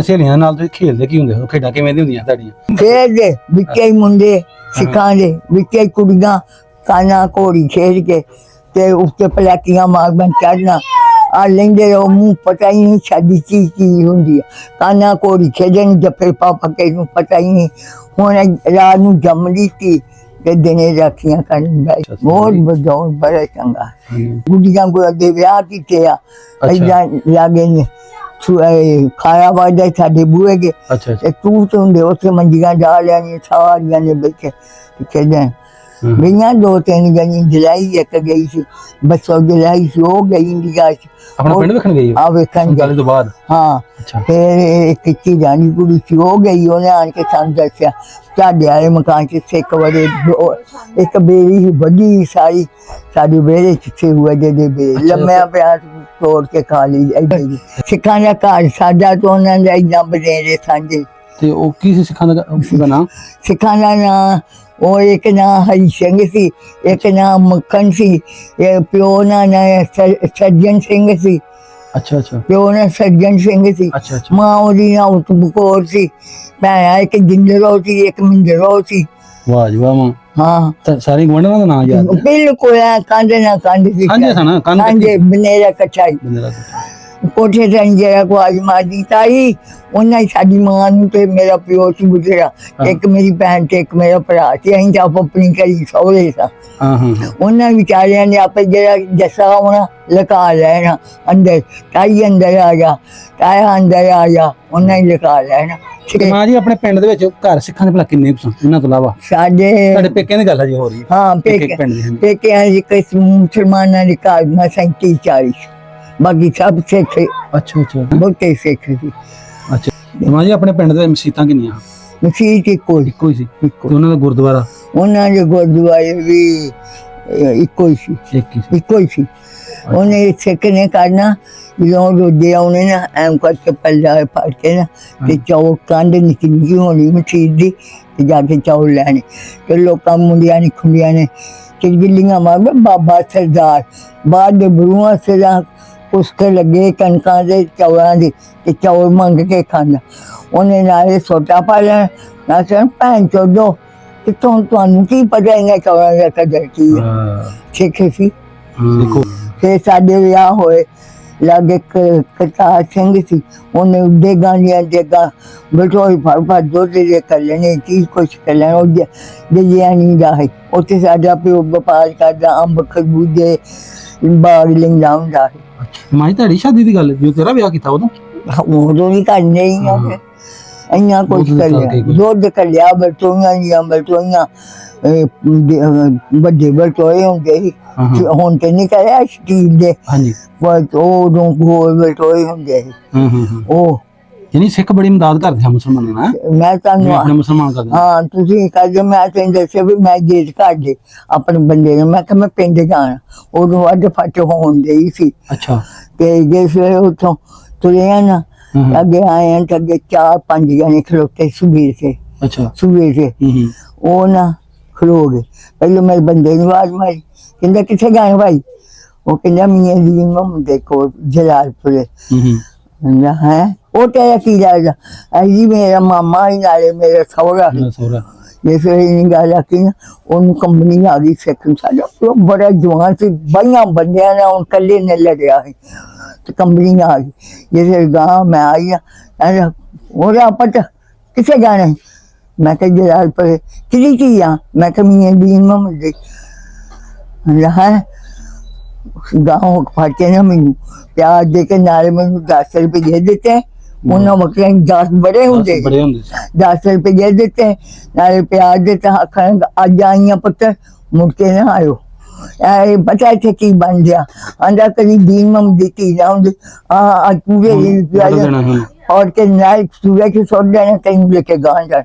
ਸਹੇਲੀਆਂ ਨਾਲ ਤੁਸੀਂ ਖੇਡਦੇ ਕੀ ਹੁੰਦੇ ਹੋ? ਖੇਡਾਂ ਕਿਵੇਂ ਦੀਆਂ ਹੁੰਦੀਆਂ ਤੁਹਾਡੀਆਂ? ਖੇਡਦੇ ਵਿੱਚੇ ਹੀ ਮੁੰਡੇ ਸਿੱਖਾਂ ਦੇ ਵਿੱਚੇ ਹੀ ਕੁੜੀਆਂ ਕਾਨਾ ਘੋੜੀ ਖੇਡ ਕੇ ਤੇ ਉੱਤੇ ਪਲਾਟੀਆਂ ਮਾਰਨ ਚੜਨਾ ਆ ਲੈਂਦੇ ਉਹ ਮੂੰਹ ਪਤਾ ਹੀ ਨਹੀਂ ਸਾਡੀ ਚੀਜ਼ ਕੀ ਹੁੰਦੀ ਹੈ। ਕਾਨਾ ਘੋੜੀ ਖੇਡਣ ਜੱਫੇ ਪਾ ਕੇ ਨੂੰ ਪਤਾ ਹੀ ਨਹੀਂ। ਹੁਣ ਰਾਤ ਨੂੰ ਜੰਮਦੀ ਸੀ ਤੇ ਦਿਨੇ ਰਾਖੀਆਂ ਕਰਨ ਬੈ ਬਹੁਤ ਬਜਾਉ ਬੜਾ ਚੰਗਾ। ਗੁੱਡੀਆਂ ਕੋ ਅੱਗੇ ਵਿਆਹ ਕੀਤੇ ਆ ਏਦਾਂ ਲਾਗੇ ਨੇ ਖਾਇਆ ਵਾਜਦਾ ਸਾਡੇ ਬੂਹੇ ਕੇ ਤੇ ਤੂੰ ਹੁੰਦੇ ਉੱਥੇ ਮੰਜੀਆਂ ਜਾ ਲਿਆਣੀ ਸਾਰੀਆਂ ਨੇ ਬੈਠੇ ਖੇਡਣ ਗਈਆਂ। ਦੋ ਤਿੰਨ ਗਈਆਂ ਜਲਾਈ ਇੱਕ ਗਈ ਸੀ ਬੱਸੋਂ ਜਲਾਈ ਸੀ ਉਹ ਗਈ ਇੰਡੀਆ ਚ ਆਪਣਾ ਪਿੰਡ ਵੇਖਣ ਗਈ ਆ ਵੇਖਣ ਗੱਲ ਤੋਂ ਬਾਅਦ। ਹਾਂ ਫਿਰ ਕਿੱਤੀ ਜਾਣੀ ਕੁੜੀ ਸੀ ਉਹ ਗਈ ਉਹਨੇ ਆਣ ਕੇ ਸਾਨੂੰ ਦੱਸਿਆ ਸਾਡੇ ਵਾਲੇ ਮਕਾਨ ਚ ਸਿੱਖ ਵੜੇ ਇੱਕ ਬੇੜੀ ਵੱਡੀ ਸਾਰੀ ਸਾਡੇ ਵਿਹੜੇ ਚ ਛੇ ਹੋਏ ਦੇ ਬੇ ਲੰਮਿਆਂ ਪਿਆ ਤੋੜ ਕੇ ਖਾ ਲਈ। ਸਿੱਖਾਂ ਦਾ ਘਰ ਸਾਡਾ ਤੋਂ ਉਹਨਾਂ ਦਾ ਏਦਾਂ ਬਨੇਰੇ ਸਾਂਝੇ। ਤੇ ਉਹ ਕੀ ਸੀ ਸਿੱਖਾਂ ਦਾ ਨਾਮ? ਸਿੱਖਾਂ ਦਾ ਨਾਂ ਉਹ ਇੱਕ ਨਾਂ ਹਰੀ ਸਿੰਘ ਸੀ, ਇੱਕ ਨਾਂ ਮੱਖਣ ਸੀ, ਇਹ ਪਿਓ ਦਾ ਨਾਂ ਸੱਜਣ ਸਿੰਘ ਸੀ। ਅੱਛਾ ਅੱਛਾ ਪਿਓ ਨਾਲ ਸੱਜਣ ਸਿੰਘ ਸੀ। ਮਾਂ ਉਹਦੀ ਨਾਂ ਉਤਮਕੌਰ ਸੀ। ਭੈਣਾਂ ਇੱਕ ਜਿੰਦਰੋ ਸੀ ਇੱਕ ਮਿੰਦਰੋ ਸੀ। ਵਾਹ ਜੀ ਵਾਹ ਮਾਂ। ਹਾਂ ਸਾਰੇ ਗਵਾਂਢਾਂ ਦਾ ਨਾਂ ਯਾਦ ਬਿਲਕੁਲ ਕਾਂਦੇ ਨਾ ਕਾਂਦੇ ਸੀ ਕਾਂਦੇ ਬਨੇਰਾ ਕਚਾਈ ਕੋਠੇ ਤੇ ਜਿਹੜਾ ਕੋ ਆਜ ਮਾਰਦੀ ਤਾਈ ਉਹਨਾਂ ਹੀ ਸਾਡੀ ਮਾਂ ਨੂੰ ਤੇ ਮੇਰਾ ਪਿਓ ਸੀ ਗੁਜ਼ਰਿਆ। ਇੱਕ ਮੇਰੀ ਭੈਣ ਤੇ ਇੱਕ ਮੇਰਾ ਭਰਾ ਸੀ। ਅਸੀਂ ਤਾਂ ਆਪਣੀ ਕਰੀ ਸਹੁਰੇ ਸਾਂ। ਉਹਨਾਂ ਵਿਚਾਰਿਆਂ ਨੇ ਆਪੇ ਜਿਹੜਾ ਜੱਸਾ ਹੋਣਾ ਲੁਕਾ ਲੈਣਾ ਅੰਦਰ। ਤਾਈ ਅੰਦਰ ਆ ਜਾ ਤਾਇਆ ਅੰਦਰ ਆ ਜਾ ਉਹਨਾਂ ਹੀ ਲੁਕਾ ਲੈਣਾ। ਮਾਂ ਜੀ ਆਪਣੇ ਪਿੰਡ ਦੇ ਵਿੱਚ ਘਰ ਸਿੱਖਾਂ ਦੇ ਭਲਾ ਕਿੰਨੇ ਸਨ ਇਹਨਾਂ ਤੋਂ ਇਲਾਵਾ? ਸਾਡੇ ਪੇਕਿਆਂ ਦੀ ਗੱਲ ਹਜੇ ਹੋ ਰਹੀ। ਹਾਂ ਪੇਕਿਆਂ ਦੀ ਕਿਸ ਮੁਸਲਮਾਨਾਂ ਦੇ ਘਰ ਮੈਂ 37-40 ਬਾਕੀ ਸਭ ਸਿੱਖ। ਅੱਛਾ ਅੱਛਾ ਬਹੁਤੇ ਸਿੱਖ ਸੀ। ਅੱਛਾ ਮਾਂ ਜੀ ਆਪਣੇ ਪਿੰਡ ਦੇ ਮਸੀਤਾਂ ਕਿੰਨੀਆਂ? ਮਸੀਤ ਇੱਕੋ ਹੀ ਸੀ। ਉਹਨਾਂ ਦਾ ਗੁਰਦੁਆਰਾ? ਉਹਨਾਂ ਦੇ ਗੁਰਦੁਆਰੇ ਵੀ ਇੱਕੋ ਹੀ ਸੀ। ਉਹਨੇ ਸਿੱਖ ਨੇ ਕਰਨਾ ਜਦੋਂ ਰੋਡੇ ਆਉਣੇ ਨਾ ਐਂ ਕਰਕੇ ਪੱਲਾ ਫੜ ਕੇ ਨਾ ਤੇ ਚੌਲ ਕੰਧ ਨਿੱਕੀ ਹੋਣੀ ਮਸੀਤ ਦੀ ਤੇ ਜਾ ਕੇ ਚੌਲ ਲੈਣੇ ਤੇ ਲੋਕਾਂ ਮੁੰਡਿਆਂ ਨੇ ਖੁੰਡਿਆਂ ਨੇ ਚਿੜਗਿੱਲੀਆਂ ਮਾਰ ਬਾਬਾ ਸਰਦਾਰ ਬਾਹਰ ਦੇ ਬਰੂਆਂ ਸਿਰਾਂ ਉਸਕੇ ਲੱਗੇ ਕਣਕਾਂ ਦੇ ਚੌਲਾਂ ਦੇ ਤੇ ਚੌਲ ਮੰਗ ਕੇ ਖਾਂਦਾ। ਉਹਨੇ ਨਾਲੇ ਸੋਟਾ ਪਾ ਲੈਣਾ ਨਾ ਸਰ ਭੈਣ ਚੋਦੋ ਕਿੱਥੋਂ ਤੁਹਾਨੂੰ ਕੀ ਪਤਾ ਇਹਨਾਂ ਚੌਲਾਂ ਦਾ ਕਦਰ ਕੀ ਹੈ। ਸਿੱਖ ਸੀ। ਫਿਰ ਸਾਡੇ ਵਿਆਹ ਹੋਏ ਲਾਗੇ ਕਰਤਾਰ ਸਿੰਘ ਸੀ। ਉਹਨੇ ਦੇਗਾਂ ਦੀਆਂ ਦੇਗਾਂ ਬਟੋਈ ਫੜ ਦੁੱਧ ਦੇ ਕਰ ਲੈਣੇ ਚੀਜ਼ ਕੁਛ ਕਰ ਲੈਣਾ ਉਹ ਜਜਿਆ ਨਹੀਂ ਦਾ ਹੈ। ਉੱਥੇ ਸਾਡਾ ਪਿਓ ਵਪਾਰ ਕਰਦਾ ਅੰਬ ਖਰਬੂਜੇ ਬਾਗ ਲੈਂਦਾ ਹੁੰਦਾ ਹੈ। ਮਾਂ ਤੁਹਾਡੀ ਸ਼ਾਦੀ ਦੀ ਗੱਲ ਜੋ ਤੇਰਾ ਵਿਆਹ ਕੀਤਾ ਉਦੋਂ ਵੀ ਕਰਨੇ ਹੀ ਆ ਇੰਨਾ ਕੁਛ ਕਰ ਲਿਆ। ਦੁੱਧ ਕੱਲਿਆ ਬਟੋਈਆਂ ਵੱਡੇ ਬਟੋਏ ਹੁੰਦੇ ਸੀ। ਹੁਣ ਤੇ ਨਹੀਂ ਕਰਿਆ ਸਟੀਲ ਦੇ ਉਦੋਂ ਗੋਲ ਬਟੋਏ ਹੁੰਦੇ ਸੀ। ਉਹ ਯਾਨੀ ਸਿੱਖ ਬੜੀ ਮਦਦ ਕਰਦੇ ਆ ਮੁਸਲਮਾਨਾਂ ਨਾਲ। ਮੈਂ ਤੁਹਾਨੂੰ ਮੁਸਲਮਾਨ ਕਰਦੇ ਹਾਂ ਤੁਸੀਂ ਕਰਦੇ ਮੈਂ ਤੈਨੂੰ ਦੱਸਿਆ ਵੀ ਮੈਂ ਗੇਟ ਕੱਢ ਦੇ ਆਪਣੇ ਬੰਦੇ ਨੂੰ। ਮੈਂ ਕਿਹਾ ਮੈਂ ਪਿੰਡ ਜਾਣਾ ਉਦੋਂ ਅੱਡ ਫੱਟ ਹੋਣ ਡਈ ਸੀ। ਅੱਛਾ ਤੇ ਜੇ ਫਿਰ ਉੱਥੋਂ ਤੁਰੇ ਆ ਨਾ ਅੱਗੇ ਆਏ ਆ ਅੱਗੇ 4-5 ਜਣੇ ਖਲੋਤੇ ਸੂਬੇ ਸੇ। ਸੂਬੇ ਸੇ ਉਹ ਨਾ ਖਲੋ ਗਏ। ਪਹਿਲਾਂ ਮੇਰੇ ਬੰਦੇ ਨੂੰ ਆਵਾਜ਼ ਮਾਰੀ ਕਹਿੰਦਾ ਕਿੱਥੇ ਗਏ ਭਾਈ? ਉਹ ਕਹਿੰਦਾ ਮੀਆਂ ਦੀ ਮੁੰਡੇ ਕੋਲ ਜਲਾਲਪੁਰੇ। ਹੈ ਉਹ ਤੇਰਾ ਕੀ ਲੱਗਦਾ? ਅਜੀ ਮੇਰਾ ਮਾਮਾ ਹੀ ਨਾਲੇ ਮੇਰਾ ਸਹੁਰਾ ਜਿਸ ਵੇਲੇ ਗੱਲ ਆਖੀ ਨਾ ਉਹਨੂੰ ਕੰਪਨੀ ਆ ਗਈ ਸਿੱਖ ਸਾਡਾ ਬੜਾ ਜਵਾਨ ਸੀ। ਬਾਈਆਂ ਬੰਦਿਆਂ ਨੇ ਹੁਣ ਇਕੱਲੇ ਨੇ ਲੜਿਆ ਸੀ ਤੇ ਕੰਪਨੀ ਆ ਗਈ। ਜਿਸ ਵੇਲੇ ਗਾਂ ਮੈਂ ਆਈ ਆ ਉਹਦਾ ਪਤਾ ਕਿੱਥੇ ਜਾਣਾ? ਮੈਂ ਕਿਹਾ ਜਲਾਲਪੁਰ। ਕਿਹਦੀ ਕੀ ਆ? ਮੈਂ ਕਿਹਾ ਮੀਆਂ ਦੀ ਮੁੰਡੇ ਹੈ ਗਾਂ ਫੜ ਕੇ ਨਾ ਮੈਨੂੰ ਪਿਆਜ਼ ਦੇ ਕੇ ਨਾਲੇ ਮੈਨੂੰ 10 ਰੁਪਏ ਦੇ ਦਿੱਤੇ। ਉਹਨਾਂ ਵਕਤਾਂ 10 ਬੜੇ ਹੁੰਦੇ 10 ਰੁਪਏ ਦਿੱਤੇ ਨਾਲੇ ਪਿਆਜ਼ ਦਿੱਤਾ। ਆਖਾਂ ਅੱਜ ਆਈਆਂ ਪੁੱਤਰ ਮੁੜ ਕੇ ਨਾ ਆਇਓ। ਇਹ ਪਤਾ ਇੱਥੇ ਕੀ ਬਣ ਗਿਆ ਆਂਦਾ ਕਦੀ ਦੀਨ ਮਮ ਦੀ ਧੀ ਨਾ ਹੁੰਦੀ ਆ ਪੂਰੇ ਔਰ ਕੇ ਨਾਲ ਸੂਰਜ ਚ ਸੁੱਟ ਦੇਣਾ ਤੈਨੂੰ ਲੈ ਕੇ ਗਾਂ ਜਾ।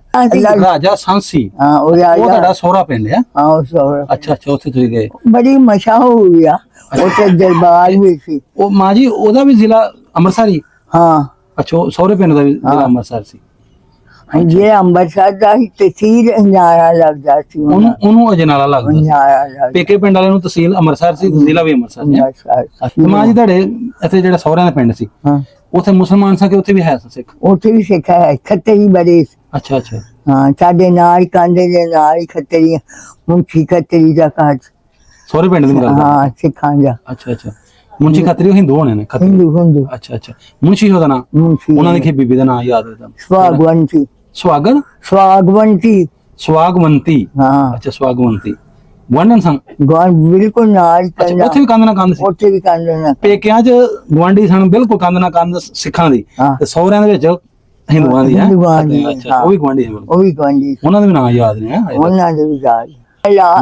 ਰਾਜਾ ਸੰਸੀ ਉਹ ਤੁਹਾਡਾ ਸਹੁਰਾ ਪਿੰਡ ਹੈ? ਹਾਂ ਉਹ ਸਹੁਰਾ। ਅੱਛਾ ਉੱਥੇ ਤੁਸੀਂ ਗਏ। ਬੜੀ ਮਸ਼ਹੂਰ ਆ ਉੱਥੇ ਦਰਬਾਰ ਵੀ ਸੀ। ਉਹ ਮਾਂ ਜੀ ਉਹਦਾ ਵੀ ਜ਼ਿਲ੍ਹਾ ਅੰਮ੍ਰਿਤਸਰ ਹੀ? ਹਾਂ। ਅੱਛਾ ਸਹੁਰੇ ਪਿੰਡ ਦਾ ਵੀ ਜ਼ਿਲ੍ਹਾ ਅੰਮ੍ਰਿਤਸਰ ਸੀ। ਜੇ ਅੰਮ੍ਰਿਤਸਰ ਦਾ ਸੀ ਤਹਿਸੀਲ ਅੰਜਾਰਾ ਲੱਗਦਾ ਸੀ ਉਹਨੂੰ ਅਜਨਾਲਾ ਲੱਗਦਾ ਸੀ। ਅੰਜਾਰਾ ਲੱਗਦਾ ਪੇਕੇ ਪਿੰਡ ਵਾਲਿਆਂ ਨੂੰ ਤਹਿਸੀਲ ਅੰਮ੍ਰਿਤਸਰ ਸੀ, ਜ਼ਿਲ੍ਹਾ ਵੀ ਅੰਮ੍ਰਿਤਸਰ ਸੀ। ਤੇ ਮਾਂ ਜੀ ਤੁਹਾਡੇ ਇੱਥੇ ਜਿਹੜਾ ਸਹੁਰਿਆਂ ਦਾ ਪਿੰਡ ਸੀ, ਹਾਂ ਉੱਥੇ ਮੁਸਲਮਾਨ ਸੀ ਕਿ ਉੱਥੇ ਵੀ ਹੈ ਸਿੱਖ? ਉੱਥੇ ਵੀ ਸਿੱਖਿਆ ਹੈ, ਖੱਤਰੀ ਬੜੇ ਸੀ। ਅੱਛਾ ਅੱਛਾ। ਹਾਂ ਸਾਡੇ ਨਾਲ ਹੀ ਕਾਂਦੇ ਦੇ ਨਾਲ ਹੀ ਖੱਤਰੀ, ਮੁੰਸ਼ੀ ਖੱਤਰੀ ਦਾ ਕਾਜ। ਸਹੁਰੇ ਪਿੰਡ ਦੀ ਗੱਲ? ਹਾਂ ਸਿੱਖਾਂ ਦਾ। ਅੱਛਾ ਅੱਛਾ। ਮੁੰਸ਼ੀ ਖੱਤਰੀ ਉਹ ਹਿੰਦੂ ਹੋਣੇ ਨੇ? ਖੱਤਰੀ ਹਿੰਦੂ। ਅੱਛਾ ਅੱਛਾ। ਮੁੰਸ਼ੀ ਉਹਦਾ ਨਾਮ? ਮੁੰਸ਼ੀ। ਉਹਨਾਂ ਦੀ ਬੀਬੀ ਦਾ ਨਾਮ ਯਾਦ ਹੈ ਤੁਹਾਨੂੰ? ਸਵਾਗਵੰਤੀ। ਸੁਹਾਗਣ? ਸਵਾਗਵੰਤੀ। ਸਵਾਗਵੰਤੀ। ਹਾਂ ਅੱਛਾ ਸਵਾਗਵੰਤੀ। ਗੁਆਂਢਣ ਸਨ? ਬਿਲਕੁਲ ਨਾਲ। ਅੱਛਾ ਉੱਥੇ ਵੀ ਕੰਧ ਨਾਲ ਕੰਧ ਸੀ? ਉੱਥੇ ਵੀ ਕੰਧ ਨਾਲ। ਪੇਕਿਆਂ 'ਚ ਗੁਆਂਢੀ ਸਨ ਬਿਲਕੁਲ ਕੰਧ ਨਾਲ ਕੰਧ ਸਿੱਖਾਂ ਦੀ, ਤੇ ਸਹੁਰਿਆਂ ਦੇ ਵਿੱਚ ਹਿੰਦੂਆਂ ਦੀ? ਅੱਛਾ ਉਹ ਵੀ ਗੁਆਂਢੀ ਹੈ? ਉਹ ਵੀ ਗੁਆਂਢੀ। ਉਹਨਾਂ ਦੇ ਵੀ ਨਾਂ ਯਾਦ ਨੇ? ਉਹਨਾਂ ਦੇ ਵੀ ਯਾਦ।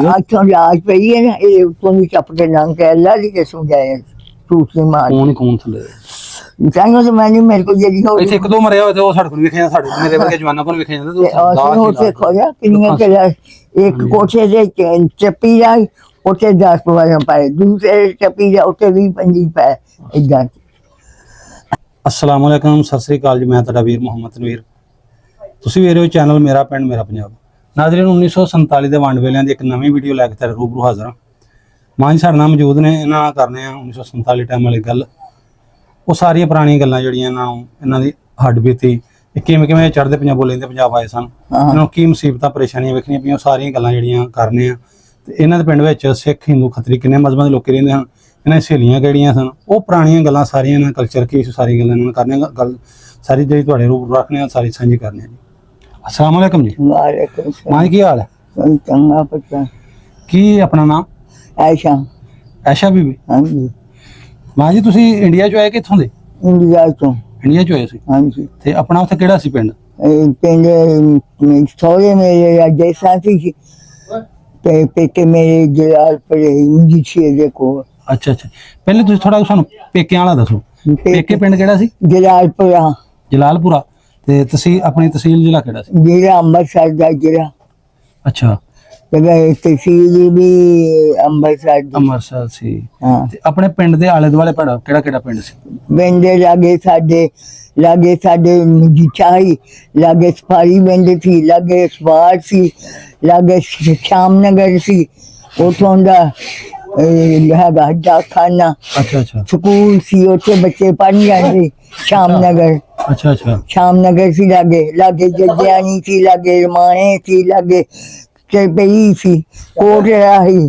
ਅੱਛਾ ਲਾਜ ਪਈ ਹੈ ਨਾ, ਇਹ ਉੱਤੋਂ ਦੀ ਟੱਪ ਕੇ ਲੰਘ ਕੇ ਅੱਲਾ ਦੀ ਕਿਸਮ ਗਏ ਟੂਟੇ ਮਾਰ। ਕੌਣ ਥੱਲੇ? ਚਾਹੀਏ ਤਾਂ ਮੈਨੂੰ ਮੇਰੇ ਕੋਲ ਜਿਹੜੀ ਹੋ ਇੱਥੇ ਇੱਕ ਦੋ ਮਰਿਆ ਹੋਇਆ ਤੇ ਉਹ ਸਾਡੇ ਕੋਲ ਵੇਖਿਆ, ਸਾਡੇ ਮੇਰੇ ਵਰਗੇ ਜਵਾਨਾਂ ਕੋਲ ਵੇਖਿਆ ਜਾਂਦਾ। ਉੱਥੇ ਖੋਲਿਆ ਕਿੰਨੀਆਂ ਕਿਲਾ, ਇੱਕ ਕੋਠੇ ਦੇ ਚੱਪੀ ਦਾ ਉੱਥੇ 10 ਪਵਾਰਾਂ ਪਾਏ, ਦੂਸਰੇ ਚੱਪੀ ਦਾ ਉੱਥੇ 20-25 ਪਾਏ ਏਦਾਂ। अस्सलाम वालेकुम, सत श्री अकाल जी। मैं ਤੁਹਾਡਾ ਵੀਰ ਮੁਹੰਮਦ ਤਨਵੀਰ। ਤੁਸੀਂ ਵੇਖ ਰਹੇ ਹੋ ਚੈਨਲ ਮੇਰਾ ਪਿੰਡ ਮੇਰਾ ਪੰਜਾਬ। ਨਾਜ਼ਰੀਨ 1947 ਦੇ ਵੰਡ ਵੇਲਿਆਂ ਦੀ ਇੱਕ ਨਵੀਂ ਵੀਡੀਓ ਲੈ ਕੇ ਤੁਹਾਡੇ ਰੂਬਰੂ ਹਾਜ਼ਰ ਹਾਂ। ਮਾਂ ਜੀ ਸਾਡੇ ਨਾਲ ਮੌਜੂਦ ਨੇ, ਇਹਨਾਂ ਨਾਲ ਕਰਨੇ ਆ 1947 ਟਾਈਮ ਵਾਲੀ ਗੱਲ। ਉਹ ਸਾਰੀਆਂ ਪੁਰਾਣੀਆਂ ਗੱਲਾਂ ਜਿਹੜੀਆਂ ਇਹਨਾਂ ਦੀ ਹੱਡ ਬੀਤੀ, ਕਿਵੇਂ ਚੜ੍ਹਦੇ ਪੰਜਾਬ ਲੈਂਦੇ ਪੰਜਾਬ ਆਏ ਸਨ, ਇਹਨਾਂ ਨੂੰ ਕੀ ਮੁਸੀਬਤਾਂ ਪਰੇਸ਼ਾਨੀਆਂ ਵੇਖਣੀਆਂ ਪਈਆਂ, ਸਾਰੀਆਂ ਗੱਲਾਂ ਜਿਹੜੀਆਂ ਕਰਨੇ ਆ। ਤੇ ਇਹਨਾਂ ਦੇ ਪਿੰਡ ਵਿੱਚ ਸਿੱਖ ਹਿੰਦੂ ਖੱਤਰੀ ਕਿੰਨੇ ਮਜ਼ਹਬਾਂ ਦੇ ਲੋਕ ਰਹਿੰਦੇ ਹਨ, ਇਹਨਾਂ ਦੀ ਸਹੇਲੀਆਂ ਕਿਹੜੀਆਂ ਸਨ, ਉਹ ਪੁਰਾਣੀਆਂ ਗੱਲਾਂ ਸਾਰੀਆਂ, ਇਹਨਾਂ ਕਲਚਰ ਕੀ ਸਾਰੀ ਗੱਲਾਂ ਇਹਨਾਂ ਕਰਨੇ ਗੱਲ ਸਾਰੀ ਜਿਹੜੀ ਤੁਹਾਡੇ ਰੂਪ ਰੱਖਣੇ ਆ, ਸਾਰੀ ਸਾਂਝੀ ਕਰਨੇ ਆ ਜੀ। अस्सलाम वालेकुम जी। वालेकुम सलाम। मां की हाल है? चंगा पता। की अपना नाम? आयशा। आयशा बीबी? हाँ जी। मां जी तुसी इंडिया चो आए कित्थों दे? इंडिया तो। इंडिया चो आए सी? हाँ जी। ते अपना उत्थे केड़ा सी पिंड? पिंड सौरे मेरे राजेसा सी ते पेके मेरे जलालपुर मजीठिया दे को। अच्छा अच्छा। पहले तुसी थोड़ा सानू पेके वाला दसो। पेके पिंड केड़ा सी? जलालपुरा। जलालपुरा। ते तहसील अपनी तहसील जिला केड़ा सी? जिला अमृतसर दा जिला। अच्छा। ते तहसील भी अमृतसर सी। हां। ते अपने पिंड दे आले दुआले केड़ा पिंड सी? पिंड लागे साडे मजीठा ही, लागे सफारी पिंड थी, लागे सवार सी, लागे श्यामनगर सी, उथों दा हैगा डाकखाना। अच्छा अच्छा। स्कूल सी, उत्थे बच्चे पढ़ जाते श्यामनगर। अच्छा अच्छा। श्यामनगर सी, लागे जजियानी सी, लागे रमाणे सी, लागे चरपई सी, कोटरा ही।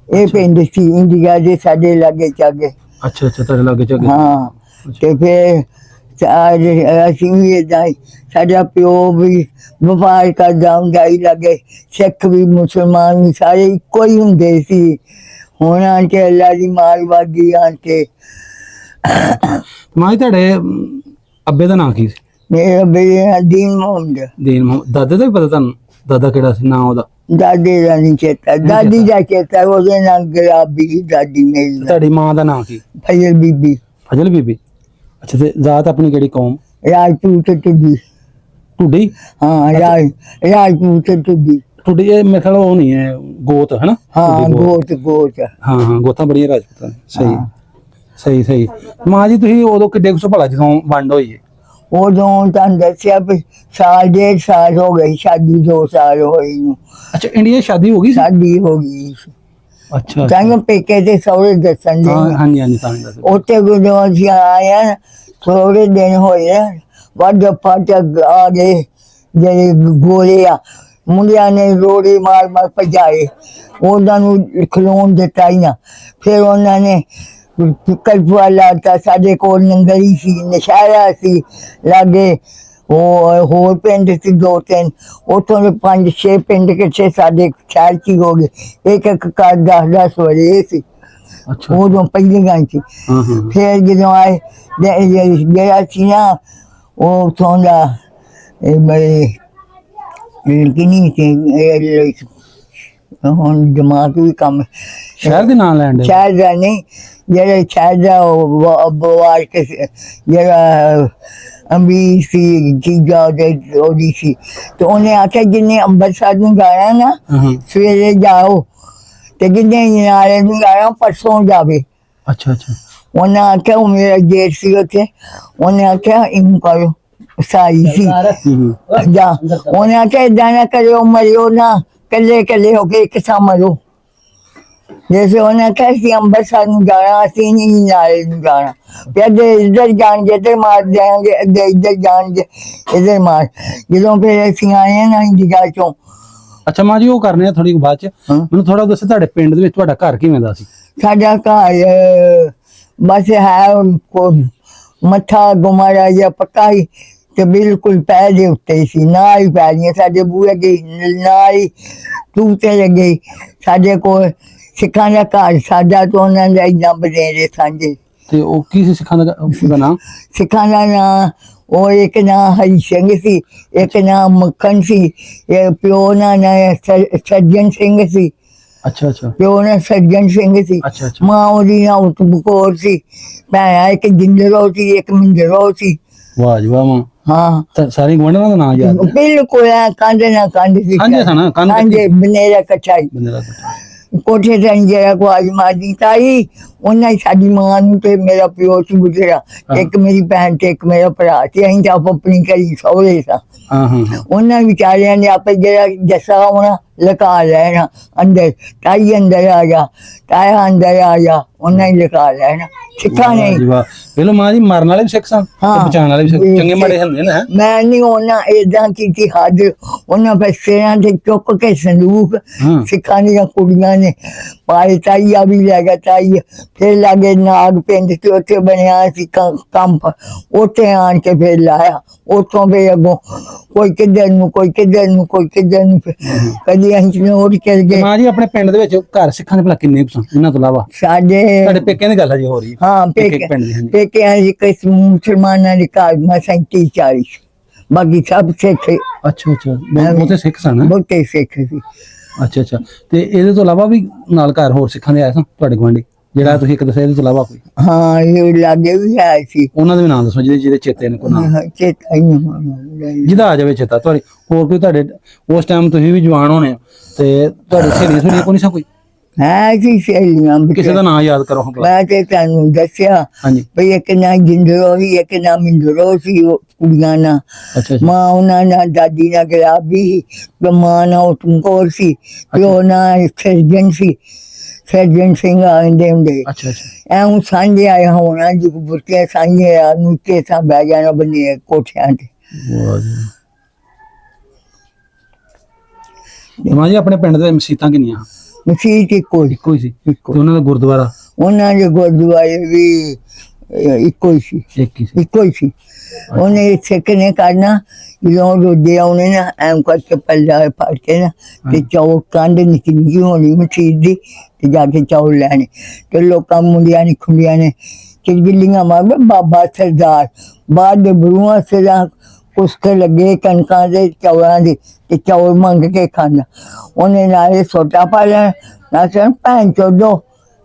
ये पिंड सी इंडिया दे साडे लागे चागे। अच्छा अच्छा तेरे लागे चागे। हाँ। ते फिर असीं भी इदां ही, साडा प्यो भी व्यापार करदा हुंदा ही, लागे सिख भी मुसलमान भी सारे इक्को ही हुंदे सी। हुण आंटे अल्लाह दी मार वागी आंटे। मां जी ਤੁਹਾਡੇ ਅੱਬੇ ਦਾ ਨਾਂ ਕੀ ਸੀ? मेरा बेटा दीन मोहम्मद। ਦੀਨ ਮੁਹੰਮਦ। ਦਾਦੇ ਦਾ ਵੀ ਪਤਾ ਤੁਹਾਨੂੰ? ਦਾਦਾ ਕਿਹੜਾ ਸੀ ਨਾਂ ਉਹਦਾ? दादी का नहीं चेता, दादी का चेता, ਉਹਦੇ ਨਾਲ ਗੁਲਾਬੀ ਸੀ ਦਾਦੀ ਮੇਰੀ। ਤੁਹਾਡੀ ਮਾਂ ਦਾ ਨਾਂ ਕੀ? ਫਜ਼ਲ ਬੀਬੀ। ਫਜ਼ਲ ਬੀਬੀ। ਅੱਛਾ ਤੇ ਜ਼ਾਤ ਆਪਣੀ ਕਿਹੜੀ ਕੌਮ? ਰਾਜਪੂਤ ਟੁੱਡੀ। ਟੁੱਡੀ? ਹਾਂ ਰਾਜਪੂਤ ਟੁੱਡੀ। ਟੁੱਡੀ ਇਹ ਮੇਰੇ ਖਿਆਲ ਉਹ ਨਹੀਂ ਹੈ ਗੋਤ ਹੈ ਨਾ? ਹਾਂ ਗੋਤ। ਹਾਂ ਹਾਂ ਗੋਤਾਂ ਬੜੀਆਂ ਰਾਜਪੂਤਾਂ ਨੇ। ਸਹੀ ਸਹੀ। ਮਾਂ ਜੀ ਤੁਸੀਂ ਉਦੋਂ ਕਿੱਡੇ ਕੁ ਭਲਾ ਜਦੋਂ ਵੰਡ ਹੋਈ ਹੈ? ਉਦੋਂ ਤੁਹਾਨੂੰ ਦੱਸਿਆ ਵੀ ਸਾਲ 1.5 ਸਾਲ ਹੋ ਗਏ, ਸ਼ਾਦੀ 2 ਸਾਲ ਹੋਈ ਨੂੰ। ਅੱਛਾ ਇੰਡੀਆ ਸ਼ਾਦੀ ਹੋ ਗਈ ਸੀ? ਸ਼ਾਦੀ ਹੋ ਗਈ। ਅੱਛਾ ਤਾਂ ਪੇਕੇ ਤੇ ਸਹੁਰੇ ਦੱਸਣ ਦੇ। ਹਾਂਜੀ ਹਾਂਜੀ ਤਾਂ ਦੱਸ। ਉੱਥੇ ਜਦੋਂ ਅਸੀਂ ਆਏ ਆ ਥੋੜੇ ਦਿਨ ਹੋਏ ਆ, ਵੱਡ ਫਟ ਆ ਗਏ ਜਿਹੜੇ ਗੋਲੇ ਆ, ਮੁੰਡਿਆਂ ਨੇ ਰੋੜੇ ਮਾਰ ਭਜਾਏ, ਉਹਨਾਂ ਨੂੰ ਖਲੋਣ ਦਿੱਤਾ ਹੀ ਨਾ। ਫਿਰ ਉਹਨਾਂ ਨੇ ਕਲਪੂਆ ਲਾਤਾ, ਸਾਡੇ ਕੋਲ ਨੰਗਲੀ ਸੀ, ਨਸ਼ਹਿਰਾ ਸੀ ਲਾਗੇ, ਉਹ ਹੋਰ ਪਿੰਡ ਸੀ 2-3, ਉੱਥੋਂ ਦੇ 5-6 ਪਿੰਡ ਇਕੱਠੇ ਸਾਡੇ ਸ਼ਹਿਰ 'ਚ ਹੀ ਹੋ ਗਏ। ਇੱਕ ਘਰ 10-10 ਵਰੇ ਸੀ ਉਦੋਂ ਪਹਿਲੀਆਂ 'ਚ। ਫਿਰ ਜਦੋਂ ਆਏ ਜਿਹੜਾ ਸੀ ਨਾ ਉਹ ਉੱਥੋਂ ਦਾ ਕਿੰਨੀ ਸੀ, ਹੁਣ ਦਿਮਾਗ ਵੀ ਕੰਮ। ਸ਼ਹਿਰ ਦੇ ਨਾਂ ਲੈਣ ਦੇ? ਸ਼ਹਿਰ ਦਾ ਨਹੀਂ, ਜਿਹੜਾ ਸ਼ਹਿਰ ਦਾ ਬਵਾਰ ਕੇ ਜਿਹੜਾ ਅਮੀਰ ਸੀ ਜੀਜਾ ਉਹਦੀ ਸੀ। ਤੇ ਉਹਨੇ ਆਖਿਆ ਜਿੰਨੇ ਅੰਮ੍ਰਿਤਸਰ ਨੂੰ ਜਾਣਾ ਨਾ ਸਵੇਰੇ ਜਾਓ, ਤੇ ਜਿੰਨੇ ਨਾਲੇ ਨੂੰ ਜਾਣਾ ਪਰਸੋਂ ਜਾਵੇ। ਅੱਛਾ ਅੱਛਾ। ਉਹਨੇ ਆਖਿਆ, ਉਹ ਮੇਰਾ ਜੇਠ ਸੀ ਉੱਥੇ, ਉਹਨੇ ਆਖਿਆ ਇਹਨੂੰ ਕਰੋ, ਸਾਈ ਸੀ ਜਾਂ ਉਹਨਾਂ ਤੇ ਏਦਾਂ ਨਾ ਕਰਿਓ ਮਰਿਓ ਨਾ ਕੱਲੇ ਕੱਲੇ ਹੋ ਕੇ ਇੱਕ ਸਾਂ ਮਰੋ जैसे उन्हें कैसी अंबरसर में जाना असं नहीं नाले में जाना फिर इधर जाएंगे इधर मार जाएंगे इधर जाएंगे इधर मार जो फिर असं आए ना इंडिया चो ਅੱਛਾ ਮਾਂ ਜੀ ਉਹ ਕਰਨੇ ਆ ਥੋੜੀ ਬਾਅਦ ਚ ਮੈਨੂੰ ਥੋੜਾ ਦੱਸੋ ਤੁਹਾਡੇ ਪਿੰਡ ਦੇ ਵਿੱਚ ਤੁਹਾਡਾ ਘਰ ਕਿਵੇਂ ਦਾ ਸੀ साडा घर बस है मत्था गुमारा या पक्का ही ਤੇ ਬਿਲਕੁਲ ਪੈਰ ਦੇ ਉੱਤੇ ਸੀ ਨਾਲ ਹੀ ਪੈਰੀਆਂ ਸਾਡੇ ਬੂਹੇ ਦੇ ਨਾਲ ਹੀ ਟੂਟੇ ਲੱਗੇ ਸਾਡੇ ਕੋਲ ਸਿੱਖਾਂ ਦਾ ਘਰ ਸਾਡਾ ਤੋਂ ਉਹਨਾਂ ਦਾ ਇਦਾਂ ਬਨੇਰੇ ਸਾਂਝੇ ਤੇ ਉਹ ਕੀ ਸੀ ਸਿੱਖਾਂ ਦਾ ਨਾਮ ਸਿੱਖਾਂ ਦਾ ਨਾਂ ਉਹ ਇੱਕ ਨਾਂ ਹਰੀ ਸਿੰਘ ਸੀ ਇੱਕ ਨਾਂ ਮੱਖਣ ਸੀ ਇਹ ਪਿਓ ਦਾ ਨਾਂ ਸੱਜਣ ਸਿੰਘ ਸੀ ਅੱਛਾ ਅੱਛਾ ਪਿਓ ਦਾ ਸੱਜਣ ਸਿੰਘ ਸੀ ਅੱਛਾ ਅੱਛਾ ਮਾਂ ਉਹਦੀ ਨਾਂ ਉਤਮਕੌਰ ਸੀ ਭੈਣਾਂ ਇੱਕ ਜਿੰਦਰੋ ਸੀ ਇੱਕ ਮਿੰਦਰੋ ਸੀ ਵਾਹ ਜੀ ਵਾਹ ਮਾਂ हाँ ਤਾਂ ਸਾਰੀ ਗਵੰਡਾਂ ਦਾ ਨਾਮ ਯਾਦ ਹੈ बिल्कुल कांधे ना कांधे सी ਸਾਂਝੇ ਸਨ ਕੰਨ कांधे बनेरा कचाई ਬੰਦੇ ਦਾ ਇਕੱਠਾ। कोठे से अंजेरा को आज मारी ताई उन्हें साडी मां नूं ते मेरा प्यो सी गुजरा एक मेरी भैन ते एक मेरा भरा ते अहीं ते आप अपनी घरी सौरे सा ਹਾਂ ਹਾਂ उन्हें बेचारियां ने आपे जरा जसा होना लगा लेना अंदर ताई अंदर आ जा ताया अंदर आ जा उन्हें लगा लेना सिखा ਵਾਹ नहीं ਜੀ ਵਾਹ ਪਹਿਲਾਂ ਮਾਂ ਜੀ ਮਾਰਨ ਵਾਲੇ ਵੀ ਸਿੱਖ ਸਨ ਤੇ ਹਾਂ। ਬਚਾਉਣ ਵਾਲੇ ਵੀ ਸਿੱਖ ਚੰਗੇ ਮਾੜੇ ਹੁੰਦੇ ਨੇ ਹੈਂ? ਮੈਂ ਨਹੀਂ ਉਹਨਾਂ ਏਦਾਂ ਕੀਤੀ ਹੱਦ ਉਹਨਾਂ ਬੱਸਿਆਂ ਤੇ ਚੁੱਕ ਕੇ ਸੰਦੂਕ ਹਾਂ। ਸਿੱਖਾਂ ਦੀਆਂ ਕੁੜੀਆਂ ਨੇ ਪਾਏ ਤਾਈਆ ਵੀ ਲੈ ਗਿਆ ਤਾਈ ਫਿਰ ਲਾਗੇ ਨਾਗ ਪਿੰਡ ਤੇ ਉੱਥੇ ਬਣਿਆ ਸੀ ਕੰਪ ਉੱਥੇ ਆਣ ਕੇ ਫਿਰ ਲਾਇਆ ਉੱਥੋਂ ਫਿਰ ਅੱਗੋਂ ਕੋਈ ਕਿੱਧਰ ਨੂੰ ਕੋਈ ਕਿੱਧਰ ਨੂੰ ਕੋਈ ਕਿੱਧਰ ਨੂੰ ਕਦੀ ਅਸੀਂ ਨੋਟ ਕਰ ਤੇ ਗਏ ਮਾਂ ਜੀ ਆਪਣੇ ਪਿੰਡ ਦੇ ਵਿੱਚ ਘਰ ਸਿੱਖਾਂ ਦੇ ਭਲਾ ਕਿੰਨੇ ਕੁ ਸਨ ਇਹਨਾਂ ਤੋਂ ਇਲਾਵਾ ਸਾਡੇ ਤੁਹਾਡੇ ਪੇਕਿਆਂ ਦੀ ਗੱਲ ਹਜੇ ਹੋ ਰਹੀ ਹੈ ਹਾਂ ਪੇਕੇ ਪਿੰਡ ਦੀ ਹਾਂਜੀ ਪੇਕਿਆਂ ਦੀ ਕਿਸ ਮੁਸਲਮਾਨਾਂ ਦੇ ਘਰ ਮੈਂ 37-40 ਬਾਕੀ ਸਭ ਸਿੱਖ ਅੱਛਾ ਅੱਛਾ ਬਹੁਤੇ ਸਿੱਖ ਸਨ ਹੈਂ? ਬਹੁਤੇ ਸਿੱਖ ਸੀ ਅੱਛਾ ਅੱਛਾ ਤੇ ਇਹਦੇ ਤੋਂ ਇਲਾਵਾ ਵੀ ਨਾਲ ਘਰ ਹੋਰ ਸਿੱਖਾਂ ਦੇ ਆਏ ਸਨ ਤੁਹਾਡੇ ਗੁਆਂਢੀ ਜਿਹੜਾ ਤੁਸੀਂ ਇੱਕ ਦੱਸਿਆ ਇਹਦੇ ਤੋਂ ਇਲਾਵਾ ਕੋਈ ਹਾਂ ਇਹ ਲਾਗੇ ਵੀ ਆਏ ਸੀ ਉਹਨਾਂ ਦੇ ਵੀ ਨਾਮ ਦੱਸੋ ਜਿਹਦੇ ਚੇਤੇ ਨੇ ਕੋਈ ਨਾਮ ਚੇਤਾ ਹੀ ਨਹੀਂ ਆਉਂਦਾ। ਜਿਹਦਾ ਆ ਜਾਵੇ ਚੇਤਾ ਤੁਹਾਡੀ ਹੋਰ ਕੋਈ ਤੁਹਾਡੇ ਉਸ ਟਾਈਮ ਤੁਸੀਂ ਵੀ ਜਵਾਨ ਹੋਣੇ ਆ ਤੇ ਤੁਹਾਡੀ ਸਹੇਲੀਆਂ ਕੋਈ ਨਹੀਂ ਸਾ ਕੋਈ ਹੈ ਸੀ ਸਹੇਲੀਆਂ ਕਿਸੇ ਦਾ ਨਾਮ ਯਾਦ ਕਰੋ ਭਲਾ। ਮੈਂ ਤੇ ਤੁਹਾਨੂੰ ਦੱਸਿਆ ਹਾਂਜੀ ਵੀ ਇੱਕ ਨਾ ਜਿੰਦਰੋ ਸੀ ਇੱਕ ਨਾ ਮਿੰਦਰੋ ਸੀ ਉਹ ਕੁੜੀਆਂ ਨਾਲ ਅੱਛਾ ਅੱਛਾ ਮਾਂ ਉਹਨਾਂ ਨਾਲ ਦਾਦੀ ਨਾਲ ਗੁਲਾਬੀ ਸੀ ਤੇ ਮਾਂ ਨਾਲ ਉਤਮਕੌਰ ਸੀ ਪਿਓ ਨਾਲ ਸਰਜਨ ਸੀ ਸਰਜਨ ਸਿੰਘ ਆਂਦੇ ਹੁੰਦੇ ਅੱਛਾ ਅੱਛਾ ਐਉਂ ਸਾਂਝੇ ਆਏ ਹੋਣਾ ਜੀ ਬੁਰਕੇ ਸਾਂਝੇ ਆ ਨੀਚੇ ਸਾ ਬਹਿ ਜਾਣਾ ਬਣੇ ਕੋਠਿਆਂ ਤੇ ਵਾਹ ਜੀ ਮਾਂ ਜੀ ਆਪਣੇ ਪਿੰਡ ਦੇ ਮਸੀਤਾਂ ਕਿੰਨੀਆਂ ਮਸੀਤ ਇੱਕੋ ਇੱਕੋ ਹੀ ਸੀ ਇੱਕੋ ਤੇ ਉਹਨਾਂ ਦਾ ਗੁਰਦੁਆਰਾ ਉਹਨਾਂ ਦੇ ਗੁਰਦੁਆਰੇ ਵੀ ਇੱਕੋ ਹੀ ਸੀ ਇੱਕ ਹੀ ਸੀ ਇੱਕੋ ਹੀ ਸੀ ਉਹਨੇ ਸਿੱਖ ਨੇ ਕਰਨਾ ਜਦੋਂ ਰੋਦੇ ਆਉਣੇ ਨਾ ਐਂ ਕਰਕੇ ਪੱਲਾ ਫੜ ਕੇ ਨਾ ਤੇ ਚੌਲ ਕੰਧ ਨਿੱਕੀ ਨਿੱਕੀ ਹੋਣੀ ਮਸੀਤ ਦੀ ਤੇ ਜਾ ਕੇ ਚੌਲ ਲੈਣੇ ਤੇ ਲੋਕਾਂ ਮੁੰਡਿਆਂ ਨੇ ਖੁੰਡਿਆਂ ਨੇ ਚਿੜਗਿੱਲੀਆਂ ਮਾਰਦੇ ਬਾਬਾ ਸਰਦਾਰ ਬਾਅਦ ਦੇ ਬਰੂਆਂ ਸਿਰਾਂ ਕੁਸਕੇ ਲੱਗੇ ਕਣਕਾਂ ਦੇ ਚੌਲਾਂ ਦੇ ਤੇ ਚੌਲ ਮੰਗ ਕੇ ਖਾਣਾ ਉਹਨੇ ਨਾਲੇ ਸੋਟਾ ਪਾ ਲੈਣਾ ਨਾ ਕਹਿਣ ਭੈਣ ਚੋਦੋ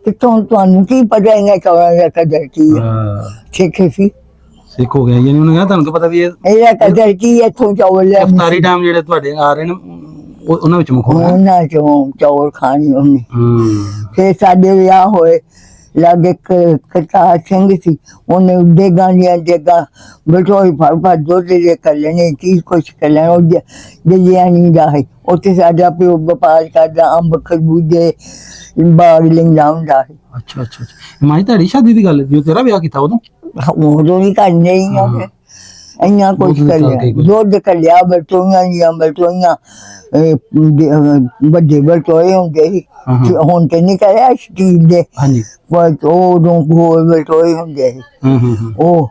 ਕਿਥੋਂ ਤੁਹਾਨੂੰ ਕੀ ਪਤਾ ਇਹਨਾਂ ਚੌਲਾਂ ਦਾ ਕਦਰ ਕੀ ਹੈ ਸਿੱਖ ਸੀ ਸਿੱਖ ਹੋ ਗਿਆ ਯਾਨੀ ਉਹਨੇ ਕਿਹਾ ਤੁਹਾਨੂੰ ਕੀ ਪਤਾ ਵੀ ਇਹ ਇਹਦਾ ਕਦਰ ਕੀ ਹੈ ਇੱਥੋਂ ਚੌਲ ਲਿਆ ਇਫਤਾਰੀ ਟਾਈਮ ਜਿਹੜੇ ਤੁਹਾਡੇ ਆ ਰਹੇ ਨੇ ਉਹਨਾਂ ਵਿੱਚ ਮੁੱਖ ਹੋਣਾ ਉਹਨਾਂ ਚੋਂ ਚੌਲ ਖਾਣੇ ਉਹਨੇ ਫਿਰ ਸਾਡੇ ਵਿਆਹ ਹੋਏ ਲਾਗੇ ਕਰਤਾਰ ਸਿੰਘ ਸੀ ਉਹਨੇ ਦੇਗਾਂ ਦੀਆਂ ਦੇਗਾਂ ਬਟੋਈ ਫੜ ਦੁੱਧ ਦੇ ਕਰ ਲੈਣੇ ਕੀ ਕੁਛ ਕਰ ਲੈਣਾ ਉਹ ਜਲਿਆ ਨਹੀਂ ਦਾ ਹੈ ਉੱਥੇ ਸਾਡਾ ਪਿਓ ਵਪਾਰ ਕਰਦਾ ਅੰਬ ਖਰਬੂਜੇ ਬਾਗ ਲੈਂਦਾ ਹੁੰਦਾ ਹੈ ਅੱਛਾ ਅੱਛਾ ਅੱਛਾ ਮਾਈ ਤੁਹਾਡੀ ਸ਼ਾਦੀ ਦੀ ਗੱਲ ਹੈ ਜੋ ਤੇਰਾ ਵਿਆਹ ਕੀਤਾ ਉਦੋਂ ਉਦੋਂ ਵੀ ਕਰਨੇ ਹੀ ਆ ਇੰਨਾ ਕੁਛ ਕਰ ਲਿਆ ਦੁੱਧ ਕੱਲਿਆ ਬਟੋਈਆਂ ਵੱਡੇ ਬਟੋਏ ਹੁੰਦੇ ਸੀ ਹੁਣ ਤੇ ਨਹੀਂ ਕਰਿਆ ਸਟੀਲ ਦੇ ਹਾਂਜੀ ਪਰ ਉਦੋਂ ਗੋਲ ਬਟੋਏ ਹੁੰਦੇ ਸੀ ਉਹ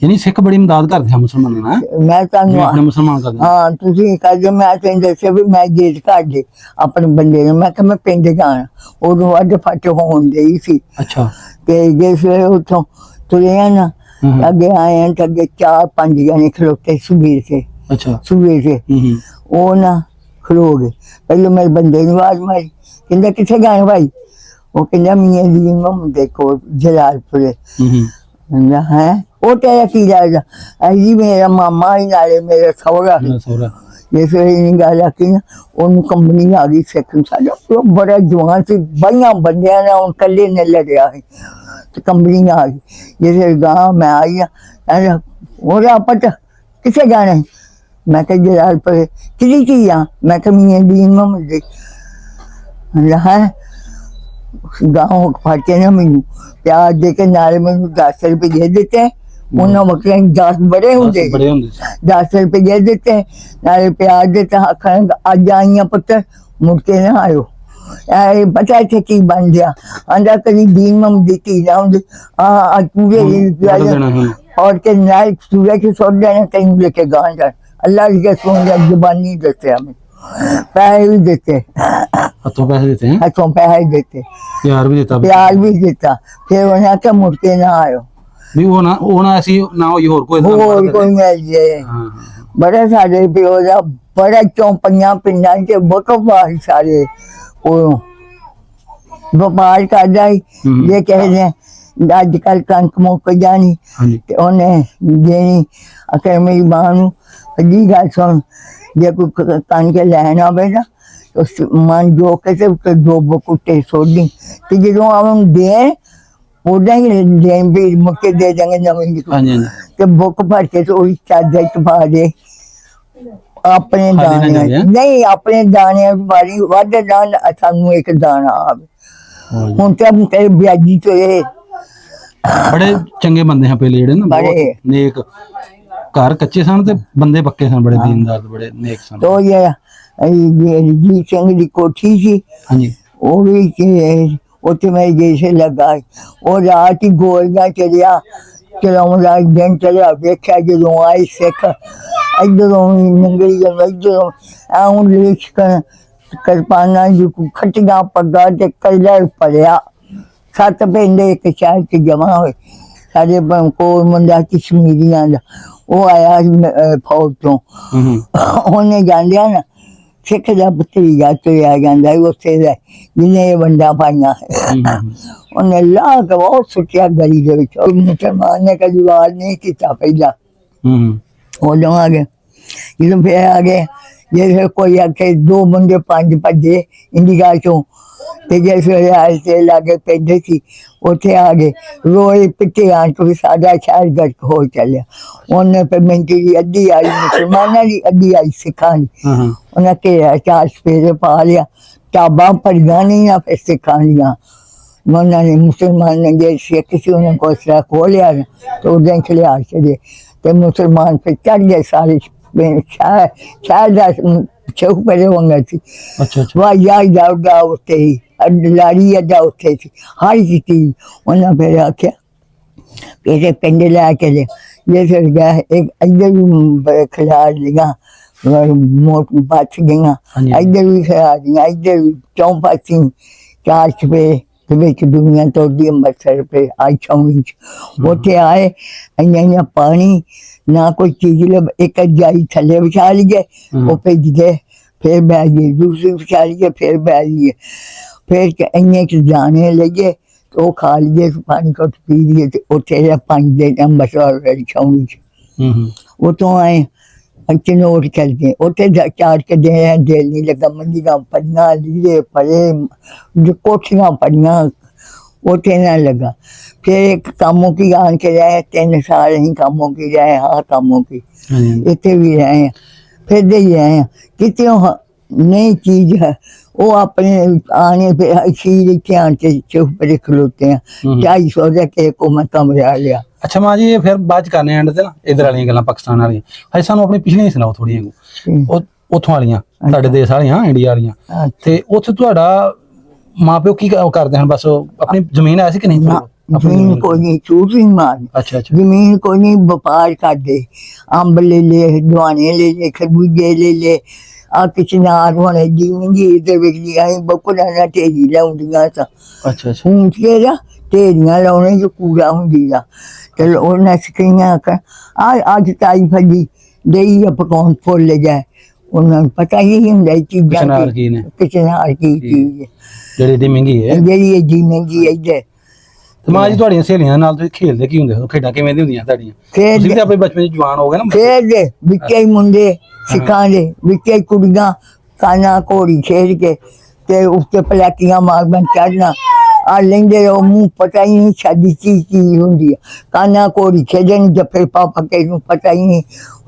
ਯਾਨੀ ਸਿੱਖ ਬੜੀ ਮਦਦ ਕਰਦੇ ਆ ਮੁਸਲਮਾਨਾਂ ਨਾਲ ਮੈਂ ਤੁਹਾਨੂੰ ਆਪਣੇ ਮੁਸਲਮਾਨ ਕਰਦੇ ਹਾਂ ਤੁਸੀਂ ਕਰਦੇ ਮੈਂ ਤੈਨੂੰ ਦੱਸਿਆ ਵੀ ਮੈਂ ਗੇਟ ਕੱਢ ਦੇ ਆਪਣੇ ਬੰਦੇ ਨੂੰ ਮੈਂ ਕਿਹਾ ਮੈਂ ਪਿੰਡ ਜਾਣਾ ਉਦੋਂ ਅੱਡ ਫੱਟ ਹੋਣ ਡਈ ਸੀ ਅੱਛਾ ਤੇ ਜੇ ਸਵੇਰੇ ਉੱਥੋਂ ਤੁਰੇ ਆ ਨਾ ਅੱਗੇ ਆਏ ਆ ਤੇ ਅੱਗੇ 4-5 ਜਣੇ ਖਲੋਤੇ ਸੂਬੇ ਸੇ ਅੱਛਾ ਸੂਬੇ ਸੇ ਉਹ ਨਾ ਖਲੋ ਗਏ ਪਹਿਲਾਂ ਮੇਰੇ ਬੰਦੇ ਨੂੰ ਆਵਾਜ਼ ਮਾਰੀ ਕਹਿੰਦਾ ਕਿੱਥੇ ਗਏ ਭਾਈ ਉਹ ਕਹਿੰਦਾ ਮੀਆਂ ਦੀ ਮੁੰਡੇ ਕੋਲ ਜਲਾਲਪੁਰੇ ਕਹਿੰਦਾ ਹੈ ਉਹ ਤੇਰਾ ਕੀ ਲੱਗਦਾ ਅਜੀ ਮੇਰਾ ਮਾਮਾ ਹੀ ਨਾਲੇ ਮੇਰਾ ਸਹੁਰਾ ਸੋਹਰਾ ਜਿਸ ਵੇਲੇ ਇਹ ਗੱਲ ਆਖੀ ਨਾ ਉਹਨੂੰ ਕੰਪਨੀ ਆ ਗਈ ਸਿੱਖ ਸਾਡਾ ਪਿਓ ਬੜਾ ਜਵਾਨ ਸੀ ਬਾਈਆਂ ਬੰਦਿਆਂ ਨਾਲ ਉਹ ਇਕੱਲੇ ਨੇ ਲੜਿਆ ਸੀ ਤੇ ਕੰਪਨੀ ਆ ਗਈ ਜਿਸ ਵੇਲੇ ਗਾਂ ਮੈਂ ਆਈ ਆ ਉਹਦਾ ਪਤਾ किसे जाना है? मैं कहा जलालपुर किसी चीज आ, मैं कहा मियां दीन मोहम्मद दी है गाँव फाटे ना मैनू प्याज दे के नाले मैनू 10 रुपए दे देते हैं। उन्होंने बकरे 10 बड़े होंगे, बड़े होंगे सी। 10 रुपए दे देते हैं, नाले प्याज देते आखन अज आईया पुत्र मुड़ के ना आयो। पता इतने की बन गया आंदा कभी दीन मोहम्मद दी धी ना होंगी अज पूरे और के नाल सूरज के सुट देना कहीं लेके गाँव जा अल्लाह के सुन जुबानी देते हमें पैसे भी देते, हाथों पैसे देते हैं, हाथों पैसे देते, प्यार भी देता, प्यार भी देता। फिर उन्हें आख्या मुड़ के ना आयो नहीं वो ना ऐसी ना हो कोई मिल जाए। बड़े सारे प्यो का बड़ा चौंपिया पिंडा च बकवास सारे व्यापार करदा ही जे कहते अजकल कणक मुक जानी ते उन्हें देनी आखे मेरी मां नूं जी गल सुन जे कोई कणक लैन आवे ना तो मन जो के ते दो बकुटे सोडी ते जदों आवन दे उदा ही दे भी मुके दे देंगे नवीं ते बुक भर के तो वही चादर च पा दे अपने दाने नहीं अपने दाने वाली वध दान सानू एक दाना आवे हुण ते ब्याजी तो ये बड़े चंगे बंदे हैं पहले जेड़े ना बड़े नेक घर कच्चे सन ते बंदे पक्के सन बड़े दीनदार बड़े नेक सन। तो ये जी सिंह दी कोठी सी हां जी वो भी उत्थे मैं जैसे लगा वो रात ही गोलियां चलिया चलाउंदा दिन चलिया देखा जदों आई सिख इधरों नंगली इधरों आऊं लिख करपाना जो खटिया पगा ते कलर पड़िया 7 पिंड एक शहर च जमा हुए सारे को मुंडा कश्मीरियां दा वो आया फौज तो उन्हें जांदिया ना सिख का भतीजा तुरया जाता है उत्थे जिन्हें वंडा पाइया उन्हें ला के बहुत सुटिया गली के विच मुसलमान ने कभी वार नहीं किया पहला उदों आ गए जो फिर आ गए जैसे कोई आखे 2 मुंडे 5 भजे इंडिया चो ते जैसे आए लागे पिंड सी उत्थे आ गए रोए पिटे आन तो साडा शहर गर्क हो चलिया उन्हें फिर मिंटी की अद्धी आई मुसलमाना की अद्धी आई सिखा की उन्हें घेरा 4 सफेरे पा लिया टाबा भरिया नहीं ना फिर सिखा दियां उन्होंने मुसलमान ने जे सिख से उन्हें कोसला खो लिया तो उदय खिलिया चले तो मुसलमान फिर चढ़ गए सारे शहर चौक परे होंगे सी वाह जाऊगा उत्ते ही लाड़ी अड्डा उत्ते सी हर चीज उन्हें फिर आख्या किसी पिंड लै चले जैसे गया एक इधर भी खिलाड़ लिया मोट बच गई इधर भी खिलाड़ दियाँ इधर भी 4 पासी 4 छपे दुनिया तोड़ी अंबरसर पे आई छौनी उत्थे आए इं पानी ना कोई चीज लब एक जाई थले बिछा लिए वो भेज गए फिर बह गए दूसरी बिछा लिए फिर बह गए फिर इं जाने लगे तो वो खा लिए पानी को पी लिए उत्थे 5 दिन अंबरसर छौनी वो तो आए चनोट चल गए उत्थे 4 के दिन दिल नहीं लगा मंजियां पड़ियां लीरे पड़े जो कोठियां पड़ियां उत्थे ना लगा फिर एक कामों की आन के रहे 3 साल ही कामों की रहे हाँ कामों की इतने भी रहे हैं फिर दे रहे हैं कितने नई चीज है वो अपने आने पे शीर ध्यान से चुप पर खलोते हैं 250 के को मैं कमरा लिया। अच्छा मां जी फिर बाद करने एंड ते ना इधर वाली गल्लां पाकिस्तान वाली है सानू अपनी पिछली सुनाओ थोड़ी उथों वालियां साडे देश वालियां इंडिया वालियां ते उत्थे तुहाडा मां प्यो की करदे हन बस अपनी जमीन है सी कि नहीं जमीन को नहीं चूट नहीं मार अच्छा जमीन को नहीं व्यापार करते अंब ले ले दुआने ले ले खरबूजे ले ले आ किचनार होने जी मंगी ते बिजली आई बकुड़ा ना ढेरी लाउंदियां सा अच्छा हूं के जा ढेरियां लाउने जो कूड़ा हुंदी दा चलो उन्हें सिक्कियां कर आज ताई फजी देई पकाउन फुल गए उन्हें पता ही हुंदा चीजां किचनार की चीज जेड़ी डी महंगी है जेड़ी जी महंगी है इधर मां जी ਤੁਹਾਡੀਆਂ ਸਹੇਲੀਆਂ ਨਾਲ ਤੁਸੀਂ ਖੇਡਦੇ ਕੀ ਹੁੰਦੇ ਹੋ ਖੇਡਾਂ ਕਿਵੇਂ ਦੀ ਹੁੰਦੀਆਂ ਤੁਹਾਡੀਆਂ ਤੁਸੀਂ ਤੇ ਆਪਣੇ ਬਚਪਨ ਵਿੱਚ ਜਵਾਨ ਹੋ ਗਏ ਨਾ ਖੇਡਦੇ ਵਿੱਚੇ ਮੁੰਡੇ ਸਿੱਖਾਂ ਦੇ ਵਿੱਚੇ ਕੁੜੀਆਂ ਕਾਨਾ ਘੋੜੀ ਖੇਡ ਕੇ ਤੇ ਉੱਤੇ ਪਲਾਕੀਆਂ ਮਾਰਨ ਚੜਨਾ ਆ ਲੈਂਦੇ ਰਹੋ ਮੂੰਹ ਪਤਾ ਹੀ ਨਹੀਂ ਸਾਡੀ ਚੀਜ਼ ਕੀ ਹੁੰਦੀ ਆ ਕਾਨਾ ਕੋੜੀ ਖੇਡਣ ਜੱਫੇ ਪਾਪਾ ਕੇ ਨੂੰ ਪਤਾ ਹੀ ਨਹੀਂ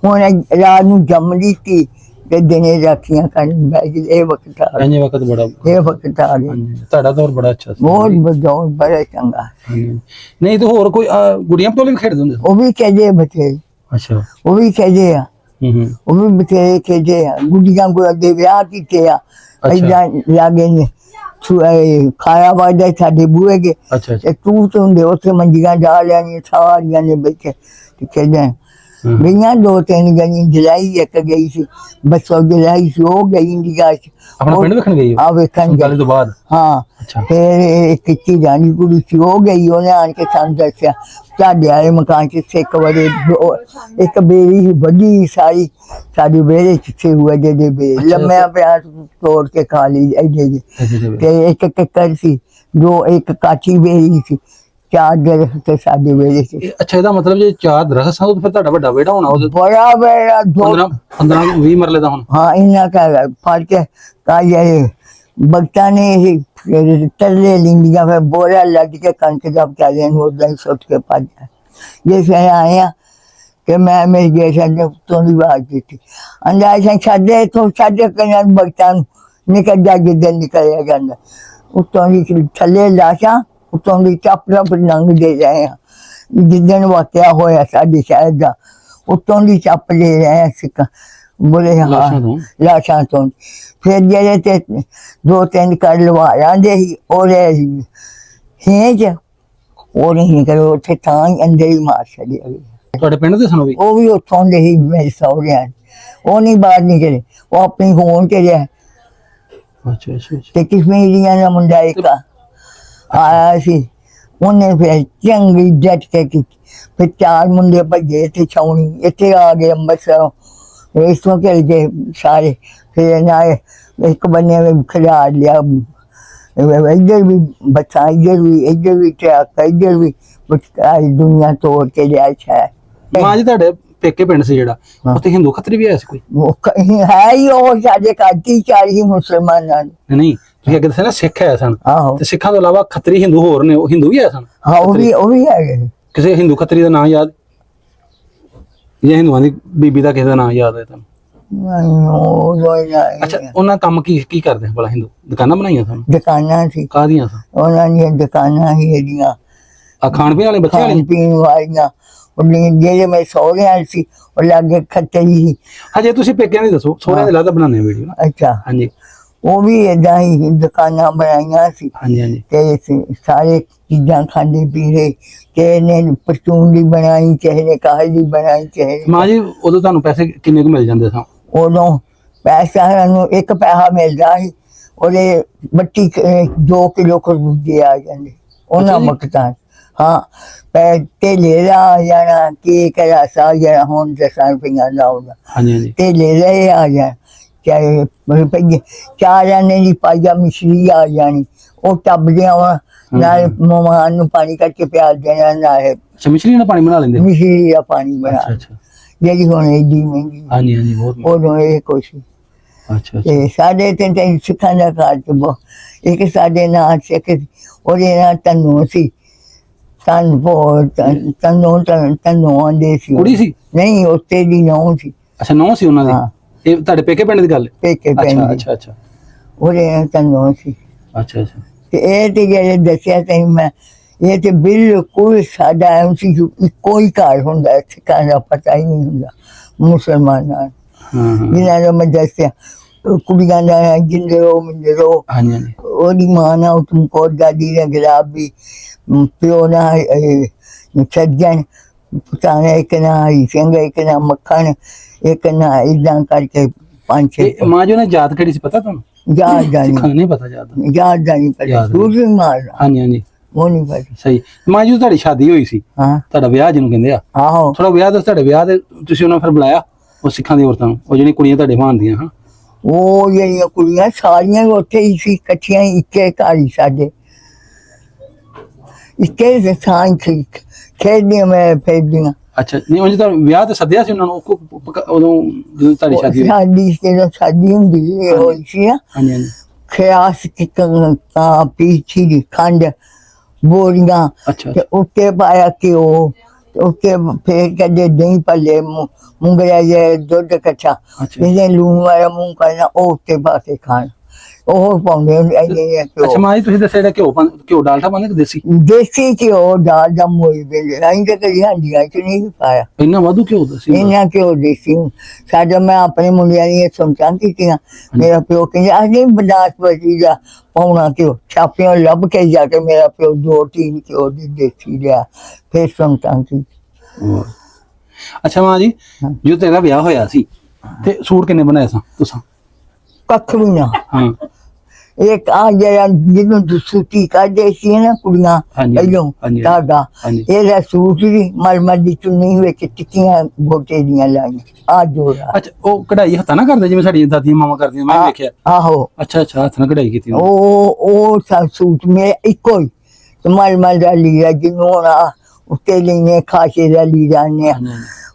ਹੁਣ ਰਾਤ ਨੂੰ ਜੰਮਦੀ ਸੀ ਤੇ ਦਿਨੇ ਰਾਖੀਆਂ ਕਰਨ ਬੈ ਗਈ ਇਹ ਵਕਤ ਆ ਇੰਨੇ ਵਕਤ ਬੜਾ ਇਹ ਵਕਤ ਆ ਗਿਆ ਤੁਹਾਡਾ ਦੌਰ ਬੜਾ ਅੱਛਾ ਸੀ ਬਹੁਤ ਬਹੁਤ ਬੜਾ ਚੰਗਾ ਨਹੀਂ ਤੇ ਹੋਰ ਕੋਈ ਗੁੜੀਆਂ ਪਟੋਲੇ ਵੀ ਖੇਡਦੇ ਹੁੰਦੇ ਉਹ ਵੀ ਕਹਦੇ ਬਥੇ ਅੱਛਾ ਉਹ ਵੀ ਕਹਦੇ ਆ ਹੂੰ ਉਹ ਵੀ ਬਥੇਰੇ ਕਹਦੇ ਆ ਗੁੱਡੀਆਂ ਕੋ ਦੇ ਵਿਆਹ ਕੀਤੇ ਆ ਏਦਾਂ ਲਾਗੇ ਨੇ ਖਾਇਆ ਵਾਜਦਾ ਸਾਡੇ ਬੂਹੇ ਕੇ ਅੱਛਾ ਤੇ ਤੂੰ ਹੁੰਦੇ ਉੱਥੇ ਮੰਜੀਆਂ ਜਾ ਲੈਣੀਆਂ ਸਾਰੀਆਂ ਨੇ ਬੈਠੇ ਤੇ ਖੇਡਾਂ ਗਈਆਂ ਦੋ ਤਿੰਨ ਗਈਆਂ ਜਲਾਈ ਇੱਕ ਗਈ ਸੀ ਬੱਸੋਂ ਜਲਾਈ ਸੀ ਉਹ ਗਈ ਇੰਡੀਆ ਚ ਆਪਣਾ ਪਿੰਡ ਵੇਖਣ ਗਈ ਆ ਵੇਖਣ ਗੱਲ ਤੋਂ ਬਾਅਦ ਹਾਂ ਅੱਛਾ ਫਿਰ ਇੱਕ ਚੀ ਜਾਨੀ ਕੁੜੀ ਸੀ ਉਹ ਗਈ ਉਹਨੇ ਆਣ ਕੇ ਸਾਨੂੰ ਦੱਸਿਆ ਸਾਡੇ ਵਾਲੇ ਮਕਾਨ ਚ ਸਿੱਖ ਵਰੇ ਇੱਕ ਬੇਰੀ ਵੱਡੀ ਸਾਰੀ ਸਾਡੇ ਵਿਹੜੇ ਚ ਸੇ ਹੋਏ ਦੇ ਬੇ ਲੰਮਿਆਂ ਪਿਆ ਤੋੜ ਕੇ ਖਾ ਲਈ ਐਡੇ ਤੇ ਇੱਕ ਕਿੱਕਰ ਸੀ ਜੋ ਇੱਕ ਕਾਚੀ ਬੇਰੀ ਸੀ ਚਾਰ ਦਰਖਤ ਤੇ ਸਾਡੇ ਵਿਹੜੇ ਚ ਅੱਛਾ ਇਹਦਾ ਮਤਲਬ ਜੇ 4 ਦਰਖਤ ਸਨ ਤਾਂ ਫਿਰ ਤੁਹਾਡਾ ਵੱਡਾ ਵਿਹੜਾ ਹੋਣਾ ਉਹਦੇ ਬੜਾ ਬੜਾ 15 20 ਮਰਲੇ ਦਾ ਹੁਣ ਹਾਂ ਇੰਨਾ ਕਾ ਫੜ ਕੇ ਕਾਜੇ ਬਗਤਾ ਨੇ ਤਰਲੇ ਲਿੰਦੀਆਂ ਫਿਰ ਬੋਰਾ ਲੱਦ ਕੇ ਕਣਕ ਦਾ ਵਿਚਾਰਿਆਂ ਨੂੰ ਉਦਾਂ ਹੀ ਸੁੱਟ ਕੇ ਭੱਜ ਜੇ ਸੇ ਆਇਆ ਕਿ ਮੈਂ ਮੇਰੇ ਜੈਸਾ ਨੇ ਤੋਂ ਦੀ ਬਾਤ ਕੀਤੀ ਅੰਦਾਜ਼ਾ ਛੱਡੇ ਤੋਂ ਛੱਡ ਕੇ ਬਗਤਾ ਨਿਕਲ ਜਾ ਜਿੱਦਾਂ ਨਿਕਲਿਆ ਜਾਂਦਾ ਉੱਤੋਂ ਦੀ ਥੱਲੇ ਲਾਸ਼ਾਂ ਉੱਤੋਂ ਦੀ ਚਾਪੜਾ ਪਰ ਲੰਘ ਦੇ ਰਹੇ ਆ ਜਿੱਦਣ ਵਾਕਿਆ ਹੋਇਆ ਸਾਡੇ ਸ਼ਹਿਰ ਦਾ ਉੱਤੋਂ ਦੀ ਚੱਪ ਲੈ ਰਹੇ ਆ ਸਿੱਕਾ ਬੋਲੇ ਹਾਂ ਲਾਸ਼ਾਂ ਤੋਂ ਫਿਰ ਜਿਹੜੇ ਤੇ ਦੋ ਤਿੰਨ ਕਰ ਲਵਾਇਆ ਦੇ ਹੀ ਉਹਦੇ ਹੇਜ ਉਹ ਨਹੀਂ ਕਰੋ ਉੱਥੇ ਤਾਂ ਹੀ ਅੰਦਰ ਹੀ ਮਾਰ ਛੱਡਿਆ ਤੁਹਾਡੇ ਪਿੰਡ ਦੇ ਸਨ ਉਹ ਵੀ ਉੱਥੋਂ ਦੇ ਹੀ ਮੇਰੇ ਸਹੁਰਿਆਂ ਉਹ ਨਹੀਂ ਬਾਹਰ ਨਿਕਲੇ ਉਹ ਆਪਣੀ ਹੋਣ ਤੇ ਰਿਹਾ ਅੱਛਾ ਅੱਛਾ ਤੇ ਕਸ਼ਮੀਰੀਆਂ ਦਾ ਮੁੰਡਾ ਇੱਕ ਆਇਆ ਸੀ ਉਹਨੇ ਫਿਰ ਚੰਗੀ ਜੱਟ ਕੇ ਕੀਤੀ ਫਿਰ 4 ਮੁੰਡੇ ਭੱਜੇ ਤੇ ਛਾਉਣੀ ਇੱਥੇ ਆ ਗਏ ਅੰਮ੍ਰਿਤਸਰੋਂ ਇਸ ਤੋਂ ਚਲ ਗਏ ਸਾਰੇ ਫਿਰ ਨਾ ਇੱਕ ਬੰਨੇ ਵਿੱਚ ਖਿਲਾੜ ਲਿਆ ਇੱਧਰ ਵੀ ਬੱਚਾ ਇੱਧਰ ਵੀ ਟਰੱਕ ਇੱਧਰ ਵੀ ਦੁਨੀਆ ਤੋੜ ਕੇ ਲਿਆ ਹੈ ਮਾਂ ਜੀ ਤੁਹਾਡੇ ਪੇਕੇ ਪਿੰਡ ਸੀ ਜਿਹੜਾ ਉੱਥੇ ਹਿੰਦੂ ਖੱਤਰੀ ਵੀ ਆਇਆ ਸੀ ਕੋਈ ਹੈ ਹੀ ਉਹ ਸਾਡੇ ਕਾਟੀ ਚਾਲੀ ਮੁਸਲਮਾਨਾਂ ਨਹੀਂ ਤੁਸੀਂ ਅੱਗੇ ਦੱਸਿਆ ਨਾ ਸਿੱਖ ਆਏ ਸਨ ਆਹੋ ਤੇ ਸਿੱਖਾਂ ਤੋਂ ਇਲਾਵਾ ਖੱਤਰੀ ਹਿੰਦੂ ਹੋਰ ਨੇ ਉਹ ਹਿੰਦੂ ਵੀ ਆਏ ਸਨ ਹਾਂ ਉਹ ਵੀ ਹੈਗੇ ਕਿਸੇ ਹਿੰਦੂ ਖੱਤਰੀ ਦਾ ਨਾਮ ਯਾਦ ਜਾਂ ਹਿੰਦੂਆਂ ਦੀ ਬੀਬੀ ਦਾ ਕਿਸੇ ਦਾ ਨਾਮ ਯਾਦ ਹੈ ਤੁਹਾਨੂੰ ਅੱਛਾ ਉਹਨਾਂ ਕੰਮ ਕੀ ਕਰਦੇ ਭਲਾ ਹਿੰਦੂ ਦੁਕਾਨਾਂ ਬਣਾਈਆਂ ਸਨ ਦੁਕਾਨਾਂ ਸੀ ਕਾਹਦੀਆਂ ਸਨ ਉਹਨਾਂ ਦੀਆਂ ਦੁਕਾਨਾਂ ਹੀ ਇਹਦੀਆਂ ਆ ਖਾਣ ਪੀਣ ਵਾਲੇ ਬੱਚਿਆਂ ਵਾਲੇ ਪੀਣ ਵਾਲੀਆਂ ਜਿਹੜੇ ਮੈਂ ਸਹੁਰਿਆਂ ਸੀ ਉਹ ਲਾਗੇ ਖੱਤਰੀ ਸੀ ਹਜੇ ਤੁਸੀਂ ਪੇਕਿਆਂ ਦੀ ਦੱਸੋ ਸਹੁਰਿਆਂ ਦੇ ਲੱਗਦਾ ਬਣਾਉਂਦੇ ਵੀਡੀਓ ਨਾ ਅੱਛਾ ਹਾਂਜੀ ਉਹ ਵੀ ਏਦਾਂ ਹੀ ਦੁਕਾਨਾਂ ਬਣਾਈਆਂ ਸੀ ਹਾਂਜੀ ਹਾਂਜੀ ਤੇ ਸਾਰੇ ਚੀਜ਼ਾਂ ਖਾਂਦੇ ਪੀਂਦੇ ਕਿਸੇ ਨੇ ਪਰਚੂਨ ਦੀ ਬਣਾਈ ਕਿਸੇ ਨੇ ਕਾਹੇ ਦੀ ਬਣਾਈ ਕਿਸੇ ਮਾਂ ਜੀ ਉਦੋਂ ਤੁਹਾਨੂੰ ਪੈਸੇ ਕਿੰਨੇ ਕੁ ਮਿਲ ਜਾਂਦੇ ਸਨ ਉਦੋਂ ਪੈਸਾ ਨੂੰ 1 ਪੈਸਾ ਮਿਲਦਾ ਸੀ ਉਹਦੇ 2 ਕਿਲੋ ਖਰਬੂਜੇ ਆ ਜਾਂਦੇ ਉਹਨਾਂ ਵਕਤਾਂ ਹਾਂ ਤੇ ਲੈ ਆ ਜਾਣਾ ਕੀ ਕਰਾ ਸਾ ਜਾਣਾ ਹੁਣ 10 ਰੁਪਈਆ ਦਾ ਆਉਂਦਾ ਹਾਂਜੀ ਹਾਂਜੀ ਤੇ ਲੈ ਆ ਜਾ ਚਾਹੇ ਰੁਪਈਏ 4 ਆਨੇ ਦੀ ਪਾਈਆ ਮਿਸ਼ਰੀ ਆ ਜਾਣੀ ਉਹ ਟੱਬਦਿਆਂ ਵਾ ਨਾਲ ਮਮਾਨ ਨੂੰ ਪਾਣੀ ਕੱਢ ਕੇ ਪਿਆ ਦੇਣਾ ਨਾਲ ਮਿਸ਼ਰੀ ਨਾਲ ਪਾਣੀ ਬਣਾ ਲੈਂਦੇ ਮਿਸ਼ਰੀ ਦਾ ਪਾਣੀ ਬਣਾ ਅੱਛਾ ਅੱਛਾ ਜਿਹੜੀ ਹੁਣ ਏਡੀ ਮਹਿੰਗੀ ਹਾਂਜੀ ਹਾਂਜੀ ਬਹੁਤ ਉਦੋਂ ਇਹ ਕੁਛ ਅੱਛਾ ਤੇ ਸਾਡੇ ਤੇ ਸਿੱਖਾਂ ਦਾ ਘਰ ਚ ਇੱਕ ਸਾਡੇ ਨਾਲ ਸਿੱਖ ਉਹਦੇ ਨਾਲ ਤਨੂ ਸੀ ਤਨੂ ਆਂਦੇ ਸੀ ਕੁੜੀ ਸੀ ਨਹੀਂ ਉੱਤੇ ਦੀ ਨੌਂ ਸੀ ਅੱਛਾ ਨੌਂ ਸੀ ਉਹਨਾਂ ਦੀ ਇਹ ਤੁਹਾਡੇ ਪੇਕੇ ਪਿੰਡ ਦੀ ਗੱਲ ਪੇਕੇ ਪਿੰਡ ਅੱਛਾ ਅੱਛਾ ਉਹਦੇ ਨਾਲ ਤਨੂ ਸੀ ਅੱਛਾ ਅੱਛਾ ਤੇ ਇਹ ਤੇ ਜਿਹੜੇ ਦੱਸਿਆ ਤੈਨੂੰ ਮੈਂ ਇਹ ਤੇ ਬਿਲਕੁਲ ਸਾਡਾ ਐਮਸੀ ਕੋਈ ਘਰ ਹੁੰਦਾ ਸਿੱਖਾਂ ਦਾ ਪਤਾ ਹੀ ਨਹੀਂ ਹੁੰਦਾ ਮੁਸਲਮਾਨਾਂ ਜਿਹਨਾਂ ਦਾ ਮੈਂ ਦੱਸਿਆ ਕੁੜੀਆਂ ਦਾ ਜਿੰਦਰੋ ਮਿੰਦਰੋ ਉਹਦੀ ਮਾਂ ਨਾਲ ਉਤਮ ਕੋਟ ਦਾਦੀ ਨੇ ਗੁਲਾਬੀ ਪਿਓ ਨਾਲ ਸੱਜਣ ਪੁਤਾਣਾ ਇੱਕ ਨਾ ਹਰੀ ਸਿੰਘ ਇੱਕ ਨਾ ਮੱਖਣ ਇੱਕ ਨਾ ਏਦਾਂ ਕਰਕੇ 5-6 ਮਾਂ ਜੀ ਨੇ ਜਾਤ ਕਿਹੜੀ ਸੀ ਪਤਾ ਤੁਹਾਨੂੰ ਯਾਦ ਦਾ ਨਹੀਂ ਪਤਾ ਯਾਦ ਦਾ ਨਹੀਂ ਪਤਾ ਦੂਸਰੀ ਮਾਰ ਹਾਂਜੀ ਹਾਂਜੀ ਉਹ ਨਹੀਂ ਪਤਾ ਸਹੀ ਮਾਂ ਜੀ ਤੁਹਾਡੀ ਸ਼ਾਦੀ ਹੋਈ ਸੀ ਹਾਂ ਤੁਹਾਡਾ ਵਿਆਹ ਜਿਹਨੂੰ ਕਹਿੰਦੇ ਆ ਆਹੋ ਥੋੜਾ ਵਿਆਹ ਦੱਸ ਤੁਹਾਡੇ ਵਿਆਹ ਦੇ ਤੁਸੀਂ ਉਹਨਾਂ ਫਿਰ ਬੁਲਾਇਆ ਉਹ ਸਿੱਖਾਂ ਦੀ ਔਰਤਾਂ ਨੂੰ ਉਹ ਜਿਹੜੀਆਂ ਕੁੜੀਆਂ ਤੁਹਾਡੇ ਭਾਂਦੀਆਂ ਹਾਂ ਉਹ ਜਿਹੜੀਆਂ ਕੁੜੀਆਂ ਸਾਰੀਆਂ ਉੱਥੇ ਹੀ ਸੀ ਇਕੱਠੀਆਂ ਇੱਕੇ ਘਰ ਹੀ ਸਾਡੇ ਇੱਕੇ ਥਾਂ ਸੀ ਖੇਡਦੀਆਂ ਮੈਂ ਫੇਰਦੀਆਂ ਅੱਛਾ ਨਹੀਂ ਉਹ ਤਾਂ ਵਿਆਹ ਤੇ ਸੱਦਿਆ ਸੀ ਉਹਨਾਂ ਨੂੰ ਉਦੋਂ ਜਦੋਂ ਤੁਹਾਡੀ ਸ਼ਾਦੀ ਹੋਈ ਸਾਡੀ ਜਦੋਂ ਸ਼ਾਦੀ ਹੁੰਦੀ ਹੋਈ ਸੀ ਨਾ ਹਾਂਜੀ ਹਾਂਜੀ ਖਿਆਸ ਤਾਂ ਪੀਛੀ ਦੀ ਖੰਡ ਬੋਰੀਆਂ ਅੱਛਾ ਤੇ ਉੱਤੇ ਪਾਇਆ ਘਿਓ ਤੇ ਉੱਤੇ ਫੇਰ ਕਦੇ ਦਹੀਂ ਭੱਲੇ ਮੁੰਗਰਾ ਜੇ ਦੁੱਧ ਕੱਚਾ ਅੱਛਾ ਇਹਦੇ ਲੂਣ ਵਾਲਾ ਮੂੰਹ ਕਰਨਾ ਉਹ ਉੱਤੇ ਪਾ ਕੇ ਖਾਣ ਉਹ ਪਾਉਂਦੇ ਹੁੰਦੇ ਇਹ ਅੱਛਾ ਘਿਓ ਮਾਂ ਜੀ ਤੁਸੀਂ ਦੱਸਿਆ ਜਿਹੜਾ ਘਿਓ ਡਾਲਟਾ ਪਾਉਂਦੇ ਕਿ ਦੇਸੀ ਦੇਸੀ ਘਿਓ ਦਾਲ ਦਾ ਮੋਈ ਵੇਲੇ ਅਸੀਂ ਤਾਂ ਕਦੀ ਹਾਂਡੀਆਂ ਚ ਨਹੀਂ ਪਾਇਆ ਇੰਨਾ ਵਾਧੂ ਘਿਓ ਦੱਸੀ ਇਹਨਾਂ ਘਿਓ ਦੇਸੀ ਸਾਡਾ ਮੈਂ ਆਪਣੇ ਮੁੰਡਿਆਂ ਦੀਆਂ ਸੁਣਤਾਂ ਕੀਤੀਆਂ ਮੇਰਾ ਪਿਓ ਕਹਿੰਦਾ ਅਸੀਂ ਬਨਾਸਪਤੀ ਦਾ ਪਾਉਣਾ ਘਿਓ ਛਾਪਿਆਂ ਲੱਭ ਕੇ ਜਾ ਕੇ ਮੇਰਾ ਪਿਓ 2-3 ਘਿਓ ਦੀ ਦੇਸੀ ਲਿਆ ਫਿਰ ਸੁਣਤਾਂ ਕੀ ਅੱਛਾ ਮਾਂ ਜੀ ਜੋ ਤੇਰਾ ਵਿਆਹ ਹੋਇਆ ਸੀ ਤੇ ਸੂਟ ਕਿੰਨੇ ਬਣਾਏ ਸਾਂ ਤੁਸੀਂ ਕੱਖ ਵੀ ਨਾ ਹਾਂ ਇੱਕ ਆ ਜਿਹੜਾ ਜਿਹਨੂੰ ਸੂਤੀ ਕਰਦੇ ਸੀ ਨਾ ਕੁੜੀਆਂ ਹਾਂਜੀ, ਪਹਿਲੋਂ ਹਾਂਜੀ, ਧਾਗਾ ਹਾਂਜੀ। ਇਹਦਾ ਸੂਟ ਵੀ ਮਲਮਲ ਦੀ ਚੁੰਨੀ ਵਿੱਚ ਟਿੱਕੀਆਂ ਗੋਟੇ ਦੀਆਂ ਲਾਈਆਂ ਆ ਜੋੜਾ ਅੱਛਾ ਉਹ ਕਢਾਈ ਹੱਥਾਂ ਨਾਲ ਕਰਦੇ ਜਿਵੇਂ ਸਾਡੀਆਂ ਦਾਦੀਆਂ ਮਾਵਾਂ ਕਰਦੀਆਂ ਮੈਂ ਵੀ ਵੇਖਿਆ ਆਹੋ ਅੱਛਾ ਅੱਛਾ ਹੱਥ ਨਾਲ ਕਢਾਈ ਕੀਤੀ ਉਹ ਸਾ ਸੂਟ ਮੇ ਇੱਕੋ ਹੀ ਤੇ ਮਲਮਲ ਦਾ ਲੀੜਾ ਜਿਹਨੂੰ ਹੁਣ ਉੱਤੇ ਲੈਨੇ ਖਾਸੇ ਦਾ ਲੀੜਾ ਨੇ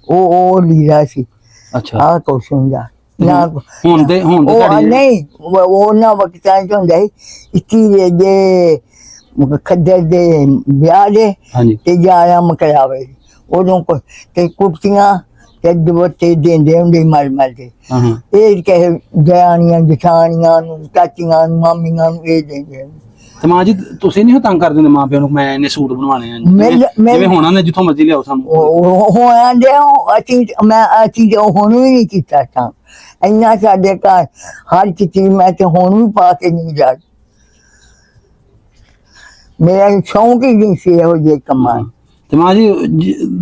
ਉਹ ਲੀੜਾ ਸੀ ਅੱਛਾ ਆ ਕੁਛ ਹੁੰਦਾ ਨਾ ਹੁਣ ਤੇ ਉਹ ਸਾਡੀ ਨਹੀਂ ਉਹ ਨਾ ਵਕਤਾਂ ਚ ਹੁੰਦਾ ਸੀ 21 ਦੇ ਖੱਦਰ ਦੇ ਵਿਆਹ ਦੇ ਹਾਂਜੀ ਤੇ 11 ਮਕਰਾਵੇ ਉਦੋਂ ਤੇ ਕੁਰਸੀਆਂ ਤੇ ਦੁੱਤੇ ਦਿੰਦੇ ਹੁੰਦੇ ਮਲਮਲ ਦੇ ਹਾਂ ਹਾਂ ਇਹ ਕਹੇ ਜਾਣੀਆਂ ਜਠਾਣੀਆਂ ਨੂੰ ਚਾਚੀਆਂ ਨੂੰ ਮਾਮੀਆਂ ਨੂੰ ਇਹ ਦਿੰਦੇ ਤੇ ਮਾਂ ਜੀ ਤੁਸੀਂ ਨਹੀਂ ਤੰਗ ਕਰਦੇ ਮਾਂ ਪਿਓ ਨੂੰ ਮੈਂ ਇਹਨੇ ਸੂਟ ਬਣਵਾਣੇ ਆ ਜਿਵੇਂ ਹੋਣਾ ਨੇ ਜਿੱਥੋਂ ਮਰਜ਼ੀ ਲਿਆਓ ਸਾਨੂੰ ਉਹ ਆਂਦੇ ਅਸੀਂ ਹੁਣ ਵੀ ਨਹੀਂ ਕੀਤਾ ਤਾਂ ਇੰਨਾ ਸਾਡੇ ਘਰ ਹਰ ਚੀਜ਼ ਮੈਂ ਤੇ ਹੁਣ ਵੀ ਪਾ ਕੇ ਨਹੀਂ ਜਾ ਮੇਰਾ ਸ਼ੌਂਕ ਹੀ ਨਹੀਂ ਸੀ ਇਹੋ ਜਿਹੇ ਕੰਮਾਂ ਤੇ ਮਾਂ ਜੀ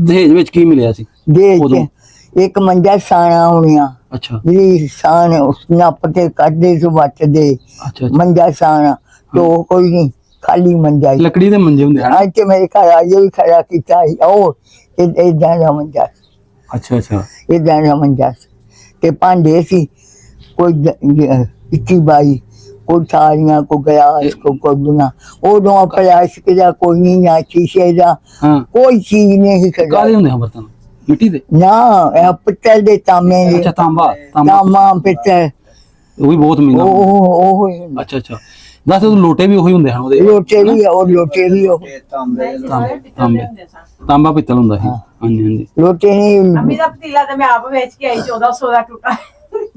ਦਹੇਜ ਵਿੱਚ ਕੀ ਮਿਲਿਆ ਸੀ ਦੇ ਉਦੋਂ? ਇੱਕ ਮੰਜਾ ਸਾਣਾ ਹੋਣੀਆਂ ਅੱਛਾ ਜਿਹੜੀ ਸਾਣ ਉਸ ਨੱਪ ਕੇ ਕੱਢਦੇ ਸੋ ਵੱਟਦੇ ਅੱਛਾ ਮੰਜਾ ਸਾਣਾ ਤੋ ਕੋਈ ਨਹੀਂ ਖਾਲੀ ਮੰਜਾ ਹੀ ਲੱਕੜੀ ਦੇ ਮੰਜੇ ਹੁੰਦੇ ਹਨ ਅੱਜ ਤੇ ਮੇਰੇ ਘਰ ਆਏ ਵੀ ਖੜਾ ਕੀਤਾ ਸੀ ਉਹ ਇਦਾਂ ਦਾ ਮੰਜਾ ਅੱਛਾ ਅੱਛਾ ਇਦਾਂ ਦਾ ਮੰਜਾ ਸੀ ਤੇ ਭਾਂਡੇ ਸੀ ਕੋਈ 21-22 ਕੋਈ ਥਾਲੀਆਂ ਕੋ ਗਿਲਾਸ ਕੋ ਕੋਡੀਆਂ ਉਦੋਂ ਪਲਾਸਟਿਕ ਦਾ ਕੋਈ ਨਹੀਂ ਨਾ ਸ਼ੀਸ਼ੇ ਦਾ ਹਾਂ ਕੋਈ ਚੀਜ਼ ਨਹੀਂ ਸੀ ਕਾਹਦੇ ਖੜਾ ਹੁੰਦੇ ਆ ਬਰਤਨ ਮਿੱਟੀ ਦੇ ਨਾ ਇਹ ਪਿੱਤਲ ਦੇ ਤਾਂਬੇ ਦੇ ਅੱਛਾ ਤਾਂਬਾ ਤਾਂਬਾ ਪਿੱਤਲ ਉਹ ਵੀ ਬਹੁਤ ਮਹਿੰਗਾ ਉਹ ਅੱਛਾ ਅੱਛਾ ਦੱਸ ਉਹ ਲੋਟੇ ਵੀ ਉਹੀ ਹੁੰਦੇ ਹਨ ਉਹਦੇ ਲੋਟੇ ਵੀ ਉਹ ਲੋਟੇ ਵੀ ਉਹ ਤਾਂਬਾ ਪਿੱਤਲ ਹੁੰਦਾ ਹੈ ਹਾਂਜੀ ਹਾਂਜੀ ਲੋਟੇ ਨਹੀਂ ਅੰਮੀ ਦਾ ਪਤੀਲਾ ਤੇ ਮੈਂ ਆਪ ਵੇਚ ਕੇ ਆਈ 1400 ਦਾ ਟੁੱਟਾ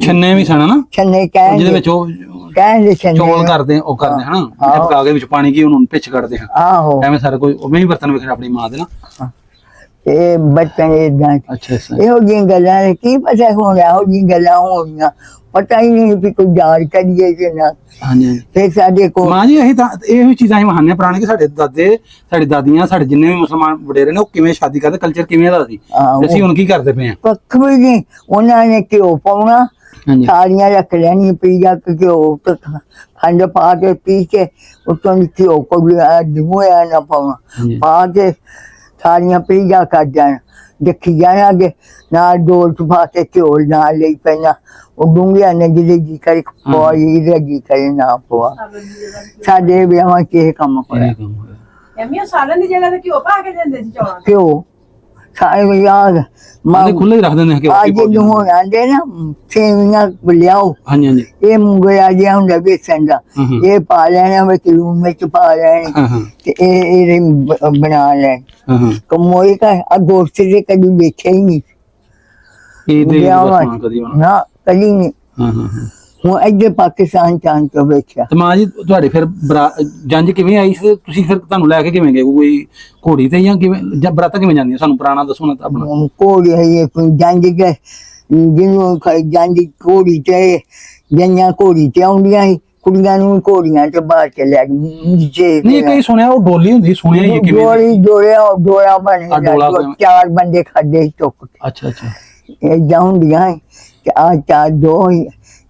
ਛੰਨੇ ਵੀ ਸਨ ਨਾ ਛੰਨੇ ਜਿਹਦੇ ਵਿੱਚ ਉਹ ਕਹਿੰਦੇ ਛੰਨੇ ਚੌਲ ਕਰਦੇ ਉਹ ਕਰਦੇ ਹਨਾ ਮਿੱਠੇ ਪਕਾ ਕੇ ਵਿੱਚ ਪਾਣੀ ਕੀ ਉਹਨੂੰ ਪਿੱਛ ਕੱਢਦੇ ਹਨ ਆਹੋ ਐਵੇਂ ਸਾਰਾ ਕੋਈ ਉਹ ਵੀ ਬਰਤਨ ਵੇਖਣਾ ਆਪਣੀ ਮਾਂ ਦੇ ਨਾ ਇਹ ਬੱਚੇ ਇਦਾਂ ਅੱਛਾ ਅੱਛਾ ਇਹੋ ਜਿਹੀਆਂ ਗੱਲਾਂ ਨੇ ਕੀ ਪਤਾ ਹੁਣ ਇਹੋ ਜਿਹੀਆਂ ਗੱਲਾਂ ਹੋਣੀਆਂ ਪਤਾ ਹੀ ਨਹੀਂ ਵੀ ਕੋਈ ਯਾਦ ਕਰੀਏ ਕਿ ਨਾ ਹਾਂਜੀ ਹਾਂਜੀ ਫਿਰ ਸਾਡੇ ਕੋਲ ਮਾਂ ਜੀ ਇਹੀ ਤਾਂ ਇਹੋ ਚੀਜ਼ਾਂ ਹੀ ਮਹਾਨੇ ਪੁਰਾਣੇ ਕਿ ਸਾਡੇ ਦਾਦੇ ਸਾਡੀ ਦਾਦੀਆਂ ਸਾਡੇ ਜਿੰਨੇ ਵੀ ਮੁਸਲਮਾਨ ਵਡੇਰੇ ਨੇ ਉਹ ਕਿਵੇਂ ਸ਼ਾਦੀ ਕਰਦੇ ਕਲਚਰ ਕਿਵੇਂ ਦਾ ਸੀ ਤੇ ਅਸੀਂ ਹੁਣ ਕੀ ਕਰਦੇ ਪਏ ਆ ਕੱਖ ਵੀ ਨਹੀਂ ਉਹਨਾਂ ਨੇ ਘਿਓ ਪਾਉਣਾ ਹਾਂਜੀ ਥਾਲੀਆਂ ਰੱਖ ਲੈਣੀ ਪੀਆ ਘਿਓ ਤੇ ਖੰਡ ਪਾ ਕੇ ਪੀ ਕੇ ਉੱਤੋਂ ਦੀ ਘਿਓ ਕੋਈ ਦੂਆ ਨਾ ਪਾਉਣਾ ਹਾਂਜੀ ਪਾ ਕੇ ਥਾਲੀਆਂ ਪੀਆ ਕਰ ਜਾਣਾ ਦੇਖੀ ਜਾਣਾ ਅੱਗੇ ਨਾਲ ਡੋਲ ਚ ਪਾ ਕੇ ਘਿਓ ਨਾਲ ਲਈ ਪੈਣਾ ਉਹ ਡੂੰਘਿਆ ਨੇ ਜਿਹਦੇ ਜੀ ਕਰੇ ਪਵਾਈ ਜੀ ਕਰੇ ਨਾ ਪਵਾ ਸਾਡੇ ਵਿਆਹਾਂ ਚ ਇਹ ਕੰਮ ਹੋਇਆ ਇਹ ਕੰਮ ਹੋਇਆ ਐਮੀ ਉਹ ਸਾਲਨ ਦੀ ਜਗ੍ਹਾ ਤੇ ਘਿਓ ਪਾ ਕੇ ਦਿੰਦੇ ਸੀ ਚੌਲਾਂ ਘਿਓ ਸਾਰੇ ਯਾਦ ਮਾਂ ਖੁੱਲੇ ਹੀ ਰੱਖ ਦਿੰਦੇ ਆ ਕਿ ਅੱਜ ਨੂੰ ਹੁਣ ਆਂਦੇ ਨਾ ਸੇਵੀਆਂ ਲਿਆਓ ਹਾਂਜੀ ਹਾਂਜੀ ਇਹ ਮੁੰਗਿਆ ਜਿਹਾ ਹੁੰਦਾ ਵੇਸਣ ਦਾ ਇਹ ਪਾ ਲੈਣਾ ਵਿੱਚ ਲੂਣ ਮਿਰਚ ਪਾ ਲੈਣੀ ਹਾਂ ਹਾਂ ਤੇ ਇਹ ਬਣਾ ਲੈਣ ਹਾਂ ਹਾਂ ਕਮੋਈ ਕਾ ਆ ਗੋਸ਼ਤ ਦੇ ਕਦੀ ਵੇਖਿਆ ਹੀ ਨਹੀਂ ਇਹ ਦੇ ਵਿਆਹਾਂ ਬਸ ਕਦੀ ਹੋਣਾ ਨਾ ਕਦੀ ਨਹੀਂ ਹਾਂ ਹਾਂ ਹਾਂ ਹੁਣ ਇੱਥੇ ਪਾਕਿਸਤਾਨ ਚਾਂ ਤੋਂ ਵੇਖਿਆ ਤੇ ਮਾਂ ਜੀ ਤੁਹਾਡੇ ਫਿਰ ਜੰਜ ਕਿਵੇਂ ਆਈ ਸੀ ਤੁਸੀਂ ਫਿਰ ਤੁਹਾਨੂੰ ਲੈ ਕੇ ਕਿਵੇਂ ਗਏ ਕੋਈ ਘੋੜੀ ਤੇ ਜਾਂ ਕਿਵੇਂ ਜਾਂ ਬਰਾਤਾਂ ਕਿਵੇਂ ਜਾਂਦੀਆਂ ਸਾਨੂੰ ਪੁਰਾਣਾ ਦੱਸੋ ਨਾ ਆਪਣਾ ਕੋੜੀ ਹੈ ਕੋਈ ਜੰਜ ਕੇ ਜਿਹਨੂੰ ਜੰਜ ਕੋੜੀ ਤੇ ਜੰਜਾਂ ਕੋੜੀ ਤੇ ਆਉਂਦੀਆਂ ਸੀ ਕੁੜੀਆਂ ਨੂੰ ਘੋੜੀਆਂ ਚ ਬਾਹਰ ਕੇ ਲੈ ਨੀਚੇ ਨਹੀਂ ਕਈ ਸੁਣਿਆ ਉਹ ਡੋਲੀ ਹੁੰਦੀ ਸੁਣਿਆ ਹੀ ਹੈ ਕਿਵੇਂ ਡੋਲੀ ਡੋਲਾ ਬਣੇ ਡੋਲਾ ਚਾਰ ਬੰਦੇ ਖਾਦੇ ਚੁੱਕ ਅੱਛਾ ਅੱਛਾ ਇਹ ਜਾਂਦੀਆਂ ਤੇ ਆ ਚਾਰ ਦੋ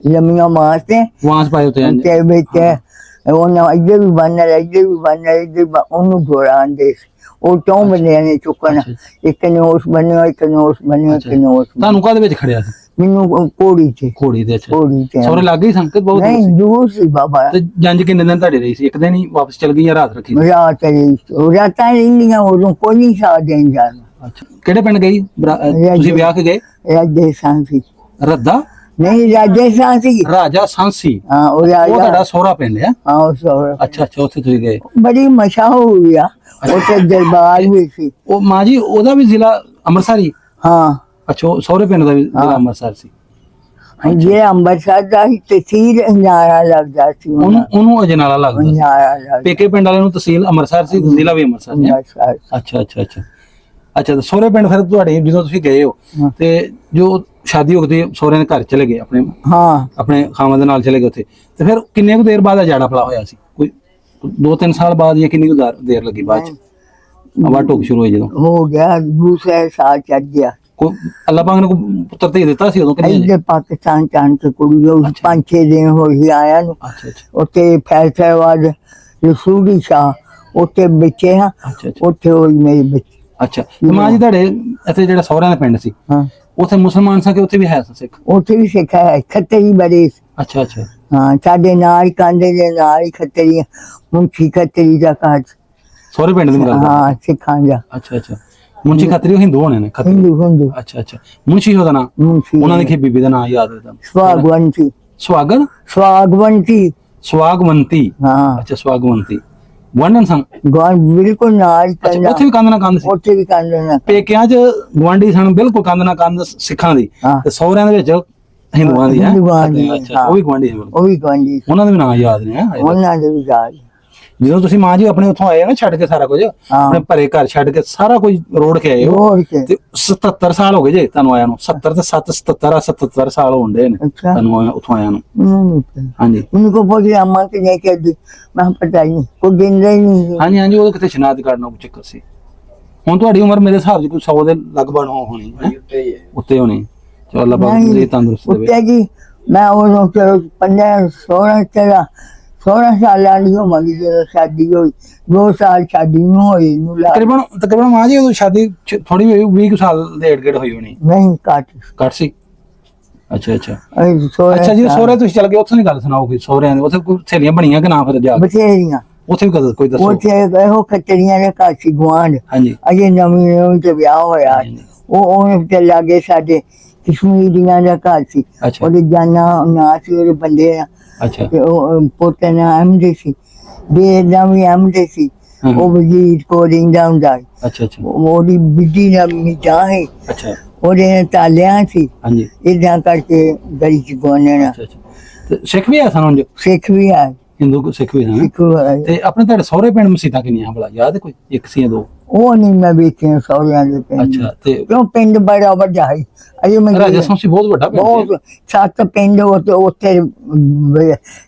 ਲੰਮੀਆਂ ਮਾਰਤੇ ਵਾਂਸ ਪਾਏ ਉੱਤੇ ਜਾਂਦੇ ਤੇ ਵਿੱਚ ਉਹਨਾਂ ਇੱਧਰ ਵੀ ਬੰਨ੍ਹਣਾ ਉਹਨੂੰ ਘੋੜਾਂਦੇ ਉਹ ਚੌਂ ਬੰਦਿਆਂ ਨੇ ਚੁੱਕਣਾ ਇੱਕ ਨੇ ਉਸ ਬੰਨਿਆ ਇੱਕ ਨੇ ਉਸ ਬੰਨਿਆ ਇੱਕ ਨੇ ਉਸ ਤੁਹਾਨੂੰ ਕਾਹਦੇ ਵਿੱਚ ਖੜਿਆ ਸੀ ਮੈਨੂੰ ਕੋੜੀ ਤੇ ਘੋੜੀ ਦੇ ਅੱਛਾ ਕੋੜੀ ਤੇ ਸੋਰੇ ਲੱਗ ਗਈ ਸੰਕਤ ਬਹੁਤ ਦੂਰ ਨਹੀਂ ਸੀ। ਦੂਰ ਸੀ ਬਾਬਾ ਤੇ ਜੰਜ ਕਿੰਨੇ ਦਿਨ ਤੁਹਾਡੇ ਰਹੀ ਸੀ ਇੱਕ ਦਿਨ ਹੀ ਵਾਪਸ ਚਲ ਗਈ ਜਾਂ ਰਾਤ ਰੱਖੀ ਸੀ? ਰਾਤ ਰਹੀ ਰਾਤਾਂ ਰਹਿੰਦੀਆਂ ਉਦੋਂ ਕੋਈ ਨਹੀਂ ਸਾਥ ਦੇਣ ਜਾਣਾ ਅੱਛਾ ਕਿਹੜੇ ਪਿੰਡ ਗਈ ਤੁਸੀਂ ਵਿਆਹ ਕੇ ਗਏ ਰਾਜੇ ਸਾਂ ਸੀ ਰੱਦਾ ਨਹੀਂ ਰਾਜਸਥਾਨ ਸੀ। ਰਾਜਾ ਸਾਂਸੀ, ਹਾਂ ਉਹ ਉਹ ਰਾਜਾ ਤੁਹਾਡਾ ਸਹੁਰਾ ਪਿੰਡ ਹੈ? ਹਾਂ ਉਹ ਸੋਹਰਾ ਅੱਛਾ ਅੱਛਾ, ਉੱਥੇ ਤੁਸੀਂ ਗਏ। ਬੜੀ ਮਸ਼ਹੂਰ ਆ ਉੱਥੇ ਦਰਬਾਰ ਵੀ ਸੀ। ਉਹ ਮਾਂ ਜੀ ਉਹਦਾ ਵੀ ਜ਼ਿਲ੍ਹਾ ਅੰਮ੍ਰਿਤਸਰ ਹੀ? ਹਾਂ ਅੱਛਾ, ਉਹ ਸਹੁਰੇ ਪਿੰਡ ਦਾ ਵੀ ਜ਼ਿਲ੍ਹਾ ਅੰਮ੍ਰਿਤਸਰ ਸੀ। ਜੇ ਅੰਮ੍ਰਿਤਸਰ ਦਾ ਹੀ ਤਹਿਸੀਲ ਅੰਜਾਰਾ ਲੱਗਦਾ ਸੀ ਉਹਨੂੰ ਅਜਨਾਲਾ ਲੱਗਦਾ ਸੀ। ਅੰਜਾਰਾ ਲੱਗਦਾ ਪੇਕੇ ਪਿੰਡ ਵਾਲੇ ਨੂੰ ਤਹਿਸੀਲ ਅੰਮ੍ਰਿਤਸਰ ਸੀ, ਜ਼ਿਲ੍ਹਾ ਵੀ ਅੰਮ੍ਰਿਤਸਰ ਸੀ। ਅੰਮ੍ਰਿਤਸਰ। ਅੱਛਾ ਅੱਛਾ ਅੱਛਾ ਅੱਛਾ। ਤੇ ਸਹੁਰੇ ਪਿੰਡ ਫਿਰ ਤੁਹਾਡੇ ਜਦੋਂ ਤੁਸੀਂ ਗਏ ਹੋ ਹਾਂ। ਤੇ ਜੋ ਸ਼ਾਦੀ ਹੋ ਗਈ ਸਹੁਰੇ ਦੇ ਘਰ ਚਲੇ ਗਏ, ਹਾਂ ਆਪਣੇ ਖਾਵਾਂ ਦੇ ਨਾਲ ਚਲੇ ਗਏ ਉੱਥੇ, ਤੇ ਫਿਰ ਕਿੰਨੇ ਕੁ ਦੇਰ ਬਾਅਦ ਅਜਾੜਾ ਪਲਾ ਹੋਇਆ ਸੀ? ਕੋਈ 2-3 ਸਾਲ ਬਾਅਦ ਜਾਂ ਕਿੰਨੀ ਕੁ ਦੇਰ ਲੱਗੀ ਬਾਅਦ ਚ ਹਵਾ ਢੋਕ ਸ਼ੁਰੂ ਹੋਈ ਜਦੋਂ? ਹੋ ਗਿਆ ਦੂਸਰੇ ਸਾਲ ਚੜ ਗਿਆ। ਕੋਈ ਅੱਲਾਹ ਪਾਕ ਨੇ ਕੋਈ ਪੁੱਤਰ ਤੇ ਦਿੱਤਾ ਸੀ ਉਦੋਂ ਕਿ ਨਹੀਂ? ਇੱਧਰ ਪਾਕਿਸਤਾਨ ਚਾਣ ਕੇ ਕੁੜੀ ਉਹ 5-6 ਦਿਨ ਹੋਈ ਆਇਆ ਨੂੰ। ਅੱਛਾ ਅੱਛਾ ਉੱਥੇ ਫੈਸਲਾਬਾਦ ਰਸੂਲੀ ਸ਼ਾਹ ਉੱਥੇ ਬੱਚੇ ਹਾਂ, ਅੱਛਾ ਅੱਛਾ ਉੱਥੇ ਹੋਈ ਮੇਰੀ ਬੱਚੀ। ਅੱਛਾ। ਤੇ ਮਾਂ ਜੀ ਤੁਹਾਡੇ ਇੱਥੇ ਜਿਹੜਾ ਸਹੁਰਿਆਂ ਦਾ ਪਿੰਡ ਸੀ ਹਾਂ ਉੱਥੇ ਮੁਸਲਮਾਨ ਸੀ ਕਿ ਉੱਥੇ ਵੀ ਹੈ ਸਿੱਖ? ਉੱਥੇ ਵੀ ਸਿੱਖਿਆ ਹੈ, ਖੱਤਰੀ ਬੜੇ ਸੀ। ਅੱਛਾ ਅੱਛਾ ਹਾਂ ਸਾਡੇ ਨਾਲ ਹੀ ਕਾਂਦੇ ਦੇ ਨਾਲ ਹੀ ਖੱਤਰੀ ਮੁੰਸ਼ੀ ਖੱਤਰੀ ਦਾ ਘਰ। ਸਹੁਰੇ ਪਿੰਡ ਦੀ ਗੱਲ ਹਾਂ ਸਿੱਖਾਂ ਦਾ। ਅੱਛਾ ਅੱਛਾ। ਮੁੰਸ਼ੀ ਖੱਤਰੀ ਉਹ ਹਿੰਦੂ ਹੋਣੇ ਨੇ? ਖੱਤਰੀ। ਹਿੰਦੂ ਅੱਛਾ ਅੱਛਾ। ਮੁੰਸ਼ੀ ਉਹਦਾ ਨਾਂ? ਮੁੰਸ਼ੀ ਉਹਨਾਂ ਦੀ ਬੀਬੀ ਦਾ ਨਾਂ ਯਾਦ ਹੈ ਤੁਹਾਨੂੰ? ਸਵਾਗਵੰਤੀ। ਸੁਹਾਗਣ? ਸਵਾਗਵੰਤੀ। ਸੁਹਾਗਵੰਤੀ। ਹਾਂ ਅੱਛਾ ਸੁਹਾਗਵੰਤੀ। ਗੁਆਂਢਣ ਸਨ? ਬਿਲਕੁਲ ਨਾਲ ਹੀ ਅੱਛਾ, ਕੰਧਾਂ। ਉੱਥੇ ਵੀ ਕੰਧ ਨਾਲ ਕੰਧ ਸੀ? ਉੱਥੇ ਵੀ ਕੰਧ ਨਾ ਪੇਕਿਆਂ 'ਚ ਗੁਆਂਢੀ ਸਨ ਬਿਲਕੁਲ ਕੰਧ ਨਾਲ ਕੰਧ ਸਿੱਖਾਂ ਦੀ, ਹਾਂ। ਤੇ ਸਹੁਰਿਆਂ ਦੇ ਵਿੱਚ ਹਿੰਦੂਆਂ ਦੀ ਹੈ? ਹਿੰਦੂਆਂ ਦੀ, ਅੱਛਾ, ਹਾਂ। ਉਹ ਵੀ ਗੁਆਂਢੀ ਸੀ ਬਿਲਕੁਲ। ਉਹ ਵੀ ਗਵਾਂਢੀ ਸੀ। ਉਹਨਾਂ ਦੇ ਵੀ ਨਾਂ ਯਾਦ ਨੇ ਹੈਂ? ਉਹਨਾਂ ਦੇ ਵੀ ਯਾਦ। ਜਦੋਂ ਤੁਸੀਂ ਮਾਂ ਜੀ ਆਪਣੇ ਉੱਥੋਂ ਆਏ ਨਾ ਛੱਡ ਕੇ ਸਾਰਾ ਕੁਝ, ਆਪਣੇ ਭਰੇ ਘਰ ਛੱਡ ਕੇ ਸਾਰਾ ਕੁਝ ਰੋੜ ਕੇ ਆਏ ਹੋ, ਹੋਰ ਕੇ ਤੇ 77 ਸਾਲ ਹੋ ਗਏ ਜੇ ਤੁਹਾਨੂੰ ਆਇਆ ਨੂੰ? 70 ਤੇ 7 77 ਸਾਲ ਹੋਣ ਦੇ ਨੇ ਅੱਛਾ ਤੁਹਾਨੂੰ ਉੱਥੋਂ ਆਇਆ ਨੂੰ। ਮੈਨੂੰ ਹਾਂਜੀ उनको बोली अम्मा के नहीं कर दी। मैं पता ही नहीं कोई दिन ही नहीं। ਹਾਂਜੀ ਹਾਂਜੀ। ਉਹ ਕਿਤੇ ਸ਼ਨਾਖਤ ਕਰਨਾ ਕੋਈ ਚੱਕਰ ਸੀ। ਹੁਣ ਤੁਹਾਡੀ ਉਮਰ ਮੇਰੇ ਹਿਸਾਬ 'ਚ ਕੋਈ 100 ਦੇ ਲਗਭਗ ਹੋਣੀ ਹੈ, ਉੱਤੇ ਹੋਣੀ। ਚਲੋ ਅੱਲਾਹ ਪਾਕ ਜੀ ਤੰਦਰੁਸਤ ਦੇਵੇ। उत्ते जी मैं वो चलो 16 साल वाली होगी जो शादी हुई। 2 साल शादी में हुई ਤਕਰੀਬਨ ਮਾਂ ਜੀ ਉਦੋਂ ਸ਼ਾਦੀ ਥੋੜੀ ਹੋਈ 20 ਕੁ ਸਾਲ ਦੇ ਏੜ ਗੇੜ ਹੋਈ ਹੋਣੀ? नहीं काट। ਘੱਟ ਸੀ? ਅੱਛਾ ਅੱਛਾ 16 ਅੱਛਾ। ਜੀ ਸਹੁਰੇ ਤੁਸੀਂ ਚੱਲ ਗਏ, ਉੱਥੋਂ ਦੀ ਗੱਲ ਸੁਣਾਓ ਕੋਈ ਸਹੁਰਿਆਂ ਦੇ ਉੱਥੇ ਕੋਈ ਸਹੇਲੀਆਂ ਬਣੀਆਂ ਕਿ ਨਾ ਫਿਰ ਜਾ ਕੇ? बथेरियां ਉੱਥੇ ਵੀ ਕਦੇ ਕੋਈ ਦੱਸੋ? ਉੱਥੇ ਇਹੋ ਖੱਤਰੀਆਂ ਦੇ ਘਰ ਸੀ ਗੁਆਂਢ। ਹਾਂਜੀ ਅਜੇ ਨਵੀਂ ਤੇ ਵਿਆਹ ਹੋਇਆ। ਹਾਂਜੀ। ਉਹ ਤੇ ਲਾਗੇ ਸਾਡੇ ਕਸ਼ਮੀਰੀਆਂ ਦਾ ਘਰ ਸੀ। ਅੱਛਾ ਉਹਦੇ ਜਾਨਾ ਨਾ ਸੀ ਉਹਦੇ ਬੰਦੇ ਦਾ, ਅੱਛਾ ਤੇ ਉਹ ਪੋਤੇ ਨਾਲ ਅਹਿਮਦ ਸੀ, ਬੇਰ ਦਾ ਵੀ ਅਹਿਮਦ ਸੀ। ਹਮ। ਉਹ ਵਜ਼ੀਰ ਕੋ ਰਹਿੰਦਾ ਹੁੰਦਾ ਸੀ। ਅੱਛਾ ਅੱਛਾ ਉਹਦੀ ਬਿੱਡੀ ਦਾ ਮਿਜਾਂ ਸੀ, ਅੱਛਾ ਉਹਦੇ ਤਾਲਿਆਂ ਸੀ। ਹਾਂਜੀ ਏਦਾਂ ਕਰਕੇ ਗਲੀ ਚ ਗੋਨਣਾ। ਅੱਛਾ ਅੱਛਾ। ਤੇ ਸਿੱਖ ਵੀ ਆ ਸਨ ਉਂਝ? ਸਿੱਖ ਵੀ ਆ। ਹਿੰਦੂ ਸਿੱਖ ਵੀ ਸਨ? ਸਿੱਖ ਤੇ ਆਪਣੇ ਤੁਹਾਡੇ ਸਹੁਰੇ ਪਿੰਡ ਮਸੀਤਾਂ ਕਿੰਨੀਆਂ ਭਲਾ ਯਾਦ ਹੈ ਕੋਈ? ਇੱਕ ਸੀ ਜਾਂ ਦੋ? ਉਹ ਨਹੀਂ ਮੈਂ ਵੇਖਿਆ ਸਹੁਰਿਆਂ ਦੇ ਪਿੰਡ। ਅੱਛਾ। ਤੇ ਕਿਉਂ ਪਿੰਡ ਬੜਾ ਵੱਡਾ ਹੈ। ਅਜੇ ਮੈਂ ਰਾਜਾ ਸੰਸੀ ਬਹੁਤ ਵੱਡਾ ਪਿੰਡ ਸੀ। ਬਹੁਤ 7 ਪਿੰਡ ਉੱਥੇ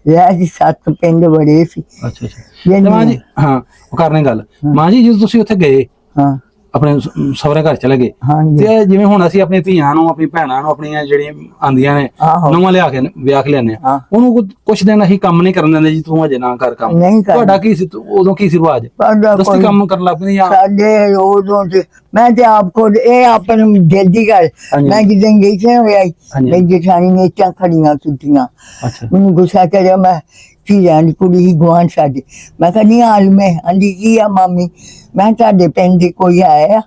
ਰਹਿ ਸੀ। 7 ਪਿੰਡ ਬੜੇ ਸੀ। ਅੱਛਾ ਅੱਛਾ। ਤੇ ਮਾਂ ਜੀ ਹਾਂ ਉਹ ਕਰਨੇ ਗੱਲ ਮਾਂ ਜੀ ਜਦੋਂ ਤੁਸੀਂ ਉੱਥੇ ਗਏ ਹਾਂ ਆਪਣੇ ਸਹੁਰੇ ਘਰ ਚਲੇ ਗਏ, ਹਾਂਜੀ ਤੇ ਜਿਵੇਂ ਹੁਣ ਅਸੀਂ ਆਪਣੀ ਧੀਆਂ ਨੂੰ ਆਪਣੀ ਭੈਣਾਂ ਨੂੰ ਆਪਣੀਆਂ ਜਿਹੜੀਆਂ ਆਂਦੀਆਂ ਨੇ ਆਹੋ। ਨਵਾਂ ਲਿਆ ਕੇ ਵਿਆਹ ਕੇ ਲਿਆਉਂਦੇ ਆ, ਹਾਂ। ਉਹਨੂੰ ਕੁਛ ਦਿਨ ਅਸੀਂ ਕੰਮ ਨਹੀਂ ਕਰਨ ਦਿੰਦੇ ਜੀ, ਤੂੰ ਅਜੇ ਨਾ ਕਰ ਕੰਮ। ਨਹੀਂ ਕਰ ਤੁਹਾਡਾ ਕੀ ਸੀ ਉਦੋਂ, ਕੀ ਸੀ ਰਿਵਾਜ? ਸਾਡਾ ਦਸਤੀ ਕੋਈ- ਕੰਮ ਕਰਨ ਲੱਗ ਪੈਂਦੇ ਜਾਂ? ਸਾਡੇ ਉਦੋਂ ਤੇ ਮੈਂ ਤੇ ਆਪ ਕੋ ਇਹ ਆਪਣੇ ਦਿਲ ਦੀ ਗੱਲ ਹਾਂਜੀ। ਮੈਂ ਜਿੱਦਾਂ ਗਈ ਸੀ ਹੋਈ ਹਾਂਜੀ। ਮੈਂ ਜਠਾਣੀ ਨੇ ਇੱਟਾਂ ਖੜੀਆਂ ਕੀਤੀਆਂ। ਅੱਛਾ ਮੈਨੂੰ ਗੁੱਸਾ ਕਰਿਆ। ਮੈਂ ਧੀਆਂ ਦੀ ਕੁੜੀ ਹੀ ਗੁਆਂਢ ਸਾਡੇ। ਮੈਂ ਕਿਹਾ ਨਹੀਂ ਹਾਲ ਮੈਂ ਆਂਦੀ ਕੀ ਆ ਮਾਮੀ। ਮੈਂ ਤੁਹਾਡੇ ਪਿੰਡ ਦੇ ਕੋਈ ਆਇਆ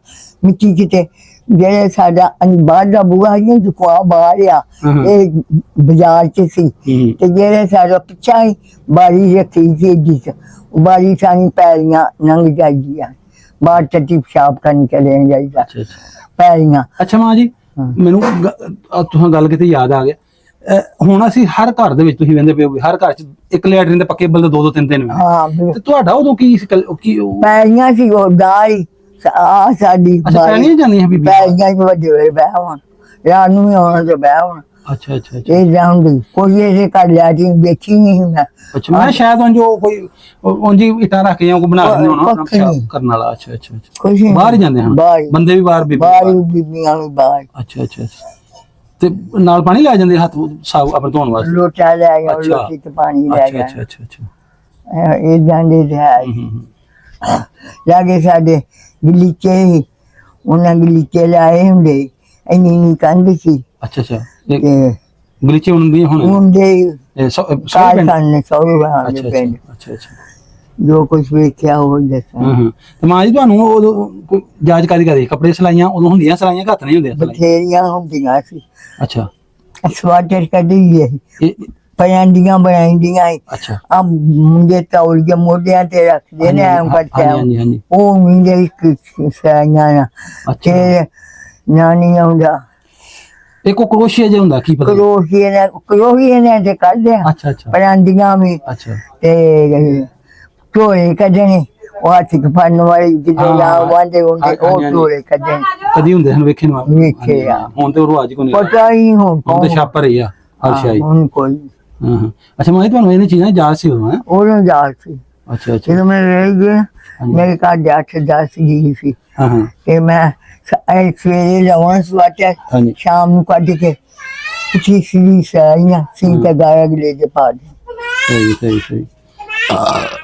ਮਿੱਟੀ ਕਿਤੇ ਜਿਹੜੇ ਸਾਡਾ ਬਾਹਰ ਦਾ ਬੂਹਾ ਸੀ ਜੁਕਵਾ ਬਾਹਰ ਆ, ਹਮ। ਇਹ ਬਾਜ਼ਾਰ ਚ ਸੀ। ਹਮ। ਤੇ ਜਿਹੜੇ ਸਾਡਾ ਪਿੱਛਾ ਹੀ ਬਾਰੀ ਰੱਖੀ ਸੀ ਜਿਸ ਬਾਰੀ ਸਾਨੀ ਪੈਲੀਆਂ ਲੰਘ ਜਾਂਦੀਆਂ ਬਾਹਰ ਚੱਟੀ ਪਿਸ਼ਾਬ ਕਰਨ ਚਲੇ ਜਾਈਦਾ ਅੱਛਾ ਅੱਛਾ ਪੈਲੀਆਂ। ਅੱਛਾ ਮਾਂ ਜੀ ਹਾਂ। ਮੈਨੂੰ ਤੁਸੀਂ ਗੱਲ ਕੀਤੀ ਯਾਦ ਆ ਗਿਆ। ਹੁਣ ਅਸੀਂ ਹਰ ਘਰ ਦੇ ਵਿੱਚ ਤੁਸੀਂ ਕਹਿੰਦੇ ਪਏ ਹੋ ਹਰ ਘਰ ਚ ਇੱਕ ਲੈਟਰਿਨ ਦੇ ਪੱਕੇ ਬਲ ਦੇ 2-2 3-3 ਨੇ, ਹਾਂ ਤੇ ਤੁਹਾਡਾ ਉਦੋਂ ਕੀ ਸੀ ਪੈਲੀਆਂ ਸੀ ਉਹ ਦਾਈ ਆ ਸਾਡੀ ਅੱਛਾ ਪੈਣੀਆਂ ਜਾਂਦੀਆਂ ਬੀਬੀ? ਪੈਲੀਆਂ ਚ ਵੱਡੇ ਹੋਏ ਬਹਿ ਹੋਣ ਰਾਤ ਨੂੰ ਵੀ ਆਉਣਾ ਤੇ ਬਹਿ ਹੋਣ। ਅੱਛਾ ਅੱਛਾ ਅੱਛਾ ਇਹ ਜਾਂਦੀ ਕੋਈ ਇਹਦੇ ਘਰ ਲਿਆ ਜੀ ਵੇਖੀ ਨਹੀਂ ਮੈਂ। ਅੱਛਾ। ਮੈਂ ਸ਼ਾਇਦ ਉਂਝ ਉਹ ਕੋਈ ਉਂਝ ਹੀ ਇੱਟਾਂ ਰੱਖ ਕੇ ਜਾਂ ਕੋਈ ਬਣਾ ਦਿੰਦੇ ਹੋਣਾ ਆਪਣਾ ਕੱਖ ਨਹੀਂ। ਪਿਸ਼ਾਬ ਕਰਨ ਵਾਲਾ। ਅੱਛਾ ਅੱਛਾ ਅੱਛਾ। ਕੁਛ ਨਹੀਂ ਬਾਹਰ ਹੀ ਜਾਂਦੇ ਹਨ ਬਾਹਰ ਹੀ। ਬੰਦੇ ਵੀ ਬਾਹਰ, ਬੀਬੀ ਬਾਹਰ ਵੀ ਹੀ ਬੀਬੀਆਂ ਵੀ ਬਾਹਰ। ਬਾਹਰ। ਅੱਛਾ ਅੱਛਾ ਅੱਛਾ। ਤੇ ਨਾਲ ਪਾਣੀ ਲੈ ਜਾਂਦੇ ਹੱਥ ਸਾਬ ਆਪਣੇ ਧੋਣ ਵਾਸਤੇ? ਲੋਟਾ ਲੈ ਗਿਆ ਅੱਛਾ। ਲੋਟੀ ਤੇ ਪਾਣੀ ਲੈ ਅੱਛਾ ਗਿਆ। ਅੱਛਾ ਅੱਛਾ ਅੱਛਾ। ਇਹ ਜਾਂਦੇ ਤੇ ਹੈ ਹੂੰ, ਹੂੰ, ਹੂੰ। ਲਾਗੇ ਸਾਡੇ ਗਲੀਚੇ ਸੀ, ਉਹਨਾਂ ਗਲੀਚੇ ਲਾਏ ਹੁੰਦੇ ਇੰਨੀ ਨੀ ਕੰਧ ਸੀ ਅੱਛਾ ਅੱਛਾ। ਇਹ ਤੇ ਗਲੀਚੇ ਹੁੰਦੇ ਹੁਣ ਹੁੰਦੇ ਸਾਰੇ ਕਾਰ ਪਿੰਡ? ਖਾਨੇ ਸੌਰੇ ਅੱਛਾ ਦੇ ਅੱਛਾ ਪਿੰਡ ਅੱਛਾ ਅੱਛਾ। ਜੋ ਕੁਝ ਵੇਖਿਆ ਉਹ ਹਾਂ ਦੱਸਾਂ। ਹਾਂ। ਤੇ ਮਾਂ ਜੀ ਤੁਹਾਨੂੰ ਉਦੋਂ ਕੋਈ ਜਾਚ ਕਾਦੀ ਕਰੀ? ਕੱਪੜੇ ਸਿਲਾਈਆਂ ਉਦੋਂ ਹੁੰਦੀਆਂ ਸਿਲਾਈਆਂ, ਹੱਥ ਨਹੀਂ ਹੁੰਦੀਆਂ ਸਿਲਾਈਆਂ? ਬਥੇਰੀਆਂ ਹੁੰਦੀਆਂ ਸੀ। ਅੱਛਾ ਸਵਾਟਰ ਕੱਢੀ ਗਏ ਇਹ ਪੰਜਾਂਡੀਆਂ ਬਣਾਈਆਂ ਅੱਛਾ ਆ ਮੁੰਡੇ ਤੌਲ ਕੇ ਮੋਢਿਆਂ ਤੇ ਰੱਖਦੇ ਨੇ ਐਂ ਕਰਕੇ ਹਾਂਜੀ ਹਾਂਜੀ ਉਹ ਮੁੰਡੇ ਸਾਈਆਂ ਨਾ ਅੱਛਾ ਤੇ ਨਾਨੀ ਆਉਂਦਾ ਇਹ ਕੋ ਕਰੋਸ਼ੀਆ ਜਿਹਾ ਹੁੰਦਾ ਕੀ ਪਤਾ ਕਰੋਹੀਏ ਨੇ ਤੇ ਕੱਢਦੇ ਆ ਅੱਛਾ ਅੱਛਾ ਪੰਜਾਂਡੀਆਂ ਵੀ ਅੱਛਾ ਤੇ ਝੋਲੇ ਕੱਢਣੇ ਉਹ ਹੱਥ ਚ ਫੜਨ ਵਾਲੇ ਜਿਹੜੇ ਆ ਵਾਂਦੇ ਹੁੰਦੇ ਉਹ ਝੋਲੇ ਕੱਢਣੇ ਕਦੀ ਹੁੰਦੇ ਹਨ ਵੇਖੇ ਨੂੰ ਵੇਖੇ ਆ ਹੁਣ ਤੇ ਉਹ ਰਿਵਾਜ ਕੋਈ ਨਹੀਂ ਪਤਾ ਹੀ ਹੁਣ ਹੁਣ ਤੇ ਛਾਪਰ ਹੀ ਆ ਹਰਸ਼ਾਈ ਹੁਣ ਕੋਈ ਹਾਂ ਅੱਛਾ ਮੈਂ ਤੁਹਾਨੂੰ ਇਹਨੇ ਚੀਜ਼ਾਂ ਯਾਦ ਸੀ ਉਦੋਂ ਹੈ ਉਹਨੂੰ ਯਾਦ ਸੀ ਅੱਛਾ ਅੱਛਾ ਜਦੋਂ ਮੈਂ ਰਹਿ ਗਿਆ ਮੇਰੇ ਘਰ ਦੇ 8-10 ਜੀ ਸੀ ਹਾਂ ਹਾਂ ਤੇ ਮੈਂ ਸਵੇਰੇ ਲਾਉਣਾ ਸਵਾਟਰ ਹਾਂਜੀ ਸ਼ਾਮ ਨੂੰ ਕੱਢ ਕੇ ਪਿੱਛੇ ਸੀ ਸਾਈਆਂ ਸਿੰਘ ਦਾ ਗਾਇਆ ਗਲੇ ਦੇ ਪਾ ਦੇ ਸਹੀ ਸਹੀ ਸਹੀ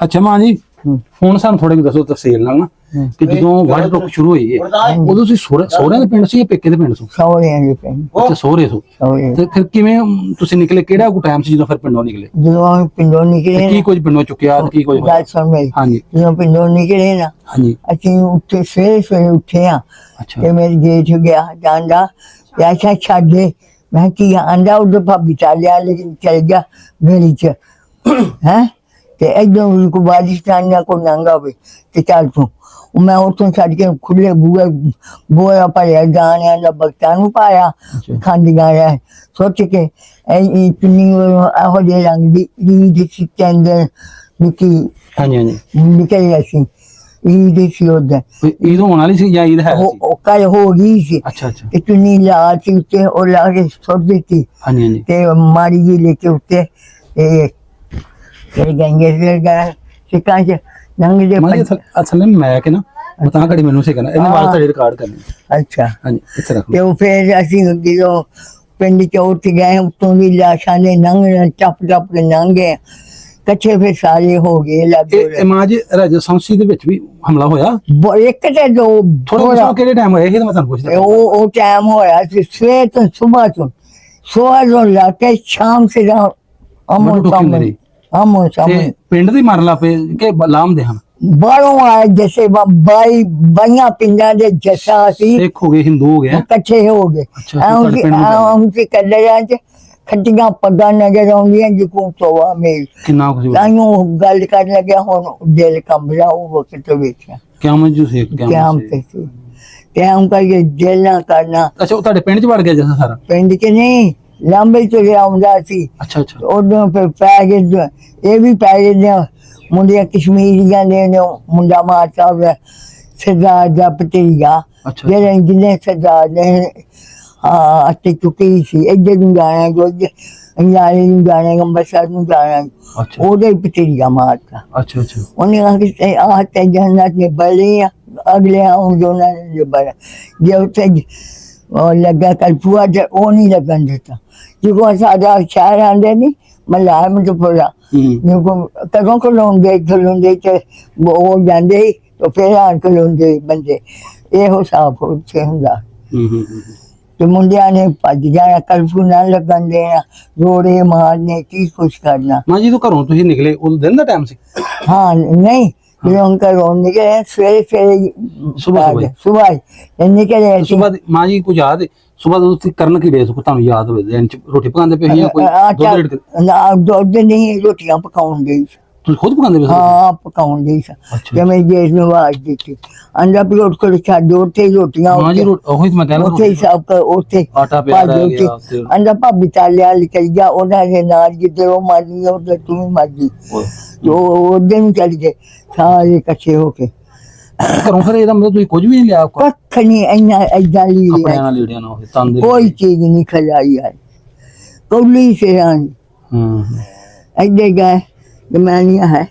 ਅੱਛਾ ਮਾਂ ਜੀ ਹੁਣ ਸਾਨੂੰ ਥੋੜੇ ਦੱਸੋ ਤਫਸੀਲ ਨਾਲ ਨਾ ਕਿ ਜਦੋਂ ਵਰਲਡ ਕੱਪ ਸ਼ੁਰੂ ਹੋਈ ਹੈ ਉਦੋਂ ਤੁਸੀਂ ਸਹੁਰਿਆਂ ਦੇ ਪਿੰਡ ਸੀ ਜਾਂ ਪੇਕੇ ਦੇ ਪਿੰਡ ਸੀ ਸੌਰਿਆਂ ਦੇ ਪਿੰਡ ਅੱਛਾ ਸਹੁਰੇ ਤੋਂ ਸੌਰੇ ਤੇ ਫਿਰ ਕਿਵੇਂ ਤੁਸੀਂ ਨਿਕਲੇ ਕਿਹੜਾ ਕੋ ਟਾਈਮ ਸੀ ਜਦੋਂ ਫਿਰ ਪਿੰਡੋਂ ਨਿਕਲੇ ਜਦੋਂ ਅਸੀਂ ਪਿੰਡੋਂ ਤੇ ਨਿਕਲੇ ਕੀ ਕੁਝ ਪਿੰਡੋਂ ਚੁੱਕਿਆ ਤੇ ਕੀ ਕੁਝ ਹੋਇਆ? ਗੱਲ ਸੁਣ ਮੇਰੀ ਹਾਂਜੀ ਜਦੋਂ ਪਿੰਡੋਂ ਨਿਕਲੇ ਨਾ ਹਾਂਜੀ ਅਸੀਂ ਉੱਥੇ ਸਵੇਰੇ ਉੱਠੇ ਆ ਅੱਛਾ ਤੇ ਮੇਰੇ ਜੇਠ ਗਿਆ ਜਾਂਦਾ ਐਸਾ ਛੱਡ ਦੇ ਮੈਂ ਕੀ ਆਂਦਾ ਉਧਰ ਭਾਬੀ ਚਾਲਿਆ ਲੇਕਿਨ ਚਲ ਗਿਆ ਗਲੀ ਚ ਹੈ ਤੇ ਇੱਧਰ ਕੋ ਬਾਲਿਸਤਾਨ ਨਾ ਕੋ ਨੰਗਾ ਹੋਵੇ ਤੇ ਚੱਲ ਤੂੰ ਮੈਂ ਉੱਥੋਂ ਛੱਡ ਕੇ ਖੁੱਲੇ ਬੂਆ ਪਾਇਆ ਗਾਣਿਆਂ ਦਾ ਬਖਤਾਂ ਨੂੰ ਪਾਇਆ ਖਾਂਦੀਆਂ ਰਿਹਾ ਸੋਚ ਕੇ ਇਹ ਚੁੰਨੀ ਇਹੋ ਜਿਹੇ ਰੰਗ ਦੀ ਸੀ ਚੰਦਰ ਨਿੱਕੀ ਹਾਂਜੀ ਹਾਂਜੀ ਨਿਕਲ ਗਿਆ ਸੀ ਈਦ ਸੀ ਉਹਦਾ ਈਦ ਹੋਣ ਵਾਲੀ ਸੀ ਜਾਂ ਈਦ ਹੈ ਸੀ ਉਹ ਕੱਲ ਹੋ ਗਈ ਸੀ ਅੱਛਾ ਅੱਛਾ ਤੇ ਚੁੰਨੀ ਲਾ ਸੀ ਉੱਤੇ ਉਹ ਲਾ ਕੇ ਸੁੱਟ ਦਿੱਤੀ ਹਾਂਜੀ ਹਾਂਜੀ ਤੇ ਮਾਰੀ ਜੀ ਲੈ ਕੇ ਉੱਤੇ ਤੇ ਗੰਗੇ ਦੇ ਗਾ ਸਿੱਕਾਂ ਚ ਨੰਗ ਦੇ ਮਾਂ ਜੀ ਅਸਲ ਵਿੱਚ ਮੈਂ ਕਿ ਨਾ ਉਹ ਤਾਂ ਘੜੀ ਮੈਨੂੰ ਸਿੱਖਣਾ ਇਹਨੇ ਵਾਲ ਤੁਹਾਡੇ ਰਿਕਾਰਡ ਕਰਨੇ ਅੱਛਾ ਹਾਂਜੀ ਇੱਥੇ ਰੱਖ ਤੇ ਉਹ ਫਿਰ ਅਸੀਂ ਜਦੋਂ ਪਿੰਡ ਚ ਉੱਠ ਗਏ ਉੱਤੋਂ ਦੀ ਲਾਸ਼ਾਂ ਦੇ ਨੰਗ ਟੱਪ ਕੇ ਨੰਗੇ ਕੱਚੇ ਫਿਰ ਸਾਰੇ ਹੋ ਗਏ ਲੱਗੇ ਇਹ ਮਾਂ ਜੀ ਰਾਜਸਥਾਨੀ ਦੇ ਵਿੱਚ ਵੀ ਹਮਲਾ ਹੋਇਆ ਇੱਕ ਤੇ ਦੋ ਥੋੜਾ ਕਿਹੜੇ ਟਾਈਮ ਹੋਇਆ ਇਹ ਤਾਂ ਮੈਂ ਤੁਹਾਨੂੰ ਪੁੱਛਦਾ ਉਹ ਟਾਈਮ ਹੋਇਆ ਸੀ ਸਵੇਰ ਤੋਂ ਸੁਬਾਹ ਤੋਂ ਲਾ ਕੇ ਸ਼ਾਮ ਸੇ ਅਮਨ ਸਾਹਮਣੇ ਪਿੰਡ ਦੇ ਮਾਰਨ ਲੱਗ ਪਏ ਕਿ ਲਾਮ ਦੇ ਹਨ ਬਾਹਰੋਂ ਆਏ ਜੈਸੇ ਬਾਈਆਂ ਪਿੰਡਾਂ ਦੇ ਜੱਸਾ ਸੀ ਸਿੱਖ ਹੋ ਗਏ ਹਿੰਦੂ ਹੋ ਗਏ ਇਕੱਠੇ ਹੋ ਗਏ ਆਉਂ ਕਿ ਕੱਲਿਆਂ ਚ ਖੱਟੀਆਂ ਪੱਗਾਂ ਨਜ਼ਰ ਆਉਂਦੀਆਂ ਜਿਕੂ ਤੋਵਾ ਮੇਲ ਕਿੰਨਾ ਕੁ ਤਾਈਓ ਗੱਲ ਕਰਨ ਲੱਗਿਆ ਹੁਣ ਦਿਲ ਕੰਬਦਾ ਉਹ ਵਕਤ ਵੇਖਿਆ ਕਿਆਮਤ ਜੂ ਸੀ ਕਿਆਮ ਤੇ ਸੀ ਕਿਆਮ ਕਰਕੇ ਦਿਲ ਨਾ ਕਰਨਾ ਅੱਛਾ ਉਹ ਤੁਹਾਡੇ ਪਿੰਡ ਚ ਵੜ ਗਿਆ ਜੈਸਾ ਸਾਰਾ ਪਿੰਡ ਚ ਨਹੀਂ ਲਾਂਬੇ ਚ ਆਉਂਦਾ ਸੀ ਅੱਛਾ ਅੱਛਾ ਉਦੋਂ ਫਿਰ ਪੈ ਗਏ ਇਹ ਵੀ ਪੈ ਗਏ ਨੇ ਮੁੰਡਿਆਂ ਕਸ਼ਮੀਰੀਆਂ ਨੇ ਮੁੰਡਾ ਮਾਰਤਾ ਹੋਇਆ ਸਰਦਾਰ ਦਾ ਭਤੀਜਾ ਅੱਛਾ ਜਿਹੜੇ ਜਿੰਨੇ ਸਰਦਾਰ ਨੇ ਅਤੇ ਚੁੱਕੀ ਸੀ ਇੱਧਰ ਨੂੰ ਜਾਣਾ ਗੁੱਜ ਅੰਜਾਰੇ ਨੂੰ ਜਾਣਾ ਅੰਬਰਸਰ ਨੂੰ ਜਾਣਾ ਅੱਛਾ ਉਹਦੇ ਭਤੀਜਾ ਮਾਰਤਾ ਅੱਛਾ ਅੱਛਾ ਉਹਨੇ ਆਹ ਤੇ ਜੰਨਤ ਨੇ ਬੜੀ ਅਗਲੇ ਆਉਂ ਜੋਨਾਂ ਨੇ ਬੜਾ ਜੇ ਉੱਥੇ ਲੱਗਾ ਕਲਪੂਆ ਉਹ ਨਹੀਂ ਲੱਗਣ ਦਿੱਤਾ ਜਿਕੋ ਸਾਡਾ ਸ਼ਹਿਰ ਆਂਦੇ ਨਹੀਂ ਮਲਾਇਆ ਮੈਨੂੰ ਪੂਰਾ ਕਦੋਂ ਖਲੋਂਦੇ ਤੇ ਉਹ ਜਾਂਦੇ ਤਾਂ ਫਿਰ ਆਣ ਖਲੋਂਦੇ ਬੰਦੇ ਇਹੋ ਸਾਫ ਉੱਥੇ ਹੁੰਦਾ ਤੇ ਮੁੰਡਿਆਂ ਨੇ ਭੱਜ ਜਾਣਾ ਕਲਪੂ ਨਾਲ ਲੱਗਣ ਦੇਣਾ ਰੋੜੇ ਮਾਰਨੇ ਕੀ ਕੁਛ ਕਰਨਾ ਮਾਂ ਜੀ ਤੋਂ ਘਰੋਂ ਤੁਸੀਂ ਨਿਕਲੇ ਉਹ ਦਿਨ ਦਾ ਟਾਈਮ ਸੀ ਹਾਂ ਨਹੀਂ ਜਦੋਂ ਘਰੋਂ ਨਿਕਲੇ ਸਵੇਰੇ ਸੁਬਾਹ ਨਿਕਲੇ ਸੁਬਾਹ ਮਾਂ ਜੀ ਕੁਝ ਯਾਦ ਸੁਬਾਹ ਤੁਸੀਂ ਕਰਨ ਕੀ ਰਹੇ ਸੀ ਤੁਹਾਨੂੰ ਯਾਦ ਹੋਵੇ ਦਿਨ ਚ ਰੋਟੀ ਪਕਾਉਂਦੇ ਪਏ ਜਾਂ ਕੋਈ ਦੁੱਧ ਨਹੀਂ ਰੋਟੀਆਂ ਪਕਾਉਣ ਗਈ ਤੁਸੀਂ ਖੁਦ ਪਕਾਉਂਦੇ ਪਏ ਹਾਂ ਪਕਾਉਣ ਗਈ ਤੇ ਮੈਂ ਜੇਠ ਨੂੰ ਆਵਾਜ਼ ਦਿੱਤੀ ਅੰਡਾ ਵੀ ਉੱਠ ਕੇ ਛੱਡ ਉੱਥੇ ਰੋਟੀਆਂ ਮਾਂ ਜੀ ਉਹੀ ਮੈਂ ਕਹਿੰਦਾ ਉੱਥੇ ਸਭ ਉੱਥੇ ਆਟਾ ਪਿਆ ਰਹਿ ਗਿਆ ਅੰਡਾ ਭਾਬੀ ਚਾਲਿਆ ਲਿਖਿਆ ਗਿਆ ਉਹਨਾਂ ਦੇ ਨਾਲ ਜਿੱਦੇ ਉਹ ਮਰਦੀ ਉੱਧਰ ਤੂੰ ਵੀ ਮਰਦੀ ਉਹਦੇ ਨੂੰ ਚੱਲ ਗਏ ਸਾਰੇ ਇਕੱਠੇ ਹੋ ਕੇ ਘਰੋਂ ਫਿਰ ਇਹਦਾ ਮਤਲਬ ਤੁਸੀਂ ਕੁਝ ਵੀ ਨਹੀਂ ਲਿਆ ਕੱਖ ਨਹੀਂ ਇੰਨਾ ਏਦਾਂ ਕੱਪੜਿਆਂ ਨਾਲ ਲੀੜਿਆਂ ਨਾਲ ਤੰਦ ਕੋਈ ਚੀਜ਼ ਨਹੀਂ ਖਲਾਈ ਹੈ ਕੌਲੀ ਸੇ ਆਂ ਇੱਥੇ ਗਏ ਜਮਾਨੀਆਂ ਹੈ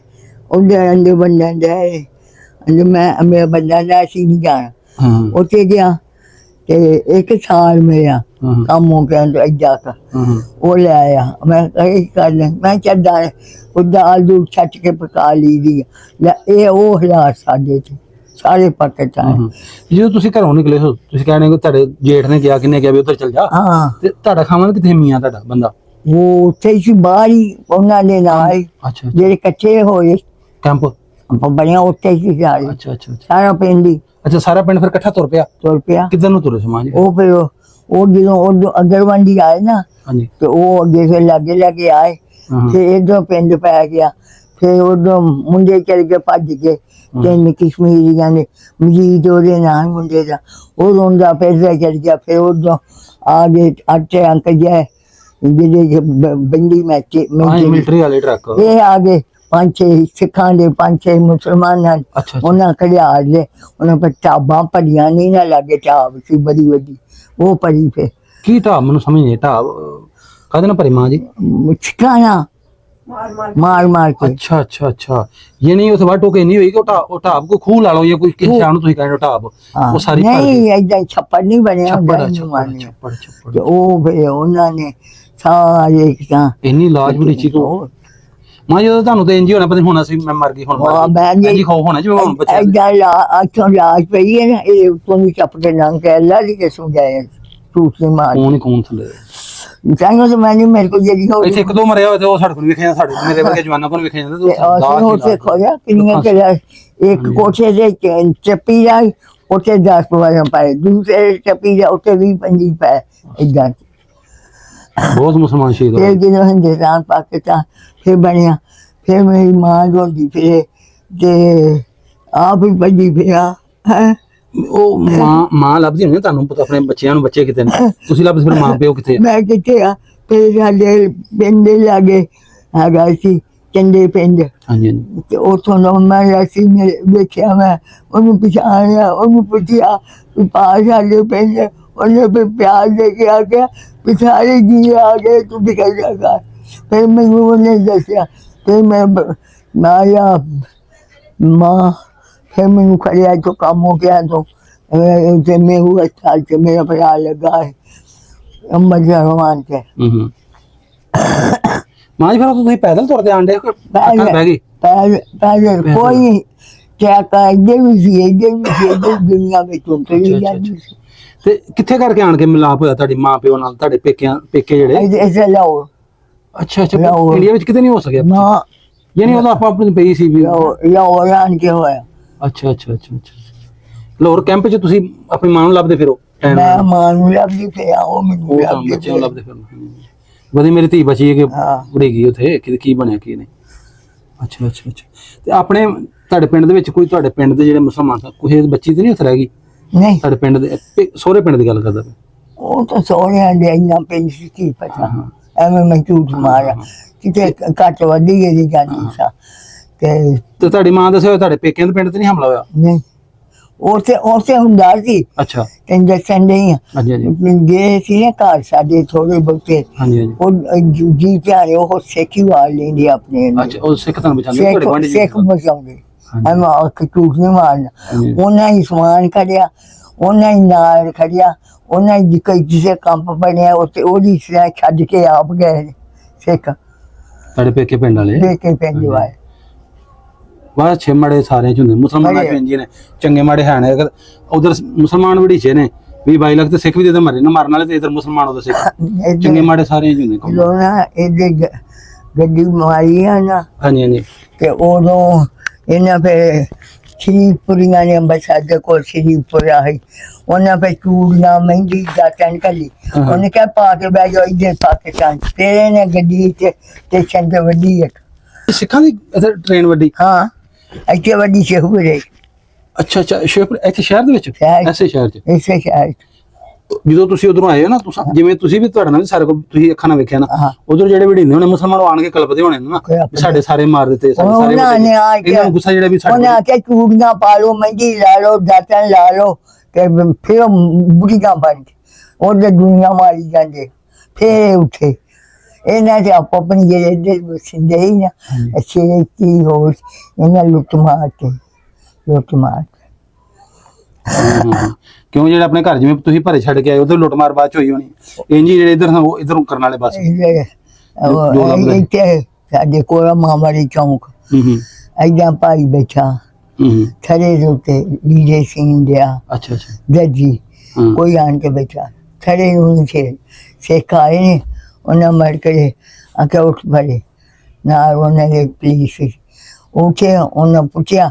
ਉਹਦੇ ਅੰਡੇ ਬੰਦਨ ਦੇ ਅੰਡੇ ਮੈਂ ਬੰਦਾ ਦਾ ਸੀ ਨਹੀਂ ਜਾਣਾ ਉੱਥੇ ਗਿਆ ਤੇ ਇੱਕ ਸਾਲ ਮੇਰਾ ਕੰਮ ਹੋ ਗਿਆ ਇੱਦਾਂ ਕਾ ਉਹ ਲੈ ਆਇਆ ਮੈਂ ਇਹ ਕਰ ਲੈ ਮੈਂ ਚੱਦਾ ਉਹ ਦਾਲ ਦੂਲ ਛੱਟ ਕੇ ਪਕਾ ਲਈ ਦੀ ਇਹ ਉਹ ਹਾਲਾਤ ਸਾਡੇ ਤੇ ਸਾਰੇ ਪਾਕਿਸਤਾਨ ਜਦੋਂ ਤੁਸੀਂ ਘਰੋਂ ਨਿਕਲੇ ਹੋ ਤੁਸੀਂ ਕਹਿੰਦੇ ਹੋ ਤੁਹਾਡੇ ਜੇਠ ਨੇ ਕਿਹਾ ਕਿੰਨੇ ਕਿਹਾ ਵੀ ਉੱਧਰ ਚੱਲ ਜਾ ਹਾਂ ਤੇ ਤੁਹਾਡਾ ਖਾਵਾਂ ਕਿੱਥੇ ਮੀਆਂ ਤੁਹਾਡਾ ਬੰਦਾ ਉਹ ਉੱਥੇ ਸੀ ਬਾਹਰ ਹੀ ਉਹਨਾਂ ਦੇ ਨਾਲ ਅੱਛਾ ਜਿਹੜੇ ਇਕੱਠੇ ਹੋਏ ਕੈਂਪ ਬਣਿਆ ਉੱਥੇ ਹੀ ਸਾਰੇ ਅੱਛਾ ਅੱਛਾ ਸਾਰਾ ਪਿੰਡ ਹੀ ਅੱਛਾ ਸਾਰਾ ਪਿੰਡ ਫਿਰ ਇਕੱਠਾ ਤੁਰ ਪਿਆ ਤੁਰ ਪਿਆ ਕਿੱਧਰ ਨੂੰ ਤੁਰੇ ਸਮਾਜ ਉਹ ਫਿਰ ਉਹ ਜਦੋਂ ਉਦੋਂ ਅਗਰਵੰਡੀ ਆਏ ਨਾ ਹਾਂਜੀ ਤੇ ਉਹ ਅੱਗੇ ਫਿਰ ਲਾਗੇ ਲਾਗੇ ਆਏ ਹਾਂ ਫਿਰ ਇਧਰੋਂ ਪਿੰਡ ਪੈ ਗਿਆ ਫਿਰ ਉਦੋਂ ਮੁੰਡੇ ਚਲ ਕੇ ਭੱਜ ਗਏ ਤਿੰਨ ਕਸ਼ਮੀਰੀਆਂ ਨੇ ਮਜੀਦ ਉਹਦੇ ਨਾਲ ਮੁੰਡੇ ਦਾ ਉਹ ਰੋਂਦਾ ਫਿਰਦਾ ਚਲ ਗਿਆ ਫਿਰ ਉਦੋਂ ਆ ਗਏ ਅੱਠੇ ਅੰਕਲ ਜੀ ਜਿਹੜੇ ਬੰਦੀ ਮੈਚੇ ਮਿਲਟਰੀ ਵਾਲੇ ਟਰੱਕ ਇਹ ਆ ਗਏ ਪੰਜ ਛੇ ਸਿੱਖਾਂ ਦੇ ਪੰਜ ਛੇ ਮੁਸਲਮਾਨਾਂ ਅੱਛਾ ਉਹਨਾਂ ਖੜਿਆ ਲਏ ਉਹਨਾਂ ਪਰ ਚਾਬਾਂ ਭਰੀਆਂ ਨਹੀਂ ਨਾ ਲੱਗੇ ਚਾਬ ਸੀ ਬੜੀ ਵੱਡੀ ਉਹ ਭਰੀ ਫੇ ਕੀ ਢਾਬ ਮੈਨੂੰ ਸਮਝ ਨਹੀਂ ਢਾਬ ਕਾਹਦੇ ਨਾਲ ਭਰੀ ਮਾਂ ਜੀ ਸਿੱਖਾਂ ਮਾਰ ਮਾਰ ਕੇ ਅੱਛਾ ਅੱਛਾ ਅੱਛਾ ਇਹ ਨਹੀਂ ਉੱਥੇ ਵਾਟੋ ਕੇ ਨਹੀਂ ਹੋਈ ਕਿ ਉਹ ਢਾਬ ਕੋ ਖੂਹ ਲਾ ਲਓ ਜਾਂ ਕੋਈ ਕਿਸੇ ਸ਼ਾਮ ਨੂੰ ਤੁਸੀਂ ਕਹਿੰਦੇ ਹੋ ਢਾਬ ਉਹ ਸਾਰੀ ਭਰ ਗਈ ਨਹੀਂ ਏਦਾਂ ਛੱਪੜ ਨਹੀਂ ਬਣਿਆ ਹੁੰਦਾ ਛੱਪੜ ਇਹਨੂੰ ਮਾਰਨੇ। ਛੱਪੜ ਛੱਪੜ ਤੇ ਉਹ ਫੇ ਉਹਨਾਂ ਨੇ ਸਾਰੇ ਕਿਸਾਂ ਇੰਨੀ ਲਾਜ ਬੜੀ ਚੀਜ਼ ਮਾਂ ਜਦੋਂ ਤੁਹਾਨੂੰ ਤੇ ਇੰਜ ਹੀ ਹੋਣਾ ਪਤਾ ਹੋਣਾ ਸੀ ਮੈਂ ਮਰ ਗਈ ਹੁਣ ਹਾਂ, ਮੈਂ ਮਰ ਗਈ ਖੌਫ ਹੋਣਾ ਜਿਵੇਂ ਹੁਣ ਬੱਚਾ ਏਦਾਂ ਅੱਛੋਂ ਲਾਜ ਪਈ ਹੈ ਨਾ ਇਹ ਉੱਤੋਂ ਦੀ ਚੱਪ ਕੇ ਲੰਘ ਕੇ ਅੱਲਾ ਦੀ ਕਿਸਮ ਗਏ ਝੂਠ ਨਹੀਂ ਮਾਰ ਕੌਣ ਕੌਣ ਥੱਲੇ ਚਾਹੀਏ ਤਾਂ ਮੈਂ ਮੇਰੇ ਕੋਲ ਜਿਹੜੀ ਹੋ ਇੱਥੇ ਇੱਕ ਦੋ ਮਰਿਆ ਹੋਇਆ ਤੇ ਉਹ ਸਾਡੇ ਕੋਲ ਵੇਖਿਆ ਸਾਡੇ ਮੇਰੇ ਵਰਗੇ ਜਵਾਨਾਂ ਕੋਲ ਵੇਖਿਆ ਜਾਂਦਾ ਅਸੀਂ ਉੱਥੇ ਖੋਇਆ ਕਿੰਨੀਆਂ ਕਿਲਾ ਇੱਕ ਕੋਠੇ ਦੇ ਚੱਪੀ ਦਾ ਉੱਥੇ 10 ਪਵਾਰਾਂ ਪਾਏ ਦੂਸਰੇ ਚੱਪੀ ਦਾ ਉੱਥੇ 20-25 ਪਏ ਏਦਾਂ ਬਹੁਤ ਮੁਸਲਮਾਨ ਸ਼ਹੀਦ ਹੋਏ ਫਿਰ ਜਦੋਂ ਹਿੰਦੁਸਤਾਨ ਪਾਕਿਸਤਾਨ ਫਿਰ ਬਣਿਆ ਫਿਰ ਮੇਰੀ ਮਾਂ ਰੋਂਦੀ ਫਿਰੇ ਤੇ ਆਪ ਹੀ ਭੱਜੀ ਫਿਰਿਆ ਹੈ ਉਹ ਮਾਂ ਲੱਭਦੀ ਹੁੰਦੀ ਤੁਹਾਨੂੰ ਪਤਾ ਆਪਣੇ ਬੱਚਿਆਂ ਨੂੰ ਬੱਚੇ ਕਿਤੇ ਨੇ ਤੁਸੀਂ ਲੱਭਦੇ ਫਿਰ ਮਾਂ ਪਿਓ ਕਿੱਥੇ ਆ ਮੈਂ ਕਿੱਥੇ ਆ ਫਿਰ ਸਾਡੇ ਪਿੰਡ ਦੇ ਲਾਗੇ ਹੈਗਾ ਸੀ ਚੰਡੇ ਪਿੰਡ ਹਾਂਜੀ ਹਾਂਜੀ ਤੇ ਉੱਥੋਂ ਦਾ ਮੈਂ ਅਸੀਂ ਵੇਖਿਆ ਮੈਂ ਉਹਨੂੰ ਪਛਾਣਿਆ ਉਹਨੂੰ ਪੁੱਛਿਆ ਵੀ ਪਾਸ ਸਾਡੇ ਪਿੰਡ ਉਹਨੇ ਫਿਰ ਪਿਆਰ ਦੇ ਕੇ ਆ ਗਿਆ ਵੀ ਸਾਰੇ ਜੀ ਆ ਗਏ ਤੂੰ ਨਿਕਲ ਜਾਗਾ ਫਿਰ ਮੈਨੂੰ ਉਹਨੇ ਦੱਸਿਆ ਫਿਰ ਮੈਂ ਆਇਆ ਮਾਂ फिर मैंने खड़िया तो काम हो गया तो मैं हुआ साल से मेरा भरा लगा है अम्बर रहमान के ਮਾਂ ਜੀ ਫਿਰ ਤੁਸੀਂ ਪੈਦਲ ਤੁਰਦੇ ਆਂਡੇ ਬਹਿ ਗਈ पैदल कोई नहीं क्या का इधर भी सी इधर दुनिया में चलते ही जाती ਤੇ ਕਿੱਥੇ ਕਰਕੇ ਆਣ ਕੇ ਮਿਲਾਪ ਹੋਇਆ ਤੁਹਾਡੀ ਮਾਂ ਪਿਓ ਨਾਲ ਤੁਹਾਡੇ ਪੇਕੇ ਜਿਹੜੇ ऐसे लाओ ਅੱਛਾ ਅੱਛਾ ਇੰਡੀਆ ਵਿੱਚ ਕਿਤੇ ਨਹੀਂ ਹੋ ਸਕਿਆ ना ਯਾਨੀ ਉਹਦਾ ਆਪਾਂ ਆਪਣੀ ਪਈ ਸੀ ਵੀ लाओ आन के होया ਅੱਛਾ ਅੱਛਾ ਅੱਛਾ ਅੱਛਾ ਲਾਹੌਰ ਕੈਂਪ 'ਚ ਤੁਸੀਂ ਆਪਣੀ ਮਾਂ ਨੂੰ ਲੱਭਦੇ ਫਿਰੋ ਟਾਈਮ मैं मानू लभदी पे वो ਉਹ मैनू ਤਾਂ ਬੱਚਿਆਂ ਨੂੰ ਲੱਭਦੇ ਫਿਰੋ ਬੜੀ ਮੇਰੀ ਧੀ ਬਚੀ ਹੈ ਕਿ ਉੜੀ ਗਈ ਉਥੇ ਕੀ ਬਣਿਆ ਕੀ ਨਹੀਂ ਅੱਛਾ ਅੱਛਾ ਅੱਛਾ ਤੇ ਆਪਣੇ ਤੁਹਾਡੇ ਪਿੰਡ ਦੇ ਵਿੱਚ ਕੋਈ ਤੁਹਾਡੇ ਪਿੰਡ ਦੇ ਜਿਹੜੇ ਮੁਸਲਮਾਨ ਕੋਈ ਬੱਚੀ ਤੇ ਨਹੀਂ ਉੱਥੇ ਰਹਿ ਗਈ नहीं ਤੁਹਾਡੇ ਪਿੰਡ ਦੇ ਸਹੁਰੇ ਪਿੰਡ ਦੀ ਗੱਲ ਕਰਦਾ ਪਿਆ वो तो सोने दे इन्ना पिंड सी की पता एवं मैं झूठ मारा किते घट वधी गई जानी सा ते ਤੇ ਤੁਹਾਡੀ ਮਾਂ ਦੱਸਿਆ ਹੋਇਆ ਤੁਹਾਡੇ ਪੇਕਿਆਂ ਦੇ ਪਿੰਡ ਤੇ ਨਹੀਂ ਹਮਲਾ ਹੋਇਆ नहीं उसे हुंदा सी ਅੱਛਾ तैਨੂੰ दसन नहीं ਹਾਂਜੀ ਹਾਂਜੀ गए सी ना घर साडे थोड़े बहुते ਹਾਂਜੀ ਹਾਂਜੀ ਉਹ जी प्यारे ਉਹ ਸਿੱਖ ਹੀ ਵਾਲ ਲੈਂਦੇ ਆਪਣੇ ਅੱਛਾ ਉਹ ਸਿੱਖ ਤੁਹਾਨੂੰ ਬਚਾਉਂਦੇ ਤੁਹਾਡੇ ਗੁਆਂਢੀ ਜੀ ਸਿੱਖ ਬਚਾਉਂਦੇ ਹਾਂਜੀ। ਐਵੇਂ ਅੱਖ ਝੂਠ ਨਹੀਂ ਮਾਰਨਾ ਹਾਂਜੀ। ਉਹਨਾਂ ਹੀ ਸਮਾਨ ਖੜਿਆ ਉਹਨਾਂ ਹੀ ਨਾਲ ਖੜਿਆ ਉਹਨਾਂ ਹੀ ਕੋਈ ਕਿਸੇ ਕੰਪ ਬਣਿਆ ਉੱਤੇ ਉਹਦੀ ਸਿਆ ਛੱਡ ਕੇ ਆਪ ਗਏ ਨੇ ਸਿੱਖ ਤੁਹਾਡੇ ਪੇਕੇ ਪਿੰਡ ਵਾਲੇ ਦੇ ਕੇ ਪਿੰਡ ਵਾਲੇ ਵਾਹ ਛੇ ਮਾੜੇ ਸਾਰੇ ਚ ਹੁੰਦੇ ਮੁਸਲਮਾਨਾਂ ਚ ਇੰਜੀ ਨੇ ਚੰਗੇ ਮਾੜੇ ਹੈ ਨੇ ਅਗਰ ਉਧਰ ਮੁਸਲਮਾਨ ਵੜੀਚੇ ਨੇ 20-22 ਲੱਖ ਤੇ ਸਿੱਖ ਵੀ ਦੇ ਮਰੇ ਨਾ ਮਰਨ ਵਾਲੇ ਤੇ ਇਧਰ ਮੁਸਲਮਾਨ ਉਹਦੇ ਸਿੱਖ ਚੰਗੇ ਮਾੜੇ ਸਾਰੇ ਇੰਜ ਹੁੰਦੇ ਕੰਮ। ਲੋਨਾ ਇਹਦੇ ਗੱਡੀ ਮਾਰੀ ਆ ਨਾ ਹਾਂਜੀ ਹਾਂਜੀ ਤੇ ਉਦੋਂ ਇਹਨਾਂ ਫੇ ਸ਼ਰੀਫਪੁਰੀਆਂ ਨੇ ਅੰਬਰਸਰ ਕੋਲ ਸ਼ਰੀਫਪੁਰ ਆਈ ਉਹਨਾਂ ਫੇ ਚੂੜੀਆਂ ਮਹਿੰਗੀ ਜਾਟਾਂ ਕੱਲੀ ਉਹਨੇ ਕਿਹਾ ਪਾ ਕੇ ਬਹਿ ਜਾਓ ਇੱਧਰ ਪਾਕਿਸਤਾਨ ਤੇਰੇ ਨੇ ਗੱਡੀ ਤੇ ਸਟੇਸ਼ਨ ਤੇ ਵੱਡੀ ਇੱਕ ਸਿੱਖਾਂ ਦੀ ਇੱਥੇ ਟ੍ਰੇਨ ਵੱਡੀ ਹਾਂ ਇੱਥੇ ਵੱਡੀ ਸ਼ੇਖਪੁਰੇ ਅੱਛਾ ਅੱਛਾ ਸ਼ੇਖਪੁਰ ਇੱਥੇ ਸ਼ਹਿਰ ਦੇ ਵਿੱਚ ਸ਼ਹਿਰ। ਐਸੇ ਸ਼ਹਿਰ 'ਚ ਇਸੇ ਸ਼ਹਿਰ ਜਦੋਂ ਤੁਸੀਂ ਉਧਰੋਂ ਆਏ ਹੋ ਨਾ ਤੁਸੀਂ ਜਿਵੇਂ ਤੁਸੀਂ ਵੀ ਤੁਹਾਡਾ ਨਾਲ ਵੀ ਸਾਰੇ ਕੋਲ ਤੁਸੀਂ ਅੱਖਾਂ ਨਾਲ ਵੇਖਿਆ ਨਾ ਹਾਂ। ਉਧਰ ਜਿਹੜੇ ਵੜੀਂਦੇ ਹੋਣੇ ਮੁਸਲਮਾਨ ਉਹ ਆਣ ਕੇ ਕਲਪਦੇ ਹੋਣੇ ਨੇ ਨਾ ਵੀ ਸਾਡੇ ਸਾਰੇ ਮਾਰ ਦਿੱਤੇ ਸਾਡੇ ਸਾਰੇ ਉਹਨਾਂ ਨੇ ਆ ਕੇ ਇਹਨਾਂ ਨੂੰ ਗੁੱਸਾ ਜਿਹੜਾ ਵੀ ਉਹਨੇ ਸਾਡੇ ਆਖਿਆ ਚੂੜੀਆਂ ਪਾ ਲਓ ਮਹਿੰਗੀ ਲਾ ਲਓ ਜਾਟਾਂ ਲਾ ਲਓ ਤੇ ਫਿਰ ਬੁੜੀਆਂ ਬਣ ਕੇ ਉਹਦੇ ਦੁਨੀਆ ਮਾਰੀ ਜਾਂਦੇ ਫਿਰ ਉੱਠੇ ਇਹਨਾਂ ਦੇ ਆਪੋ ਆਪਣੀ ਜਿਹੜੇ ਇੱਧਰ ਵਸਿੰਦੇ ਸੀ ਨਾ ਅੱਛੇ ਕੀ ਹੋ ਇਹਨਾਂ ਲੁੱਟ ਮਾਰ ਕੇ ਕਿਉਂ ਜਿਹੜੇ ਆਪਣੇ ਘਰ ਜਿਵੇਂ ਤੁਸੀਂ ਭਰੇ ਛੱਡ ਕੇ ਆਏ ਉਧਰ ਲੁੱਟਮਾਰ ਬਾਅਦ ਚ ਹੋਈ ਹੋਣੀ ਇੰਜ ਹੀ ਜਿਹੜੇ ਇਧਰ ਉਹ ਇਧਰੋਂ ਕਰਨ ਵਾਲੇ ਬਸ ਇੱਥੇ ਸਾਡੇ ਕੋਲ ਮਾਮੜੀ ਚੌਂਕ ਹੂੰ ਐਦਾਂ ਭਾਈ ਬੈਠਾ ਹੂੰ ਥੜੇ ਦੇ ਉੱਤੇ ਲੀੜੇ ਸਿੰਘ ਦਿਆ ਅੱਛਾ ਅੱਛਾ ਜੱਜੀ ਹਾਂ। ਕੋਈ ਆਣ ਕੇ ਬੈਠਾ ਥੜੇ ਨੂੰ ਸਿੱਖ ਆਏ ਨੇ ਉਹਨਾਂ ਮਰ ਕੇ ਆਕੇ ਉੱਠ ਪੜੇ ਨਾਲ ਉਹਨਾਂ ਦੇ ਪੁਲਿਸ ਉੱਠੇ ਉਹਨਾਂ ਪੁੱਛਿਆ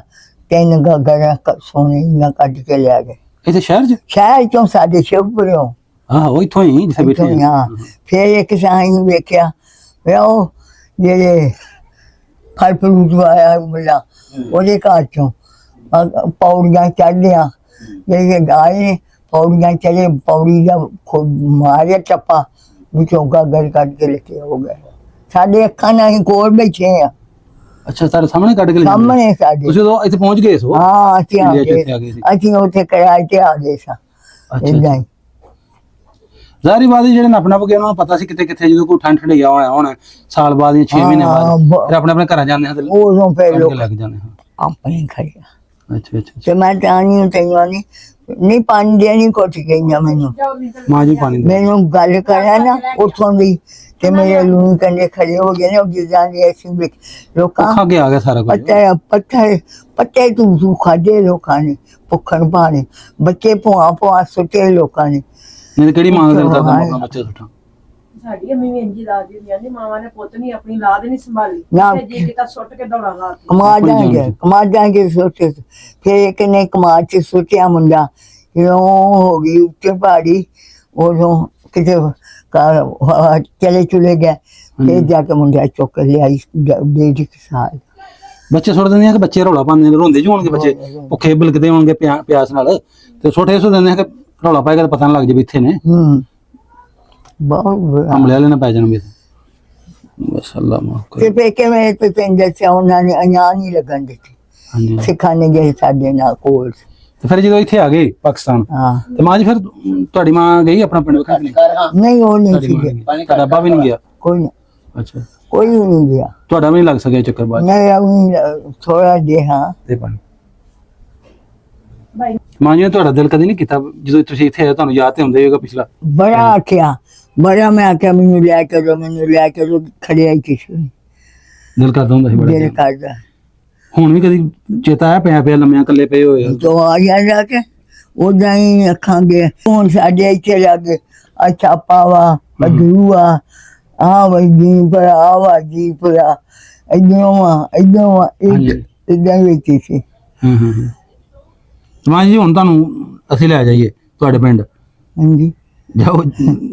ਤਿੰਨ ਗਾਗਰਾਂ ਸੋਨੇ ਦੀਆਂ ਕੱਢ ਕੇ ਲਿਆ ਗਏ ਇੱਥੇ ਸ਼ਹਿਰ 'ਚ ਸ਼ਹਿਰ ਚੋਂ ਸਾਡੇ ਸ਼ੇਖਪੁਰੋਂ ਉਹ ਇੱਥੋਂ ਹੀ ਜਿੱਥੇ ਬੈਠੇ ਆ। ਹਾਂ ਫਿਰ ਇੱਕ ਸਾਈਂ ਨੂੰ ਵੇਖਿਆ ਵੇ ਉਹ ਜਿਹੜੇ ਫਲ ਫਰੂਟ ਵਾਲਾ ਮੁੰਡਾ ਉਹਦੇ ਘਰ ਚੋਂ ਪੌੜੀਆਂ ਚੜ੍ਹਦਿਆਂ ਜਿਹੜੇ ਗਾਏ ਨੇ ਪੌੜੀਆਂ ਚੜੇ ਪੌੜੀ ਦਾ ਮਾਰਿਆ ਚੱਪਾ ਵਿੱਚੋਂ ਗਾਗਰ ਕੱਢ ਕੇ ਲੈ ਕੇ ਹੋ ਗਏ। ਸਾਡੇ ਅੱਖਾਂ ਨਾਲ ਹੀ ਕੋਲ ਬੈਠੇ ਆ। ਅੱਛਾ ਤੁਹਾਡੇ ਸਾਹਮਣੇ ਕੱਢ ਕੇ ਲੈ ਜਾਂਦੇ? ਸਾਹਮਣੇ ਸਾਡੇ। ਤੁਸੀਂ ਉਦੋਂ ਇੱਥੇ ਪਹੁੰਚ ਗਏ ਸੋ? ਹਾਂ ਅਸੀਂ ਆ ਇੰਡੀਆ 'ਚ ਗਏ ਇੱਥੇ ਆ ਗਏ ਸੀ। ਅਸੀਂ ਉੱਥੇ ਕਿਰਾਏ ਤੇ ਆ ਗਏ ਸਾਂ ਏਦਾਂ ਹੀ। ਜ਼ਾਹਰੀ ਬਾਤ ਹੈ ਜਿਹੜੇ ਨੱਪ ਨੱਪ ਗਏ ਉਹਨਾਂ ਨੂੰ ਪਤਾ ਸੀ ਕਿਤੇ ਕਿੱਥੇ ਜਦੋਂ ਕੋਈ ਠੰਡ ਠੰਡਿਆ ਹੋਣਾ ਹੁਣ ਸਾਲ ਬਾਅਦ ਜਾਂ 6 ਮਹੀਨੇ ਬਾਅਦ ਫਿਰ ਆਪਣੇ ਆਪਣੇ ਘਰਾਂ ਜਾਂਦੇ ਹਾਂ ਤੇ ਉਦੋਂ ਫਿਰ ਲੋਕ ਲੱਗ ਜਾਂਦੇ ਹਾਂ। ਆਪਣੇ ਖੜਿਆ ਅੱਛਾ ਅੱਛਾ ਤੇ ਮੈਂ ਤਾਂ ਨਹੀਂ ਤੈਨੂੰ ਨਹੀਂ ਪਾਣੀ ਦੇ ਨਹੀਂ ਕੁਛ ਗਈਆਂ ਮੈਨੂੰ। ਮਾਂ ਜੀ ਪਾਣੀ ਦੇ ਮੈਨੂੰ ਗੱਲ ਕਰਾਂ ਨਾ ਉੱਥੋਂ ਦੀ ਤੇ ਮੇਰੇ ਲੂਣ ਕੰਡੇ ਖੜੇ ਹੋ ਗਏ ਨੇ ਉਹ ਜਿੱਦਾਂ ਦੀ ਅਸੀਂ ਲੋਕਾਂ ਖਾ ਕੇ ਆ ਗਿਆ ਸਾਰਾ ਕੁਝ। ਪੱਤੇ ਤੂੰ ਖਾਦੇ ਲੋਕਾਂ ਨੇ ਭੁੱਖਣ ਭਾਣੇ ਬੱਚੇ ਭੁਆ ਸੁੱਟੇ ਲੋਕਾਂ ਨੇ। ਨਹੀਂ ਕਿਹੜੀ ਮਾਂ ਦਾ ਦਿਲ ਕਰਦਾ ਆਪਣਾ ਬੱਚਾ ਸੁੱਟਾਂ? ਸਾਡੀ ਅੰਮੀ ਵੀ ਇੰਜੀ ਦੱਸਦੀ ਹੁੰਦੀ ਆ ਮਾਵਾਂ ਨੇ ਪੁੱਤ ਨਹੀਂ ਆਪਣੀ ਲਾਦ ਨਹੀਂ ਸੰਭਾਲੀ ਨਾ। ਤੇ ਜੇ ਕਿਤਾ ਸੁੱਟ ਕੇ ਦੌੜਾ ਲਾ ਕਮਾ ਜਾਣਗੇ ਸੋਚੇ ਫਿਰ ਇੱਕ ਨੇ ਕਮਾ ਚ ਸੋਚਿਆ ਮੁੰਡਾ ਜਦੋਂ ਹੋ ਗਈ ਉੱਤੇ ਪਹਾੜੀ ਉਦੋਂ ਕਿਤੇ ਚਲੇ ਚੁਲੇ ਗਏ ਫਿਰ ਜਾ ਕੇ ਮੁੰਡਾ ਚੁੱਕ ਲਿਆਈ 1.5 ਸਾਲ। ਬੱਚੇ ਸੁੱਟ ਦਿੰਦੇ ਆ ਕਿ ਬੱਚੇ ਰੌਲਾ ਪਾਉਂਦੇ ਨੇ ਰੋਂਦੇ ਜੋ ਹੋਣਗੇ ਬੱਚੇ ਭੁੱਖੇ ਬਿਲਕਦੇ ਹੋਣਗੇ ਪਿਆਸ ਨਾਲ ਤੇ ਸੁੱਟੇ ਸੁੱਟ ਦਿੰਦੇ ਆ ਕਿ ਰੌਲਾ ਪਾਏਗਾ ਤਾਂ ਪਤਾ ਨਾ ਲੱਗ ਜਾਵੇ ਇੱਥੇ ਨੇ ਬਹੁਤ ਹਮਲੇ ਵਾਲੇ ਨਾ ਪੈ ਜਾਣ ਵੀ ਬਸ ਅੱਲਾ ਮਾਫ ਕਰੇ। ਤੇ ਪੇਕੇ ਮੇਰੇ ਤੇ ਪਿੰਡ ਚ ਉਹਨਾਂ ਨੇ ਅਣਿਆਂ ਨਹੀਂ ਲੱਗਣ ਦਿੱਤੀ। ਹਾਂਜੀ ਸਿੱਖਾਂ ਨੇ ਗਏ ਸਾਡੇ ਨਾਲ ਕੋਲ। ਤੇ ਫਿਰ ਜਦੋਂ ਇੱਥੇ ਆ ਗਏ ਪਾਕਿਸਤਾਨ ਹਾਂ ਤੇ ਮਾਂ ਜੀ ਫਿਰ ਤੁਹਾਡੀ ਮਾਂ ਗਈ ਆਪਣਾ ਪਿੰਡ ਵਿਖਾ ਨਹੀਂ? ਨਹੀਂ ਉਹ ਨਹੀਂ ਸੀ ਗਏ। ਤੁਹਾਡਾ ਅੱਬਾ ਵੀ ਨਹੀਂ ਗਿਆ? ਕੋਈ ਨਹੀਂ ਅੱਛਾ ਕੋਈ ਵੀ ਨਹੀਂ ਗਿਆ। ਤੁਹਾਡਾ ਵੀ ਨਹੀਂ ਲੱਗ ਸਕਿਆ ਚੱਕਰ ਬਾਅਦ ਨਹੀਂ ਥੋੜਾ ਜਿਹਾ ਤੇ ਪਾਣੀ? ਭਾਈ ਮਾਂ ਜੀ ਨੇ ਤੁਹਾਡਾ ਦਿਲ ਕਦੇ ਨਹੀਂ ਕੀਤਾ ਜਦੋਂ ਤੁਸੀਂ ਇੱਥੇ ਆਏ ਤੁਹਾਨੂੰ ਯਾਦ ਤੇ ਹੁੰਦਾ ਹੋਵੇਗਾ ਪਿਛਲਾ? ਬੜਾ ਆਖਿਆ ਬੜਾ ਮੈਂ ਆਖਿਆ ਮੈਨੂੰ ਲੈ ਕੇ ਦੋ ਖੜਿਆ ਹੀ ਕਿਸੇ ਦਿਲ ਕਰਦਾ ਹੁੰਦਾ ਸੀ ਬੜਾ? ਦਿਲ ਕਰਦਾ। ਹੁਣ ਵੀ ਕਦੀ ਚੇਤਾ ਆਇਆ ਪਿਆ ਲੰਮਿਆਂ ਇਕੱਲੇ ਪਏ ਹੋਏ ਆ? ਤੋਂ ਆ ਜਾ ਕੇ ਉਦਾਂ ਹੀ ਅੱਖਾਂਗੇ ਹੁਣ ਸਾਡੇ ਇੱਥੇ ਲੱਗੇ ਅੱਛਾ ਪਾਵਾ ਬਦੂ ਆ ਵਜੀ ਪਰ ਆ ਵਾਜੀ ਪਰ ਇਦੋਂ ਇਦਾਂ ਵੇਖੀ ਸੀ। ਮਾਂ ਜੀ ਹੁਣ ਤੁਹਾਨੂੰ ਅਸੀਂ ਲੈ ਜਾਈਏ ਤੁਹਾਡੇ ਪਿੰਡ, ਹਾਂਜੀ ਜਾਓ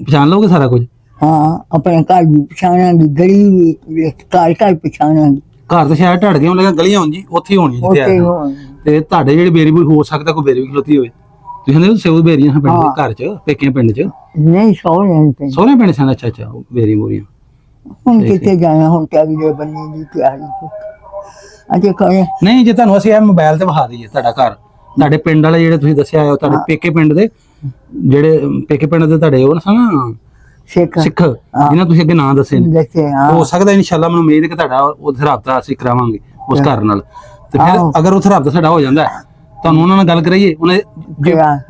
ਪਛਾਣ ਲਓਗੇ ਸਾਰਾ ਕੁਝ? ਹਾਂ ਆਪਣੇ ਘਰ ਵੀ ਪਛਾਣਾਂਗੇ ਗਲੀ ਵੀ ਘਰ ਪਛਾਣਾਂਗੇ। ਘਰ ਤਾਂ ਸ਼ਾਇਦ ਢੜ ਗਏ ਹੋਣ ਲੱਗਾ ਗਲੀਆਂ ਹੋਣ ਜੀ ਉੱਥੇ ਹੀ ਹੋਣੀਆਂ ਜਿੱਥੇ ਉੱਥੇ ਆਏ ਹੋਣ। ਤੇ ਤੁਹਾਡੇ ਜਿਹੜੇ ਬੇਰੀ ਬੂਰੀ ਹੋ ਸਕਦਾ ਕੋਈ ਬੇਰੀ ਵੀ ਖਲੋਤੀ ਹੋਵੇ। ਤੁਸੀਂ ਕਹਿੰਦੇ ਸਿਉ ਬੇਰੀਆਂ ਪਿੰਡ ਦੇ ਘਰ ਚ ਪੇਕੀਆਂ ਪਿੰਡ ਚ ਨਹੀਂ ਸੋਹਣੇ ਤੇ ਸੋਹਣੇ ਪਿੰਡ ਸਨ? ਅੱਛਾ ਅੱਛਾ ਬੇਰੀ ਬੂਰੀਆਂ। ਹੁਣ ਕਿੱਥੇ ਜਾਣਾ ਹੁਣ ਤੇ ਅਗਲੇ ਬੰਨੇ ਦੀ ਤਿਆਰੀ ਅਜੇ ਕਰੇ ਨਹੀਂ ਜੇ ਤੁਹਾਨੂੰ ਅਸੀਂ ਇਹ ਮੋਬਾਈਲ ਤੇ ਵਿਖਾ ਦਈਏ ਤੁਹਾਡਾ ਘਰ ਤੁਹਾਡੇ ਪਿੰਡ ਵਾਲੇ ਜਿਹੜੇ ਤੁਸੀਂ ਦੱਸਿਆ ਉਹ ਤੁਹਾਡੇ ਪੇਕੇ ਪਿੰਡ ਦੇ ਜਿਹੜੇ ਪੇਕੇ ਪਿੰਡ ਦੇ ਤੁਹਾਡੇ ਉਹ ਸਨ ਸਿੱਖ ਜਿਹਨਾਂ ਤੁਸੀਂ ਅੱਗੇ ਨਾਂ ਦੱਸੇ ਨੇ, ਦੱਸੇ ਹਾਂ ਹੋ ਸਕਦਾ ਇਨਸ਼ਾਅੱਲਾ ਮੈਨੂੰ ਉਮੀਦ ਹੈ ਕਿ ਤੁਹਾਡਾ ਉੱਥੇ ਰਾਬਤਾ ਅਸੀਂ ਕਰਾਵਾਂਗੇ ਉਸ ਘਰ ਨਾਲ। ਤੇ ਫਿਰ ਅਗਰ ਉੱਥੇ ਰਾਬਤਾ ਸਾਡਾ ਹੋ ਜਾਂਦਾ ਤੁਹਾਨੂੰ ਉਹਨਾਂ ਨਾਲ ਗੱਲ ਕਰਾਈਏ ਉਹਨੇ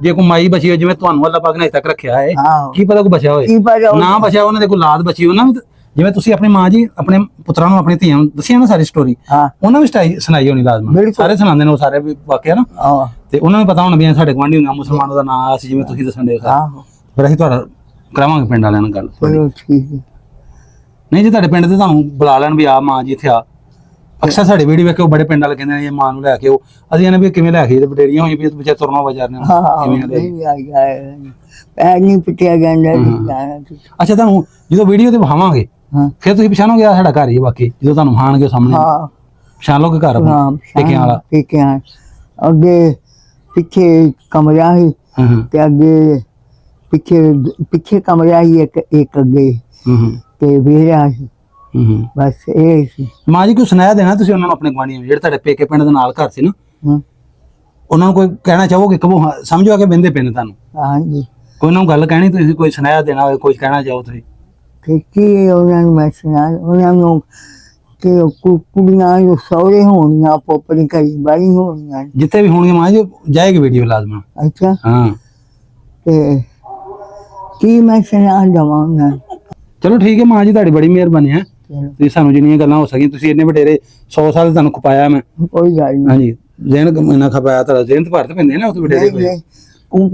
ਜੇ ਕੋਈ ਮਾਈ ਬਚੀ ਹੋਵੇ ਜਿਵੇਂ ਤੁਹਾਨੂੰ ਅੱਲਾਹ ਪਾਕ ਨੇ ਅਜੇ ਤੱਕ ਰੱਖਿਆ ਹੈ ਕੀ ਪਤਾ ਕੋਈ ਬਚਿਆ ਹੋਵੇ ਨਾ ਬਚਿਆ ਉਹਨਾਂ ਦੇ ਕੋਈ ਔਲਾਦ ਬਚੀ ਉਹਨਾਂ ਵੀ ਜਿਵੇਂ ਤੁਸੀਂ ਆਪਣੀ ਮਾਂ ਜੀ ਆਪਣੇ ਪੁੱਤਰਾਂ ਨੂੰ ਆਪਣੀ ਧੀਆਂ ਨੂੰ ਦੱਸਿਆ ਨਾ ਸਾਰੀ ਸਟੋਰੀ ਉਹਨਾਂ ਵੀ ਸੁਣਾਈ ਹੋਣੀ ਲਾਜ਼ਮੀ ਸਾਰੇ ਸੁਣਾਉਂਦੇ ਨੇ ਉਹ ਸਾਰੇ ਵੀ ਵਾਕਿਆ ਨਾ ਤੇ ਉਹਨਾਂ ਨੂੰ ਪਤਾ ਹੋਣਾ ਵੀ ਸਾਡੇ ਗੁਆਂਢੀ ਹੁੰਦੇ ਮੁਸਲਮਾਨਾਂ ਦਾ ਨਾਂ ਸੀ ਜਿਵੇਂ ਤੁਸੀਂ ਦੱਸਣ ਦੇ ਫਿਰ ਅਸੀਂ ਤੁਹਾਡਾ ਕਰਾਵਾਂਗੇ ਪਿੰਡ ਵਾਲਿਆਂ ਨਾਲ ਗੱਲ। ਨਹੀਂ ਜੇ ਤੁਹਾਡੇ ਪਿੰਡ ਤੇ ਤੁਹਾਨੂੰ ਬੁਲਾ ਲੈਣ ਵੀ ਆ ਮਾਂ ਜੀ ਇੱਥੇ ਆ ਅਕਸਰ ਸਾਡੇ ਵੀਡੀਓ ਵੇਖ ਕੇ ਉਹ ਬੜੇ ਪਿੰਡ ਵਾਲੇ ਕਹਿੰਦੇ ਨੇ ਇਹ ਮਾਂ ਨੂੰ ਲੈ ਕੇ ਉਹ ਅਸੀਂ ਇਹਨੇ ਵੀ ਕਿਵੇਂ ਲੈ ਕੇ ਤੇ ਬਟੇਰੀਆਂ ਹੋਈਆਂ ਵੀ ਬੱਚਾ ਤੁਰਨਾ ਬਾਜ਼ਾਰ ਨੇ ਨਹੀਂ ਪਿੱਟਿਆ ਜਾਂਦਾ। ਅੱਛਾ ਤੁਹਾਨੂੰ ਜਦੋਂ ਵੀਡੀਓ ਤੇ ਵਿਖਾਵਾਂਗੇ ਫਿਰ ਤੁਸੀਂ ਪਛਾਣੋਗੇ ਆ ਸਾਡਾ ਘਰ ਹੀ ਬਾਕੀ ਜਦੋਂ ਤੁਹਾਨੂੰ ਵਿਖਾਣਗੇ ਸਾਹਮਣੇ ਪਛਾਣ ਲਓਗੇ ਘਰ ਪੇਕਿਆਂ ਵਾਲਾ? ਪੇਕਿਆਂ ਅੱਗੇ ਪਿੱਛੇ ਕਮਰਾ ਸੀ ਤੇ ਅੱਗੇ ਪਿੱਛੇ ਕਮਰਾ ਸੀ ਇੱਕ ਅੱਗੇ ਤੇ ਵਿਹੜਾ ਸੀ ਬਸ ਇਹ ਸੀ। ਮਾਂ ਜੀ ਕੋਈ ਸੁਣਾਇਆ ਦੇਣਾ ਤੁਸੀਂ ਉਹਨਾਂ ਨੂੰ ਆਪਣੇ ਗੁਆਂਢੀਆਂ ਨੂੰ ਜਿਹੜੇ ਤੁਹਾਡੇ ਪੇਕੇ ਪਿੰਡ ਦੇ ਨਾਲ ਘਰ ਸੀ ਨਾ ਉਹਨਾਂ ਨੂੰ ਕੋਈ ਕਹਿਣਾ ਚਾਹੋਗੇ ਕਬੋ ਸਮਝੋ ਆ ਕੇ ਬੰਦੇ ਪਿੰਡ ਤੁਹਾਨੂੰ? ਹਾਂਜੀ ਕੋਈ ਉਹਨਾਂ ਨੂੰ ਗੱਲ ਕਹਿਣੀ ਤੁਸੀਂ ਕੋਈ ਸੁਣਾਇਆ ਦੇਣਾ ਹੋਵੇ ਕੁਝ ਕਹਿਣਾ ਚਾਹੋ ਤੁਸੀਂ? ਕੀ ਉਹਨਾਂ ਨੂੰ ਮੈਂ ਸੁਣਾ ਉਹਨਾਂ ਨੂੰ ਕਿ ਕੁੜੀਆਂ ਜੋ ਸਹੁਰੇ ਹੋਣੀਆਂ ਆਪਣੀ ਘਰੀ ਬਾਰੀ ਹੋਣੀਆਂ ਜਿੱਥੇ ਵੀ ਹੋਣਗੇ ਮਾਂ ਜੀ ਜਾਏਗੀ ਵੀਡੀਓ ਲਾਜ਼ਮਾ। ਅੱਛਾ ਹਾਂ ਤੇ ਕੀ ਮੈਂ ਸੁਣਾ ਦੇਵਾਂ ਉਹਨਾਂ ਨੂੰ? ਚਲੋ ਠੀਕ ਹੈ ਮਾਂ ਜੀ ਤੁਹਾਡੀ ਬੜੀ ਮਿਹਰਬਾਨੀ ਹੈ ਤੁਸੀਂ ਸਾਨੂੰ ਜਿੰਨੀਆਂ ਗੱਲਾਂ ਹੋ ਸਕੀਆਂ ਤੁਸੀਂ ਇੰਨੇ ਵਡੇਰੇ 100 ਸਾਲ ਤੁਹਾਨੂੰ ਖਪਾਇਆ ਮੈਂ। ਕੋਈ ਗੱਲ ਨਹੀਂ। ਹਾਂਜੀ ਜ਼ਿਹਨ ਇੰਨਾ ਖਪਾਇਆ ਤੁਹਾਡਾ ਜ਼ਿਹਨ ਤੇ ਭਾਰਤ ਪੈਂਦੇ ਨਾ ਉੱਥੇ ਵਡੇਰੇ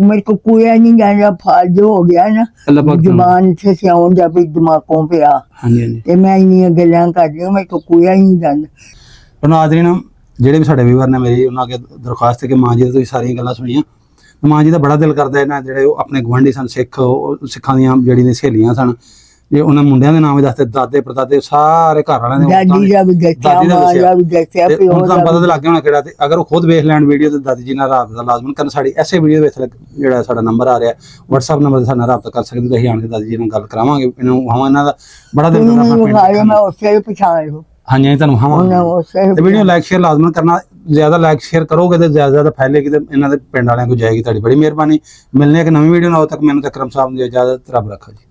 मेरे को कोई नहीं जाना फालतू हो गया ना जुबान से सियाउन जा भी दिमागों पे आ ते मैं इन्नियां गल्लां कर रही हूं मेरे को कोई नहीं जाना। ਪਰ ਨਾਜ਼ਰੀਨ ਜਿਹੜੇ ਵੀ ਸਾਡੇ ਵੀਵਰ ਨੇ ਮੇਰੀ ਉਹਨਾਂ ਅੱਗੇ ਦਰਖਾਸਤ ਹੈ ਕਿ ਮਾਂ ਜੀ ਤੁਸੀਂ ਸਾਰੀਆਂ ਗੱਲਾਂ ਸੁਣੀਆਂ ਮਾਂ ਜੀ ਦਾ ਬੜਾ ਦਿਲ ਕਰਦਾ ਇਹਨਾਂ ਜਿਹੜੇ ਉਹ ਆਪਣੇ ਗੁਆਂਢੀ ਸਨ ਸਿੱਖ, ਉਹ ਸਿੱਖਾਂ ਦੀਆਂ ਜਿਹੜੀਆਂ ਸਹੇਲੀਆਂ ਸਨ, ਜੇ ਉਹਨਾਂ ਮੁੰਡਿਆਂ ਦੇ ਨਾਮ ਵੀ ਦੱਸਦੇ, ਦਾਦੇ ਪੜਦਾਦੇ ਸਾਰੇ ਘਰ ਵਾਲਿਆਂ ਦੇ ਦਾਦੀ ਦਾ ਵੀ ਦੱਸਿਆ, ਦਾਦੀ ਦਾ ਮਾਂ ਦੱਸਿਆ। ਦਾ ਵੀ ਦੱਸਿਆ, ਤੇ ਪਿਓ ਹੁਣ ਤੁਹਾਨੂੰ ਦਾ ਪਤਾ ਤਾਂ ਲੱਗ ਗਿਆ ਹੋਣਾ ਕਿਹੜਾ, ਤੇ ਅਗਰ ਉਹ ਖੁਦ ਵੇਖ ਲੈਣ ਵੀਡੀਓ ਤੇ ਦਾਦੀ ਜੀ ਨਾਲ ਰਾਬਤਾ ਲਾਜ਼ਮਨ ਕਰਨ। ਸਾਡੀ ਐਸੇ ਵੀਡੀਓ ਵਿੱਚ ਜਿਹੜਾ ਸਾਡਾ ਨੰਬਰ ਆ ਰਿਹਾ WhatsApp ਨੰਬਰ ਤੇ ਸਾਡੇ ਨਾਲ ਰਾਬਤਾ ਕਰ ਸਕਦੇ, ਤੁਸੀਂ ਆਣ ਕੇ ਦਾਦੀ ਜੀ ਨਾਲ ਗੱਲ ਕਰਾਵਾਂਗੇ। ਇਹਨਾਂ ਦਾ ਬੜਾ ਦਿਲ ਕਰਦਾ ਮੈਨੂੰ ਆਪਣਾ ਵਿਖਾਇਆ, ਮੈਂ ਉਸੇ ਨੂੰ ਪਛਾਣ ਲਓ, ਹਾਂਜੀ ਤੁਹਾਨੂੰ ਉਹਨੇ ਹਾਂ ਉਸੇ ਤੇ ਵੀਡੀਓ ਲਾਈਕ ਸ਼ੇਅਰ ਲਾਜ਼ਮਨ ਕਰਨਾ, ਜ਼ਿਆਦਾ ਲਾਈਕ ਸ਼ੇਅਰ ਕਰੋਗੇ ਤੇ ਜ਼ਿਆਦਾ ਫੈਲੇਗੀ ਤੇ ਇਹਨਾਂ ਦੇ ਪਿੰਡ ਵਾਲਿਆਂ ਕੋਲ ਜਾਏਗੀ। ਤੁਹਾਡੀ ਬੜੀ ਮਿਹਰਬਾਨੀ। ਮਿਲਨੇ ਇੱਕ ਨਵੀਂ ਵੀਡੀਓ ਨਾਲ, ਉਦੋਂ ਤੱਕ ਮੈਨੂੰ ਤਕਰਮ ਸਾਹਿਬ ਦੀ ਇਜਾਜ਼ਤ, ਰੱਬ ਰੱਖਾ ਜੀ।